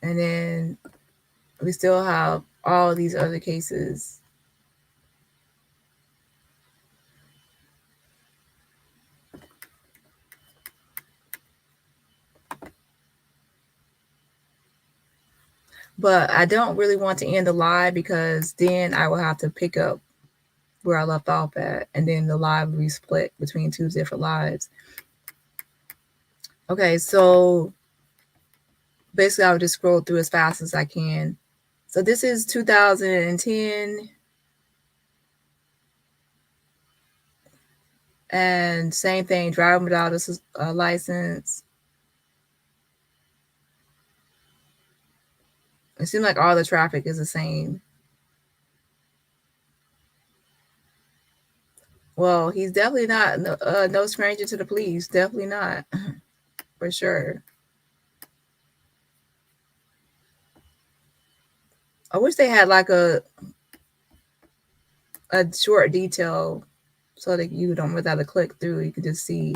And then we still have all these other cases. But I don't really want to end the live because then I will have to pick up where I left off at, and then the live will be split between two different lives. Okay, so basically I'll just scroll through as fast as I can. So this is 2010. And same thing, driving without a license. It seems like all the traffic is the same. Well, he's definitely not no stranger to the police. Definitely not, for sure. I wish they had like a a short detail so that you don't really have to click through. You can just see.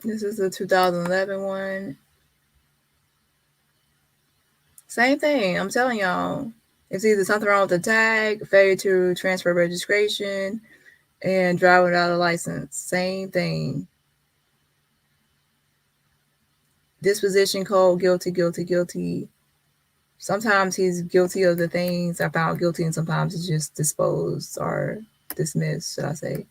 This is the 2011 one. Same thing. I'm telling y'all. It's either something wrong with the tag, failure to transfer registration, and driving without a license. Same thing. Disposition code, guilty, guilty, guilty. Sometimes he's guilty of the things I found guilty, and sometimes it's just disposed or dismissed, should I say.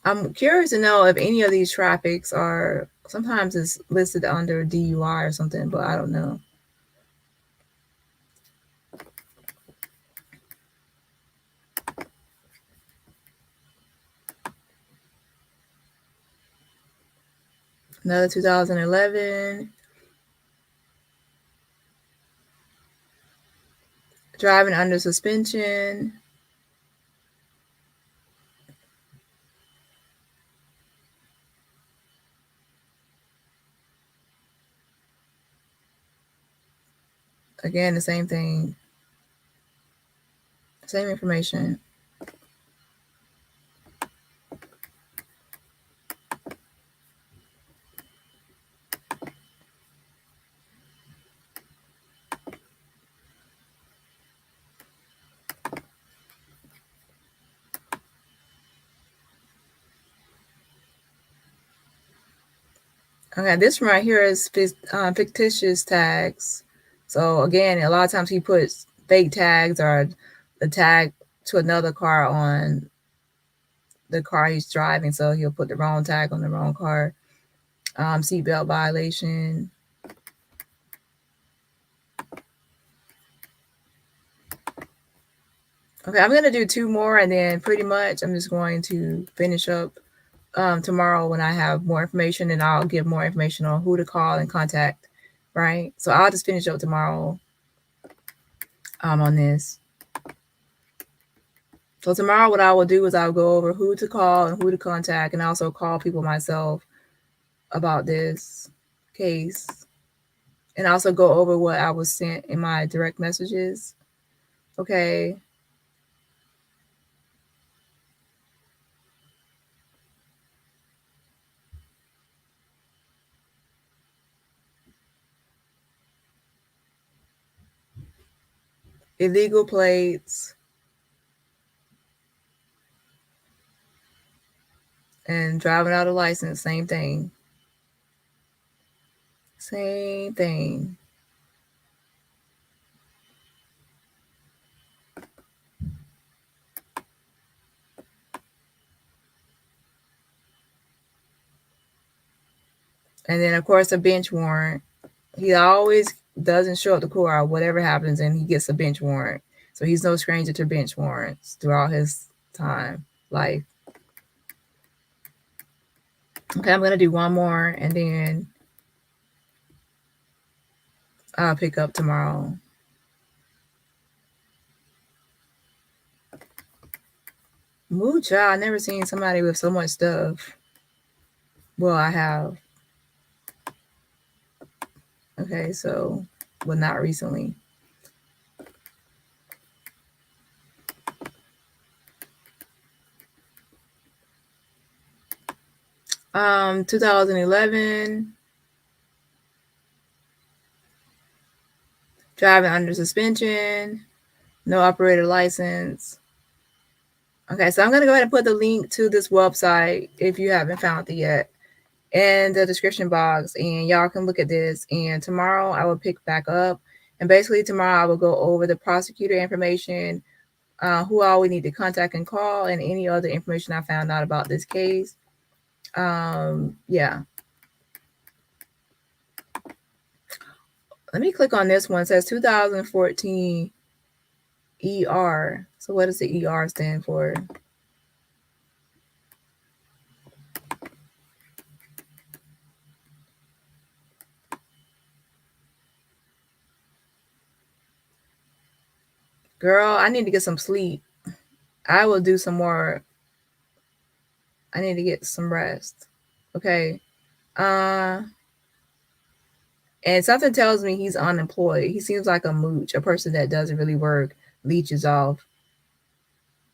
I'm curious to know if any of these traffics are, sometimes it's listed under DUI or something, but I don't know. Another 2011. Driving under suspension. Again, the same thing. Same information. Okay, this one right here is fictitious tags. So again, a lot of times he puts fake tags or the tag to another car on the car he's driving. So he'll put the wrong tag on the wrong car. Seatbelt violation. Okay, I'm going to do 2 more, and then pretty much I'm just going to finish up tomorrow when I have more information, and I'll give more information on who to call and contact, right? So I'll just finish up tomorrow on this. So tomorrow what I will do is I'll go over who to call and who to contact, and also call people myself about this case, and also go over what I was sent in my direct messages. Okay. Illegal plates and driving out a license, same thing. Same thing. And then, of course, a bench warrant. He always doesn't show up to court or whatever happens, and he gets a bench warrant. So he's no stranger to bench warrants throughout his life. Okay, I'm going to do 1 more, and then I'll pick up tomorrow. Mucha, I've never seen somebody with so much stuff. Well, I have. Okay, so, well, not recently. Um, 2011. Driving under suspension. No operator license. Okay, so I'm going to go ahead and put the link to this website if you haven't found it yet in the description box, and y'all can look at this. And tomorrow I will pick back up, and basically tomorrow I will go over the prosecutor information, who all we need to contact and call, and any other information I found out about this case. Yeah. Let me click on this one. It says 2014 ER. So what does the ER stand for? Girl, I need to get some sleep. I will do some more. I need to get some rest. Okay. And something tells me he's unemployed. He seems like a mooch, a person that doesn't really work, leeches off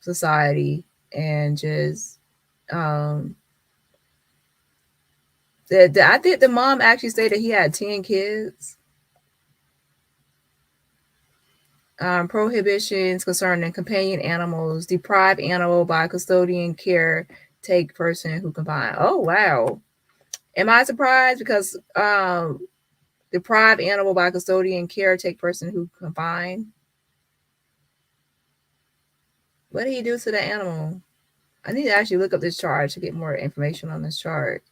society, and just I think the mom actually stated he had 10 kids. Prohibitions concerning companion animals, deprive animal by custodian care, take person who confine. Oh wow. Am I surprised? Because deprive animal by custodian care, take person who confine. What did he do to the animal? I need to actually look up this chart to get more information on this chart.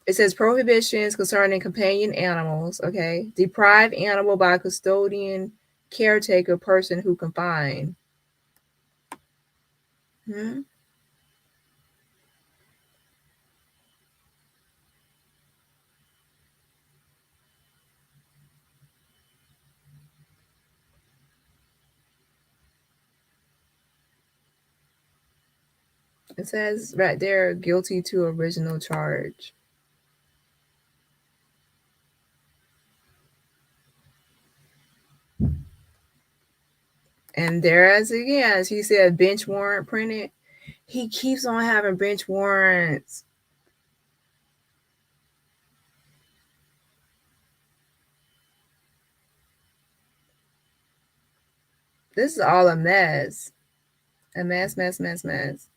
It says prohibitions concerning companion animals. Okay. Deprive animal by custodian, caretaker, person who confine. It says right there, guilty to original charge. And there as again, as he said, bench warrant printed. He keeps on having bench warrants. This is all a mess. A mess.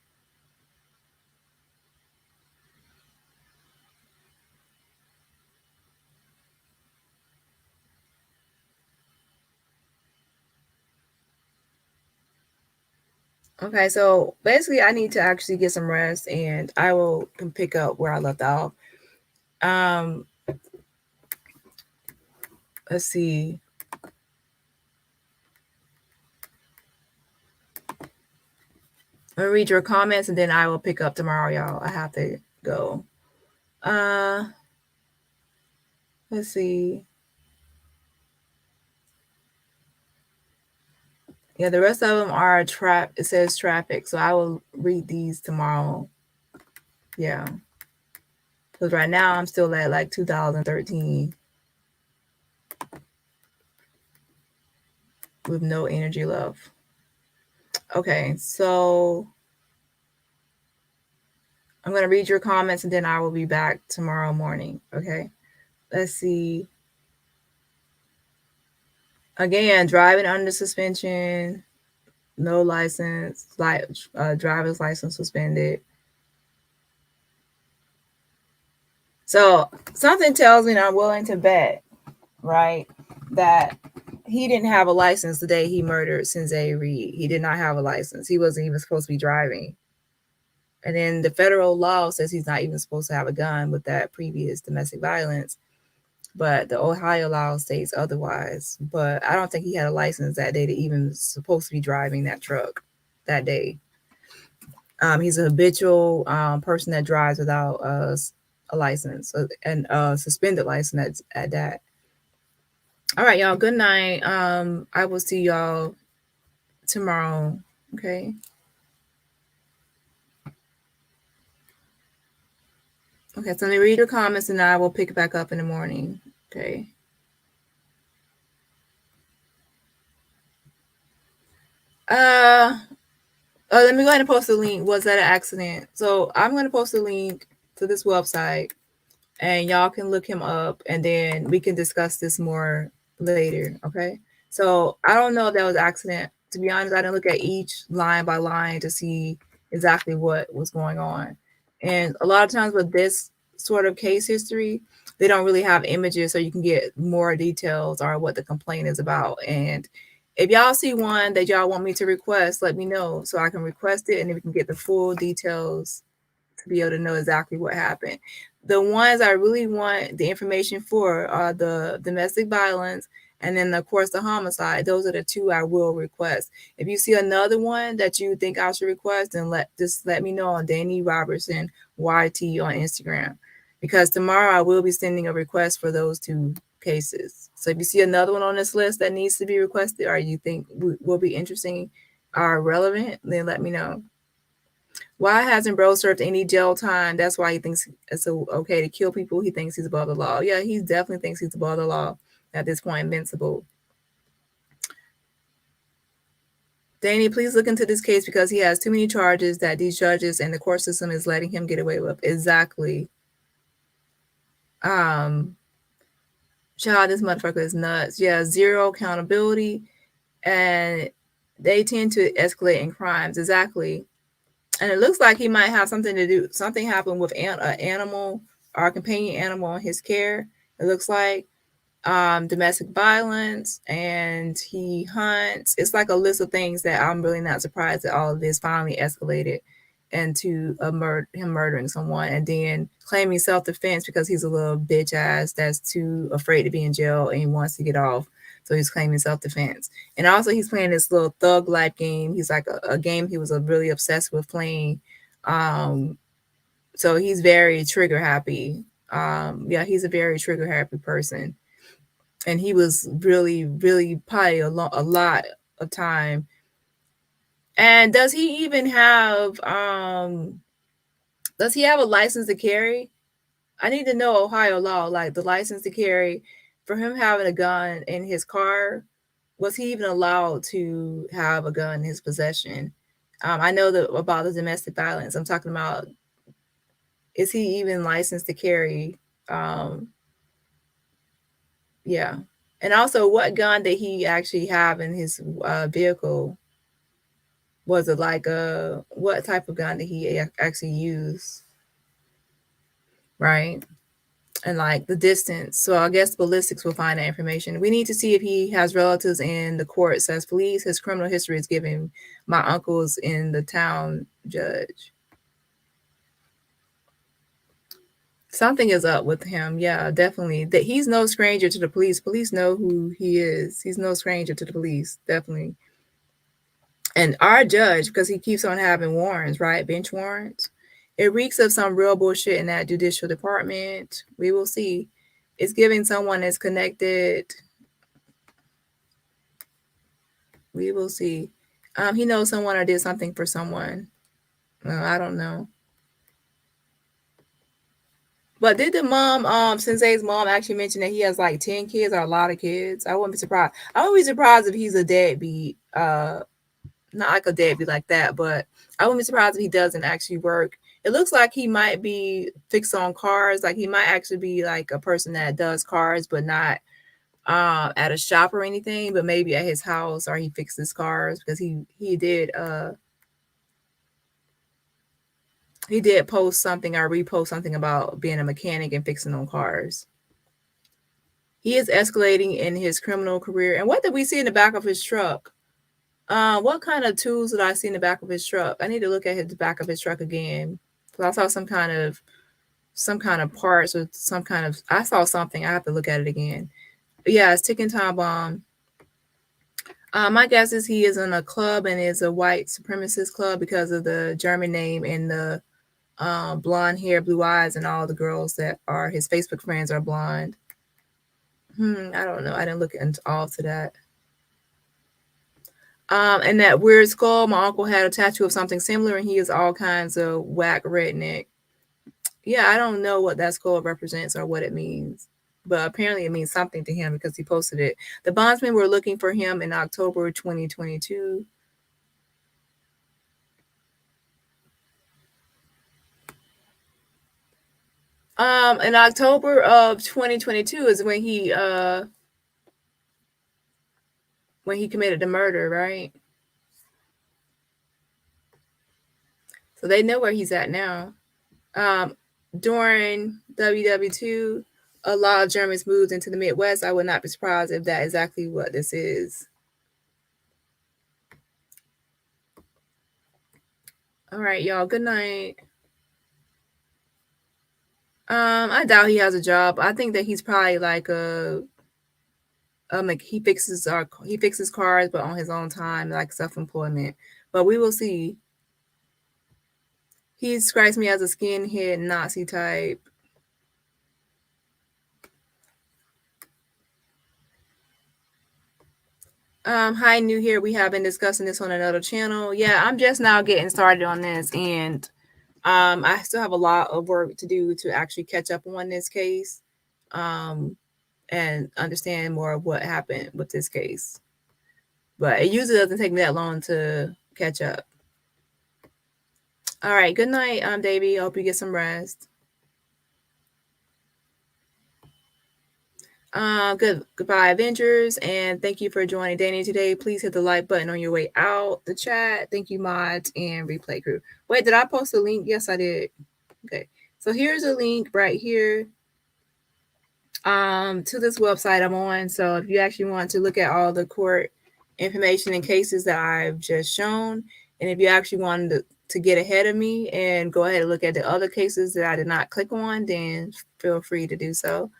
Okay, so basically I need to actually get some rest and I will pick up where I left off. Let's see. I'll read your comments and then I will pick up tomorrow, y'all. I have to go. Let's see. Yeah, the rest of them are it says traffic, so I will read these tomorrow. Yeah. Because right now I'm still at like 2013 with no energy left. Okay, so I'm going to read your comments and then I will be back tomorrow morning. Okay, let's see. Again, driving under suspension, no license, driver's license suspended. So something tells me I'm willing to bet, right, that he didn't have a license the day he murdered Sinzae Reed. He did not have a license. He wasn't even supposed to be driving. And then the federal law says he's not even supposed to have a gun with that previous domestic violence. But the Ohio law states otherwise. But I don't think he had a license that day to even supposed to be driving that truck that day. He's a habitual person that drives without a license and a suspended license at that. All right, y'all. Good night. I will see y'all tomorrow. Okay. Okay, so let me read your comments and I will pick it back up in the morning. Okay. Let me go ahead and post a link. Was that an accident? So I'm going to post a link to this website and y'all can look him up and then we can discuss this more later. Okay. So I don't know if that was an accident. To be honest, I didn't look at each line by line to see exactly what was going on. And a lot of times with this sort of case history, they don't really have images so you can get more details or what the complaint is about. And if y'all see one that y'all want me to request, let me know so I can request it and then we can get the full details to be able to know exactly what happened. The ones I really want the information for are the domestic violence and then, of course, the homicide. Those are the two I will request. If you see another one that you think I should request, then let me know on Dani Robertson YT on Instagram. Because tomorrow I will be sending a request for those two cases. So if you see another one on this list that needs to be requested or you think will be interesting or relevant, then let me know. Why hasn't bro served any jail time? That's why he thinks it's okay to kill people. He thinks he's above the law. Yeah, he definitely thinks he's above the law at this point, invincible. Dani, please look into this case because he has too many charges that these judges and the court system is letting him get away with. Exactly. Child, this motherfucker is nuts. Yeah, zero accountability, and they tend to escalate in crimes. Exactly. And it looks like he might have something to do. Something happened with an animal or a companion animal in his care. It looks like domestic violence, and he hunts. It's like a list of things that I'm really not surprised that all of this finally escalated into him murdering someone and then claiming self-defense because he's a little bitch ass that's too afraid to be in jail and he wants to get off. So he's claiming self-defense. And also he's playing this little thug life game. He's like a game he was really obsessed with playing. So he's very trigger happy. Yeah, he's a very trigger happy person. And he was really, really probably a lot of time. And does he even have does he have a license to carry? I need to know Ohio law, like the license to carry. For him having a gun in his car, was he even allowed to have a gun in his possession? I know that about the domestic violence. I'm talking about, is he even licensed to carry? Yeah. And also, what gun did he actually have in his vehicle? Was it like what type of gun did he actually use? Right. And like the distance. So I guess ballistics will find that information. We need to see if he has relatives in the court, says police. His criminal history is giving my uncles in the town judge. Something is up with him. Yeah, definitely. That he's no stranger to the police. Police know who he is. He's no stranger to the police. Definitely. And our judge, because he keeps on having warrants, right? Bench warrants. It reeks of some real bullshit in that judicial department. We will see. It's giving someone that's connected. We will see. He knows someone or did something for someone. I don't know. But did the mom, Sinzae's mom, actually mention that he has like 10 kids or a lot of kids? I wouldn't be surprised. I wouldn't be surprised if he's a deadbeat. Not like a deadbeat like that, but I wouldn't be surprised if he doesn't actually work. It looks like he might be fixed on cars. Like he might actually be like a person that does cars, but not at a shop or anything, but maybe at his house, or he fixes cars because he did post something or repost something about being a mechanic and fixing on cars. He is escalating in his criminal career. And what did we see in the back of his truck? What kind of tools did I see in the back of his truck? I need to look at the back of his truck again. I saw some kind of parts or some kind of, I saw something. I have to look at it again. Yeah, it's ticking time bomb. My guess is he is in a club and is a white supremacist club because of the German name and the blonde hair, blue eyes, and all the girls that are his Facebook friends are blonde. I don't know. I didn't look into all to that. And that weird skull, my uncle had a tattoo of something similar, and he is all kinds of whack redneck. Yeah, I don't know what that skull represents or what it means, but apparently it means something to him because he posted it. The bondsmen were looking for him in October 2022. In October of 2022 is when he committed the murder, right? So they know where he's at now. During WW2, a lot of Germans moved into the Midwest. I would not be surprised if that is exactly what this is. All right, y'all. Good night. I doubt he has a job. I think that he's probably like he fixes cars, but on his own time, like self-employment. But we will see. He strikes me as a skinhead Nazi type. Hi, new here. We have been discussing this on another channel. Yeah, I'm just now getting started on this, and I still have a lot of work to do to actually catch up on this case, and understand more of what happened with this case. But it usually doesn't take me that long to catch up. All right, good night, Davey. I hope you get some rest. Goodbye, Avengers, and thank you for joining Dani today. Please hit the like button on your way out the chat. Thank you, mods and replay crew. Wait, did I post a link? Yes, I did. Okay, so here's a link right here to this website I'm on. So if you actually want to look at all the court information and cases that I've just shown, and if you actually wanted to get ahead of me and go ahead and look at the other cases that I did not click on, then feel free to do so.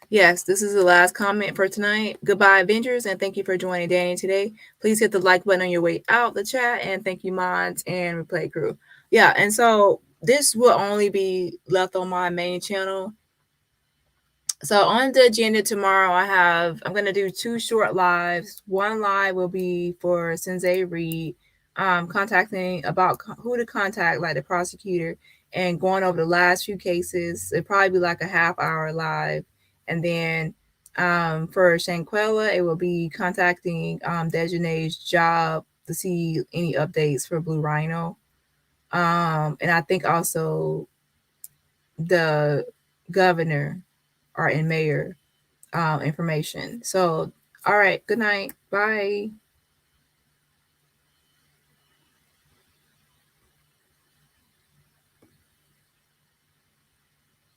Yes, this is the last comment for tonight. Goodbye, Avengers, and thank you for joining Dani today. Please hit the like button on your way out the chat, and thank you, mods and replay crew. Yeah, and so this will only be left on my main channel. So on the agenda tomorrow, I'm going to do 2 short lives. One live will be for Sinzae Reed, contacting about who to contact, like the prosecutor, and going over the last few cases. It'll probably be like a half-hour live. And then for Shanquella, it will be contacting Dejanay's job to see any updates for Blue Rhino. And I think also the governor or and mayor information. So, all right, good night. Bye.